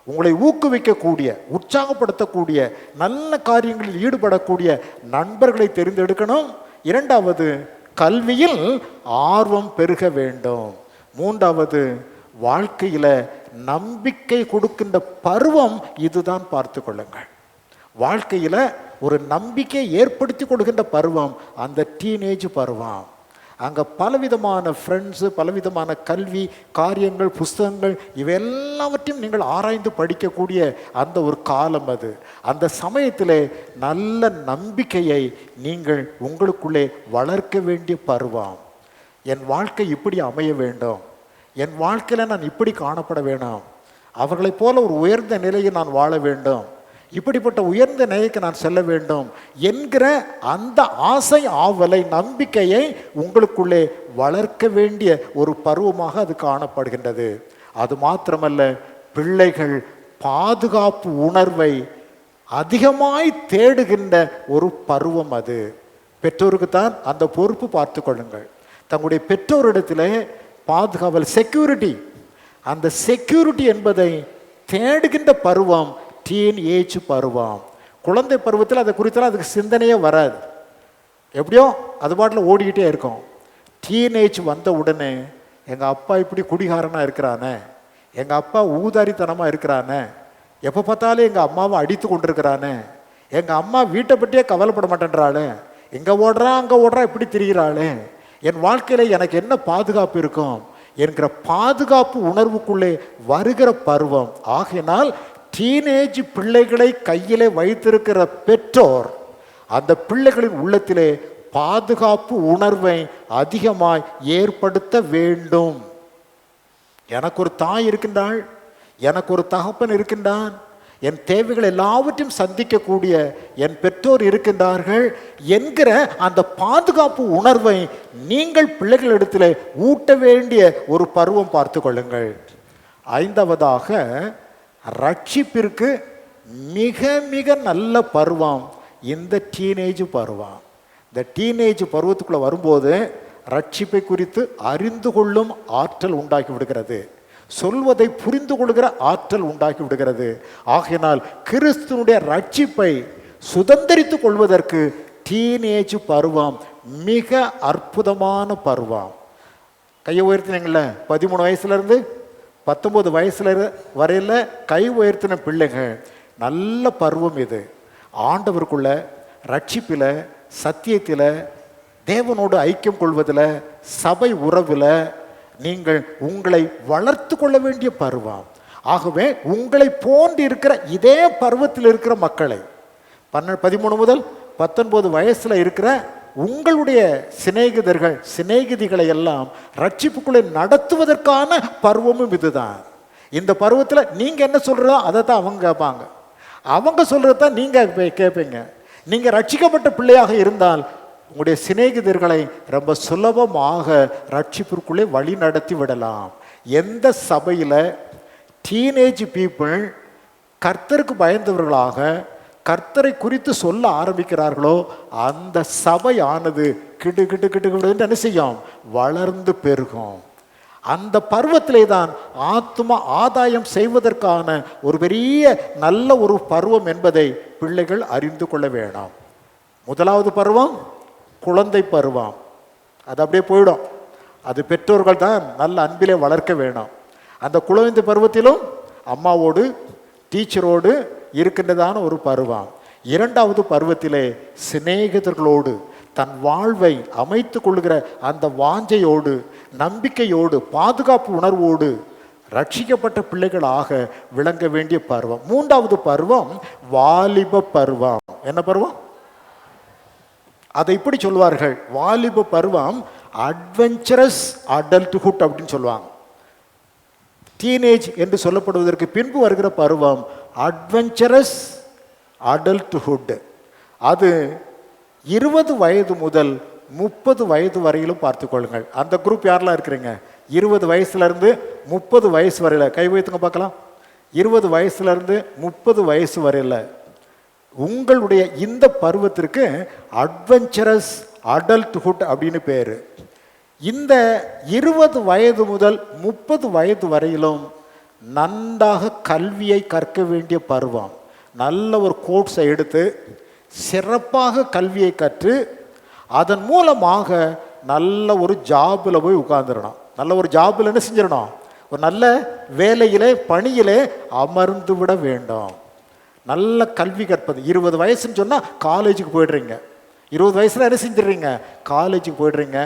உங்களை ஊக்குவிக்கக்கூடிய, உற்சாகப்படுத்தக்கூடிய, நல்ல காரியங்களில் ஈடுபடக்கூடிய நண்பர்களை தெரிந்தெடுக்கணும். 2வது, கல்வியில் ஆர்வம் பெருக வேண்டும். 3வது, வாழ்க்கையில் நம்பிக்கை கொடுக்கின்ற பருவம் இதுதான், பார்த்து கொள்ளுங்கள். வாழ்க்கையில் ஒரு நம்பிக்கை ஏற்படுத்தி கொடுக்கின்ற பருவம் அந்த டீனேஜ் பருவம். அங்கே பலவிதமான ஃப்ரெண்ட்ஸு, பலவிதமான கல்வி காரியங்கள், புஸ்தகங்கள், இவையெல்லாவற்றையும் நீங்கள் ஆராய்ந்து படிக்கக்கூடிய அந்த ஒரு காலம் அது. அந்த சமயத்தில் நல்ல நம்பிக்கையை நீங்கள் உங்களுக்குள்ளே வளர்க்க வேண்டிய பருவம். என் வாழ்க்கை இப்படி அமைய வேண்டும், என் வாழ்க்கையில் நான் இப்படி காணப்பட வேணும், அவர்களைப் போல ஒரு உயர்ந்த நிலையை நான் வாழ வேண்டும், இப்படிப்பட்ட உயர்ந்த நிலைக்கு நான் செல்ல வேண்டும் என்கிற அந்த ஆசை, ஆவலை, நம்பிக்கையை உங்களுக்குள்ளே வளர்க்க வேண்டிய ஒரு பருவமாக அது காணப்படுகின்றது. அது மாத்திரமல்ல, பிள்ளைகள் பாதுகாப்பு உணர்வை அதிகமாய் தேடுகின்ற ஒரு பருவம் அது. பெற்றோருக்கு தான் அந்த பொறுப்பு. பார்த்து கொள்ளுங்கள், தங்களுடைய பெற்றோரிடத்தில் பாதுகாவல், செக்யூரிட்டி, அந்த செக்யூரிட்டி என்பதை தேடுகின்ற பருவம் டீன் ஏஜ் பருவம். குழந்தை பருவத்தில் அதை குறித்தாலும் அதுக்கு சிந்தனையே வராது, எப்படியோ அது பாட்டில் ஓடிக்கிட்டே இருக்கும். டீனேஜ் வந்த உடனே எங்கள் அப்பா இப்படி குடிகாரனாக இருக்கிறானே, எங்கள் அப்பா ஊதாரித்தனமாக இருக்கிறானே, எப்போ பார்த்தாலும் எங்கள் அம்மாவை அடித்து கொண்டிருக்கிறானே, எங்கள் அம்மா வீட்டை பற்றியே கவலைப்பட மாட்டேன்றாளே, எங்கே ஓடுறா அங்கே ஓடுறா இப்படி திரிகிறாளே, என் வாழ்க்கையில் எனக்கு என்ன பாதுகாப்பு இருக்கும் என்கிற பாதுகாப்பு உணர்வுக்குள்ளே வருகிற பருவம். ஆகையினால் டீனேஜ் பிள்ளைகளை கையிலே வைத்திருக்கிற பெற்றோர் அந்த பிள்ளைகளின் உள்ளத்திலே பாதுகாப்பு உணர்வை அதிகமாய் ஏற்படுத்த வேண்டும். எனக்கு ஒரு தாய் இருக்கின்றாள், எனக்கு ஒரு தகப்பன் இருக்கின்றான், என் தேவைகள் எல்லாவற்றையும் சந்திக்கக்கூடிய என் பெற்றோர் இருக்கின்றார்கள் என்கிற அந்த பாதுகாப்பு உணர்வை நீங்கள் பிள்ளைகளிடத்தில் ஊட்ட வேண்டிய ஒரு பருவம். பார்த்து கொள்ளுங்கள். 5வதாக, ரட்சிப்பிற்கு மிக மிக நல்ல பருவம் இந்த டீனேஜ் பருவம். இந்த டீனேஜ் பருவத்துக்குள்ளே வரும்போது ரட்சிப்பை குறித்து அறிந்து கொள்ளும் ஆற்றல் உண்டாக்கி விடுகிறது, சொல்வதை புரிந்து கொள்கிற ஆற்றல் உண்டாக்கி விடுகிறது. ஆகையினால் கிறிஸ்துனுடைய ரட்சிப்பை சுதந்திரித்து கொள்வதற்கு டீனேஜ் பருவம் மிக அற்புதமான பருவம். கையை உயர்த்தினீங்கள, 13 வயசுலேருந்து 19 வயசுல வரையில் கை உயர்த்தின பிள்ளைகள், நல்ல பருவம் இது. ஆண்டவருக்குள்ள ரட்சிப்பில், சத்தியத்தில், தேவனோடு ஐக்கியம் கொள்வதில், சபை உறவில் நீங்கள் உங்களை வளர்த்து கொள்ள வேண்டிய பருவம். ஆகவே உங்களை போன்று இருக்கிற இதே பருவத்தில் இருக்கிற மக்களை 13 முதல் 19 வயசில் இருக்கிற உங்களுடைய சிநேகிதர்கள், சிநேகிதிகளை எல்லாம் ரட்சிப்புக்குள்ளே நடத்துவதற்கான பருவமும் இதுதான். இந்த பருவத்தில் நீங்கள் என்ன சொல்கிறதோ அதை தான் அவங்க கேட்பாங்க, அவங்க சொல்கிறது தான் நீங்கள் கேட்பீங்க. நீங்கள் ரட்சிக்கப்பட்ட பிள்ளையாக இருந்தால் உங்களுடைய சிநேகிதர்களை ரொம்ப சுலபமாக ரட்சிப்பிற்குள்ளே வழி நடத்தி விடலாம். எந்த சபையில் டீனேஜ் பீப்புள் கர்த்தருக்கு பயந்தவர்களாக கர்த்தரை குறித்து சொல்ல ஆரம்பிக்கிறார்களோ அந்த சபையானது கிடு கிடு கிடு கிடு என்ன செய்யும், வளர்ந்து பெருகும். அந்த பருவத்திலே தான் ஆத்ம ஆதாயம் செய்வதற்கான ஒரு பெரிய நல்ல ஒரு பருவம் என்பதை பிள்ளைகள் அறிந்து கொள்ள வேண்டாம். முதலாவது பருவம் குழந்தை பருவம், அது அப்படியே போயிடும். அது பெற்றோர்கள் தான் நல்ல அன்பிலே வளர்க்க வேணும். அந்த குழந்தை பருவத்திலும் அம்மாவோடு டீச்சரோடு இருக்கின்றதான ஒரு பருவம். இரண்டாவது பருவத்திலே சிநேகிதர்களோடு தன் வாழ்வை அமைத்து கொள்கிற அந்த வாஞ்சையோடு, நம்பிக்கையோடு, பாதுகாப்பு உணர்வோடு ரட்சிக்கப்பட்ட பிள்ளைகளாக விளங்க வேண்டிய பருவம். மூன்றாவது பருவம் வாலிப பருவம். என்ன பருவம்? அதை இப்படி சொல்வார்கள், வாலிப பருவம் அட்வென்ச்சரஸ் அடல்ட்ஹுட் அப்படின்னு சொல்லுவாங்க. டீனேஜ் என்று சொல்லப்படுவதற்கு பின்பு வருகிற பருவம் அட்வென்ச்சரஸ் அடல்ட்ஹுட். அது 20 வயது முதல் 30 வயது வரையிலும் பார்த்துக்கொள்ளுங்கள். அந்த குரூப் யாரெல்லாம் இருக்கிறீங்க? 20 வயசுலேருந்து 30 வயசு வரையில் கை வைத்துங்க பார்க்கலாம். 20 வயசுலேருந்து 30 வயசு வரையில் உங்களுடைய இந்த பருவத்திற்கு அட்வென்ச்சரஸ் அடல்ட்ஹுட் அப்படின்னு பேர். இந்த 20 வயது முதல் 30 வயது வரையிலும் நன்றாக கல்வியை கற்க வேண்டிய பருவம். நல்ல ஒரு கோர்ஸை எடுத்து சிறப்பாக கல்வியை கற்று அதன் மூலமாக நல்ல ஒரு ஜாபில் போய் உட்கார்ந்துடணும். நல்ல ஒரு ஜாபில் என்ன செஞ்சிடணும், ஒரு நல்ல வேலையிலே பணியிலே அமர்ந்து விட வேண்டும். நல்ல கல்வி கற்பது. 20 வயசுன்னு சொன்னால் காலேஜுக்கு போய்டுறீங்க. 20 வயசில் என்ன செஞ்சிடுறீங்க, காலேஜுக்கு போய்டுறீங்க.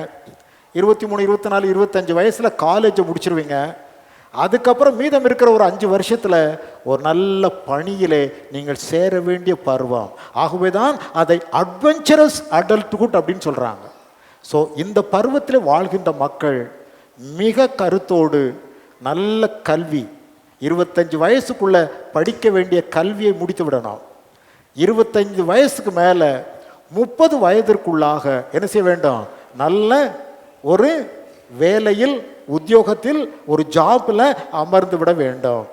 23, 24, 25 வயசில் காலேஜை முடிச்சிருவீங்க. அதுக்கப்புறம் மீதம் இருக்கிற ஒரு 5 வருஷத்தில் ஒரு நல்ல பணியிலே நீங்கள் சேர வேண்டிய பருவம். ஆகவே தான் அதை அட்வென்ச்சரஸ் அடல்ட்ஹுட் அப்படின்னு சொல்கிறாங்க. ஸோ இந்த பருவத்தில் வாழ்கின்ற மக்கள் மிக கருத்தோடு நல்ல கல்வி, 25 வயசுக்குள்ளே படிக்க வேண்டிய கல்வியை முடித்து விடணும். 25 வயசுக்கு மேலே 30 வயதிற்குள்ளாக என்ன செய்ய வேண்டும், நல்ல ஒரு வேலையில், உத்தியோகத்தில், ஒரு ஜாபில் அமர்ந்து விட வேண்டும்.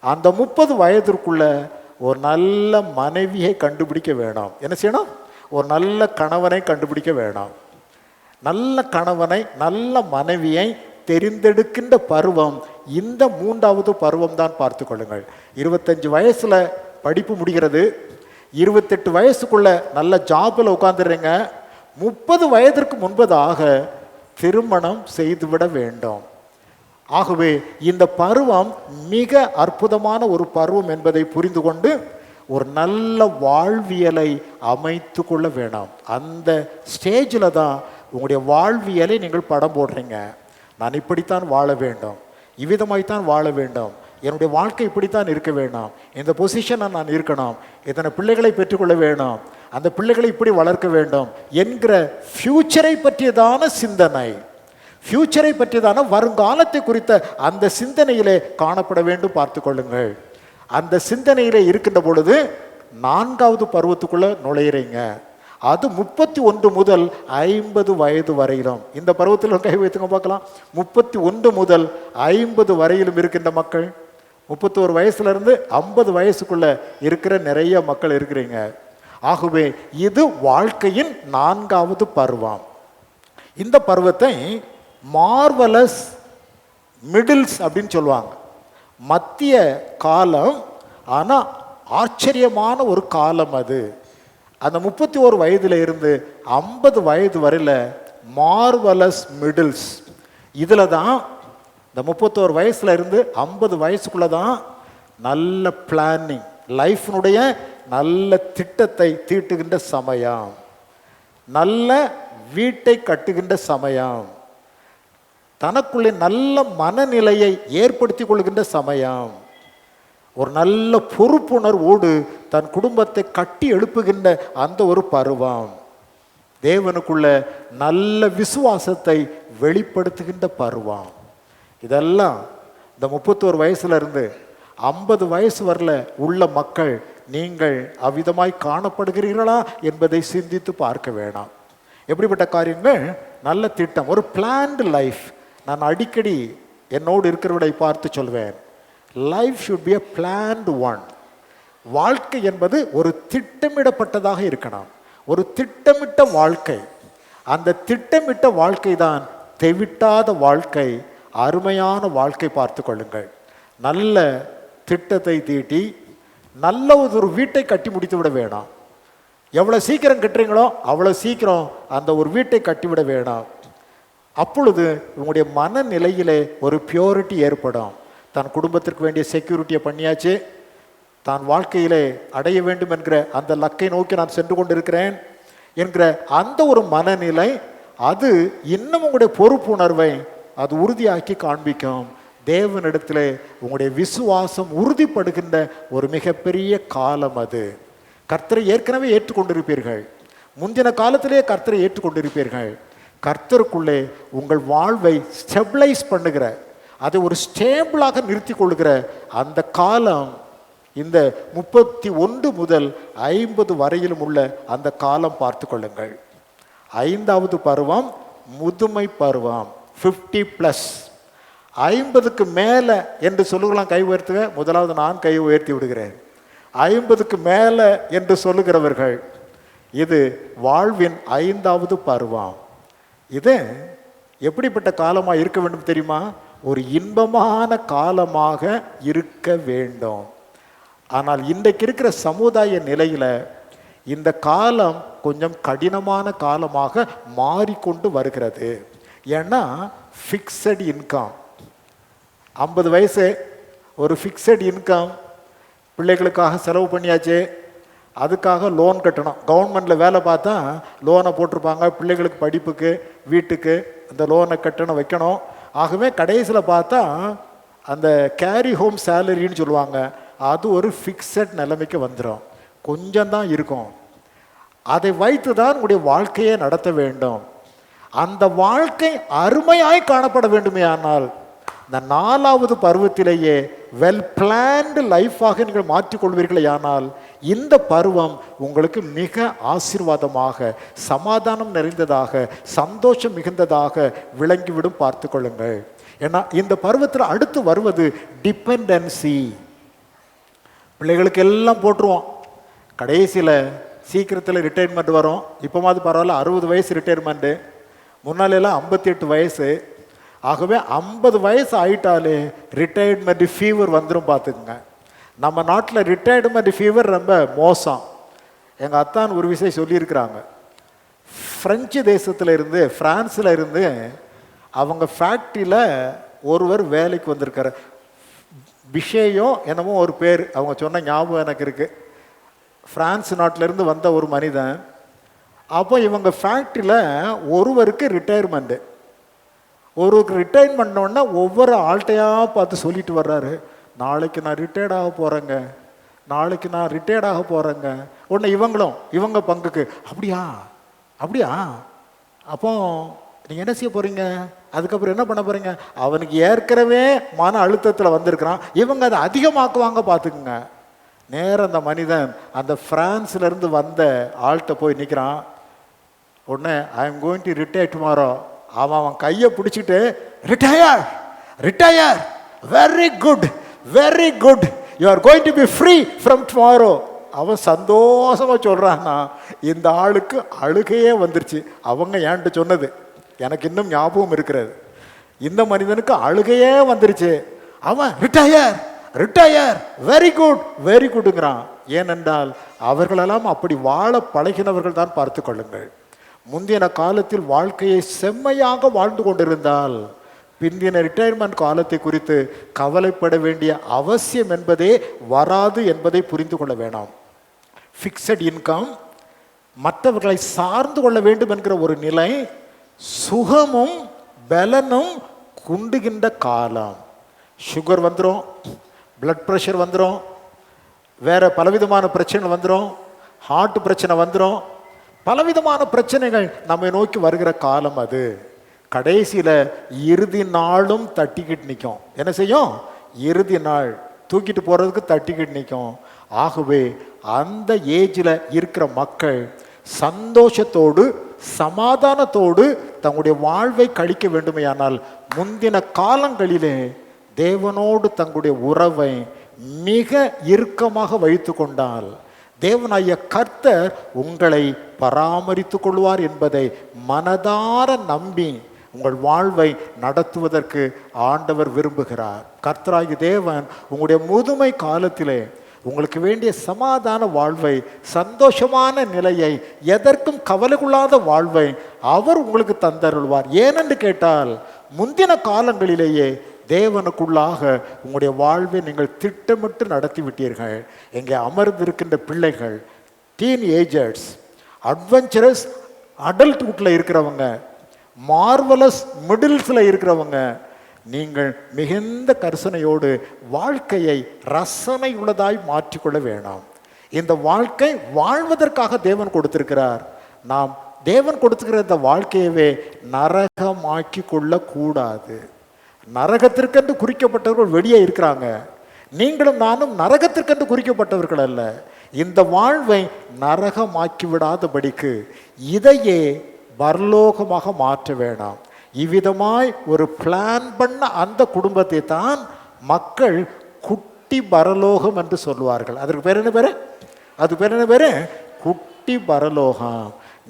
அந்த 30 வயதிற்குள்ள ஒரு நல்ல மனைவியை கண்டுபிடிக்க வேணும். என்ன செய்யணும், ஒரு நல்ல கணவனை கண்டுபிடிக்க வேணும். நல்ல கணவனை, நல்ல மனைவியை தெரிந்தெடுக்கின்ற பருவம் இந்த மூன்றாவது பருவம் தான். பார்த்து கொள்ளுங்கள். 25 வயசுல படிப்பு முடிகிறது. 28 வயசுக்குள்ள நல்ல ஜாபில் உட்காந்துடுறீங்க. 30 வயதிற்கு முன்பதாக திருமணம் செய்துவிட வேண்டும். ஆகவே இந்த பருவம் மிக அற்புதமான ஒரு பருவம் என்பதை புரிந்து கொண்டு ஒரு நல்ல வாழ்வியலை அமைத்து கொள்ள வேண்டாம். அந்த ஸ்டேஜில் தான் உங்களுடைய வாழ்வியலை நீங்கள் படம் போடுறீங்க. நான் இப்படித்தான் வாழ வேண்டும், இவ்விதமாய்த்தான் வாழ வேண்டும், என்னுடைய வாழ்க்கை இப்படித்தான் இருக்க வேண்டாம், இந்த பொசிஷனில் நான் இருக்கணும், இத்தனை பிள்ளைகளை பெற்றுக்கொள்ள வேணும், அந்த பிள்ளைகளை இப்படி வளர்க்க வேண்டும் என்கிற ஃப்யூச்சரை பற்றியதான சிந்தனை, ஃப்யூச்சரை பற்றியதான வருங்காலத்தை குறித்த அந்த சிந்தனையிலே காணப்பட வேண்டும். பார்த்து கொள்ளுங்கள். அந்த சிந்தனையிலே இருக்கின்ற பொழுது 4வது பருவத்துக்குள்ளே நுழையிறீங்க. அது 31 முதல் 50 வயது வரையிலும். இந்த பருவத்தில் கை வைத்துங்க பார்க்கலாம். 31 முதல் 50 வரையிலும் இருக்கின்ற மக்கள், 31 வயசுலேருந்து 50 வயசுக்குள்ளே இருக்கிற நிறைய மக்கள் இருக்கிறீங்க. ஆகவே இது வாழ்க்கையின் 4வது பருவம். இந்த பருவத்தை மார்வலஸ் மிடில்ஸ் அப்படின்னு சொல்லுவாங்க. மத்திய காலம், ஆனால் ஆச்சரியமான ஒரு காலம் அது. அந்த 31 வயதுல இருந்து 50 வயது வரையில் மார்வலஸ் மிடில்ஸ். இதில் தான் இந்த 31 வயசுல இருந்து 50 வயசுக்குள்ள தான் நல்ல பிளானிங், லைஃபினுடைய நல்ல திட்டத்தை தீட்டுகின்ற சமயம், நல்ல வீட்டை கட்டுகின்ற சமயம், தனக்குள்ளே நல்ல மனநிலையை ஏற்படுத்தி கொள்கின்ற சமயம், ஒரு நல்ல பொறுப்புணர்வோடு தன் குடும்பத்தை கட்டி எழுப்புகின்ற அந்த ஒரு பருவம், தேவனுக்குள்ள நல்ல விசுவாசத்தை வெளிப்படுத்துகின்ற பருவம். இதெல்லாம் இந்த 31 வயசுல இருந்து 50 வயசு வரல உள்ள மக்கள் நீங்கள் அவ்விதமாய் காணப்படுகிறீர்களா என்பதை சிந்தித்து பார்க்க வேணாம். எப்படிப்பட்ட காரியங்கள்? நல்ல திட்டம், ஒரு பிளான்டு லைஃப். நான் அடிக்கடி என்னோடு இருக்கிறவரை பார்த்து சொல்வேன், life should be a planned one. வாழ்க்கை என்பது ஒரு திட்டமிடப்பட்டதாக இருக்கணும், ஒரு திட்டமிட்ட வாழ்க்கை. அந்த திட்டமிட்ட வாழ்க்கை தான் தெவிட்டாத வாழ்க்கை, அருமையான வாழ்க்கை. பார்த்து கொள்ளுங்கள். நல்ல திட்டத்தை தீட்டி நல்ல ஒரு வீட்டை கட்டி முடித்து விட வேணாம். எவ்வளோ சீக்கிரம் கட்டுறீங்களோ அவ்வளோ சீக்கிரம் அந்த ஒரு வீட்டை கட்டிவிட வேணாம். அப்பொழுது உங்களுடைய மனநிலையிலே ஒரு பியூரிட்டி ஏற்படும். தன் குடும்பத்திற்கு வேண்டிய செக்யூரிட்டியை பண்ணியாச்சு, தான் வாழ்க்கையிலே அடைய வேண்டும் என்கிற அந்த லக்கை நோக்கி நான் சென்று கொண்டிருக்கிறேன் என்கிற அந்த ஒரு மனநிலை, அது இன்னும் உங்களுடைய பொறுப்புணர்வை அது உறுதியாக்கி காண்பிக்கும். தேவனிடத்திலே உங்களுடைய விசுவாசம் உறுதிப்படுகின்ற ஒரு மிகப்பெரிய காலம் அது. கர்த்தரை ஏற்கனவே ஏற்றுக்கொண்டிருப்பீர்கள், முந்தின காலத்திலே கர்த்தரை ஏற்றுக்கொண்டிருப்பீர்கள். கர்த்தருக்குள்ளே உங்கள் வாழ்வை ஸ்டெபிளைஸ் பண்ணுகிற, அதை ஒரு ஸ்டேபிளாக நிறுத்தி கொள்கிற அந்த காலம் இந்த 31 முதல் 50 வரையிலும் உள்ள அந்த காலம் பார்த்து கொள்ளுங்கள். 5வது பருவம் முதுமை பருவம், 50+. 50க்கு மேலே என்று சொல்லுகலாம். கை உயர்த்துக. முதலாவது நான் கை உயர்த்தி விடுகிறேன். 50க்கு மேலே என்று சொல்லுகிறவர்கள், இது வாழ்வின் 5வது பருவம். இது எப்படிப்பட்ட காலமாக இருக்க வேண்டும் தெரியுமா? ஒரு இன்பமான காலமாக இருக்க வேண்டும். ஆனால் இன்றைக்கு இருக்கிற சமுதாய நிலையில் இந்த காலம் கொஞ்சம் கடினமான காலமாக மாறிக்கொண்டு வருகிறது. ஏன்னா ஃபிக்ஸட் இன்கம், 50 வயசு ஒரு ஃபிக்ஸட் இன்கம், பிள்ளைகளுக்காக செலவு பண்ணியாச்சு, அதுக்காக லோன் கட்டணும். கவர்மெண்ட்டில் வேலை பார்த்தா லோனை போட்டிருப்பாங்க, பிள்ளைகளுக்கு படிப்புக்கு வீட்டுக்கு அந்த லோனை கட்டணும் வைக்கணும். ஆகவே கடைசியில் பார்த்தா அந்த கேரி ஹோம் சேலரின்னு சொல்லுவாங்க, அது ஒரு ஃபிக்ஸட் நிலைமைக்கு வந்துடும். கொஞ்சம் தான் இருக்கும். அதை வைத்து தான் உங்களுடைய வாழ்க்கையை நடத்த வேண்டும். அந்த வாழ்க்கை அருமையாய் காணப்பட வேண்டுமே ஆனால் இந்த 4வது பருவத்திலேயே வெல் பிளான்டு லைஃபாக நீங்கள் மாற்றிக்கொள்வீர்களே ஆனால் இந்த பருவம் உங்களுக்கு மிக ஆசீர்வாதமாக, சமாதானம் நிறைந்ததாக, சந்தோஷம் மிகுந்ததாக விளங்கிவிடும். பார்த்து கொள்ளுங்கள். ஏன்னா இந்த பருவத்தில் அடுத்து வருவது டிபெண்டன்சி. பிள்ளைகளுக்கு எல்லாம் போட்டுருவோம், கடைசியில் சீக்கிரத்தில் ரிட்டைர்மெண்ட் வரும். இப்போமாவது பரவாயில்ல, 60 வயசு ரிட்டைர்மெண்ட்டு, முன்னாலெல்லாம் 58 வயசு. ஆகவே 50 வயசு ஆயிட்டாலே ரிட்டையர்மெண்ட் ஃபீவர் வந்துடும். பார்த்துக்குங்க, நம்ம நாட்டில் ரிட்டையர்மெண்ட் ஃபீவர் ரொம்ப மோசம். எங்கள் அத்தான் ஒரு விஷயம் சொல்லியிருக்கிறாங்க. ஃப்ரெஞ்சு தேசத்தில் இருந்து, ஃப்ரான்ஸில் இருந்து அவங்க ஃபேக்ட்ரியில் ஒருவர் வேலைக்கு வந்திருக்காரு. விஷயம் என்னமோ ஒரு பேர், அவங்க சொன்ன ஞாபகம் எனக்கு இருக்குது. ஃப்ரான்ஸ் நாட்டிலேருந்து வந்த ஒரு மனிதன். அப்போ இவங்க ஃபேக்ட்ரியில் ஒருவருக்கு ரிட்டையர்மெண்ட்டு. ஒருவருக்கு ரிட்டையர் பண்ணோன்னா ஒவ்வொரு ஆள்கிட்டையாக பார்த்து சொல்லிட்டு வர்றாரு, நாளைக்கு நான் ரிட்டையர்ட் ஆக போகிறேங்க, நாளைக்கு நான் ரிட்டையர்ட் ஆக போகிறேங்க. உடனே இவங்களும் இவங்க பங்குக்கு, அப்படியா அப்படியா, அப்போ நீங்கள் என்ன செய்ய போகிறீங்க, அதுக்கப்புறம் என்ன பண்ண போகிறீங்க? அவனுக்கு ஏற்கனவே மன அழுத்தத்தில் வந்திருக்கிறான், இவங்க அதை அதிகமாக்குவாங்க. பார்த்துக்குங்க. நேரம் அந்த மனிதன் அந்த ஃப்ரான்ஸ்லேருந்து வந்த ஆள்கிட்ட போய் நிற்கிறான். உடனே I am going to retire tomorrow. அவன் கையை பிடிச்சிட்டு, retire retire, very good very good, you are going to be free from tomorrow அவன் சந்தோஷமா சொல்றான்னா இந்த ஆளுக்கு அழுகையே வந்துருச்சு. அவங்க ஏன்ட்டு சொன்னது எனக்கு இன்னும் ஞாபகம் இருக்கிறது. இந்த மனிதனுக்கு அழுகையே வந்துருச்சு. அவன் retire retire, very good very குட்ங்கிறான். ஏனென்றால் அவர்களெல்லாம் அப்படி வாழ பழகினவர்கள் தான். பார்த்து கொள்ளுங்கள், முந்தின காலத்தில் வாழ்க்கையை செம்மையாக வாழ்ந்து கொண்டிருந்தால் பிந்தின ரிட்டையர்மெண்ட் காலத்தை குறித்து கவலைப்பட வேண்டிய அவசியம் என்பதே வராது என்பதை புரிந்து கொள்ள வேண்டாம். ஃபிக்ஸட் இன்கம், மற்றவர்களை சார்ந்து கொள்ள வேண்டும் என்கிற ஒரு நிலை, சுகமும் பலனும் குண்டுகின்ற காலம். சுகர் வந்துடும், பிளட் ப்ரெஷர் வந்துடும், வேற பலவிதமான பிரச்சனைகள் வந்துடும், ஹார்ட் பிரச்சனை வந்துடும், பலவிதமான பிரச்சனைகள் நம்மை நோக்கி வருகிற காலம் அது. கடைசியில் இறுதி நாளும் தட்டிக்கிட்டு நிற்கும். என்ன செய்யும்? இறுதி நாள் தூக்கிட்டு போகிறதுக்கு தட்டிக்கிட்டு நிற்கும். ஆகவே அந்த ஏஜில் இருக்கிற மக்கள் சந்தோஷத்தோடு சமாதானத்தோடு தங்களுடைய வாழ்வை கழிக்க வேண்டுமையானால் முந்தின காலங்களிலே தேவனோடு தங்களுடைய உறவை மிக இறுக்கமாக வைத்து கொண்டால் தேவனாகிய கர்த்தர் உங்களை பராமரித்து கொள்வார் என்பதை மனதார நம்பி உங்கள் வாழ்வை நடத்துவதற்கு ஆண்டவர் விரும்புகிறார். கர்த்தராகிய தேவன் உங்களுடைய முதுமை காலத்திலே உங்களுக்கு வேண்டிய சமாதான வாழ்வை, சந்தோஷமான நிலையை, எதற்கும் கவலை கொள்ளாத வாழ்வை அவர் உங்களுக்கு தந்தருள்வார். ஏனென்று கேட்டால் முந்தின காலங்களிலேயே தேவனுக்குள்ளாக உங்களுடைய வாழ்வை நீங்கள் திட்டமிட்டு நடத்தி விட்டீர்கள். இங்கே அமர்ந்திருக்கின்ற பிள்ளைகள், டீன் ஏஜர்ஸ், அட்வென்ச்சரஸ் அடல்ட்ஹுட்டில் இருக்கிறவங்க, மார்வலஸ் மிடில்ஸில் இருக்கிறவங்க, நீங்கள் மிகுந்த கரிசனையோடு வாழ்க்கையை ரசனை உள்ளதாய் மாற்றிக்கொள்ள வேண்டாம். இந்த வாழ்க்கை வாழ்வதற்காக தேவன் கொடுத்திருக்கிறார். நாம் தேவன் கொடுத்துக்கிற இந்த வாழ்க்கையவே நரகமாக்கி கொள்ளக்கூடாது. நரகத்திற்கென்று குறிக்கப்பட்டவர்கள் வெளியே இருக்கிறாங்க. நீங்களும் நானும் நரகத்திற்கென்று குறிக்கப்பட்டவர்கள் அல்ல. இந்த வாழ்வை நரகமாக்கி விடாதபடிக்கு இதையே பரலோகமாக மாற்ற வேண்டாம். இவ்விதமாய் ஒரு பிளான் பண்ண அந்த குடும்பத்தை தான் மக்கள் குட்டி பரலோகம் என்று சொல்வார்கள். அதற்கு பேர் என்ன பேரு? அது பேர் என்ன பேரு? குட்டி பரலோகம்.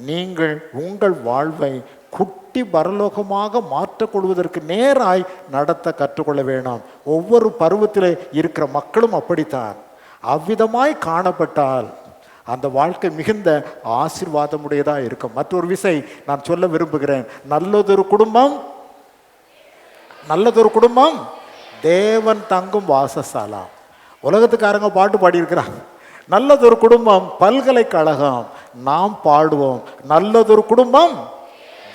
நீங்கள் உங்கள் வாழ்வை குட்டி பரலோகமாக மாற்றக்கொள்வதற்கு நேராய் நடத்த கற்றுக்கொள்ள வேண்டாம். ஒவ்வொரு பருவத்தில் இருக்கிற மக்களும் அப்படித்தான். அவ்விதமாய் காணப்பட்டால் அந்த வாழ்க்கை மிகுந்த ஆசீர்வாதமுடையதாக இருக்கும். மற்றொரு விசை நான் சொல்ல விரும்புகிறேன். நல்லதொரு குடும்பம் தேவன் தங்கும் வாசசாலா. உலகத்துக்காரங்க பாட்டு பாடியிருக்கிறாங்க. நல்லதொரு குடும்பம் பல்கலைக்கழகம். நாம் பாடுவோம், நல்லதொரு குடும்பம்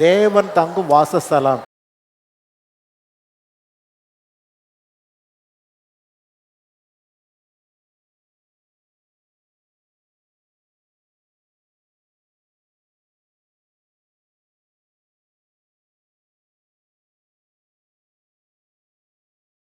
தேவன் தங்கும் வாசஸ்தலம்.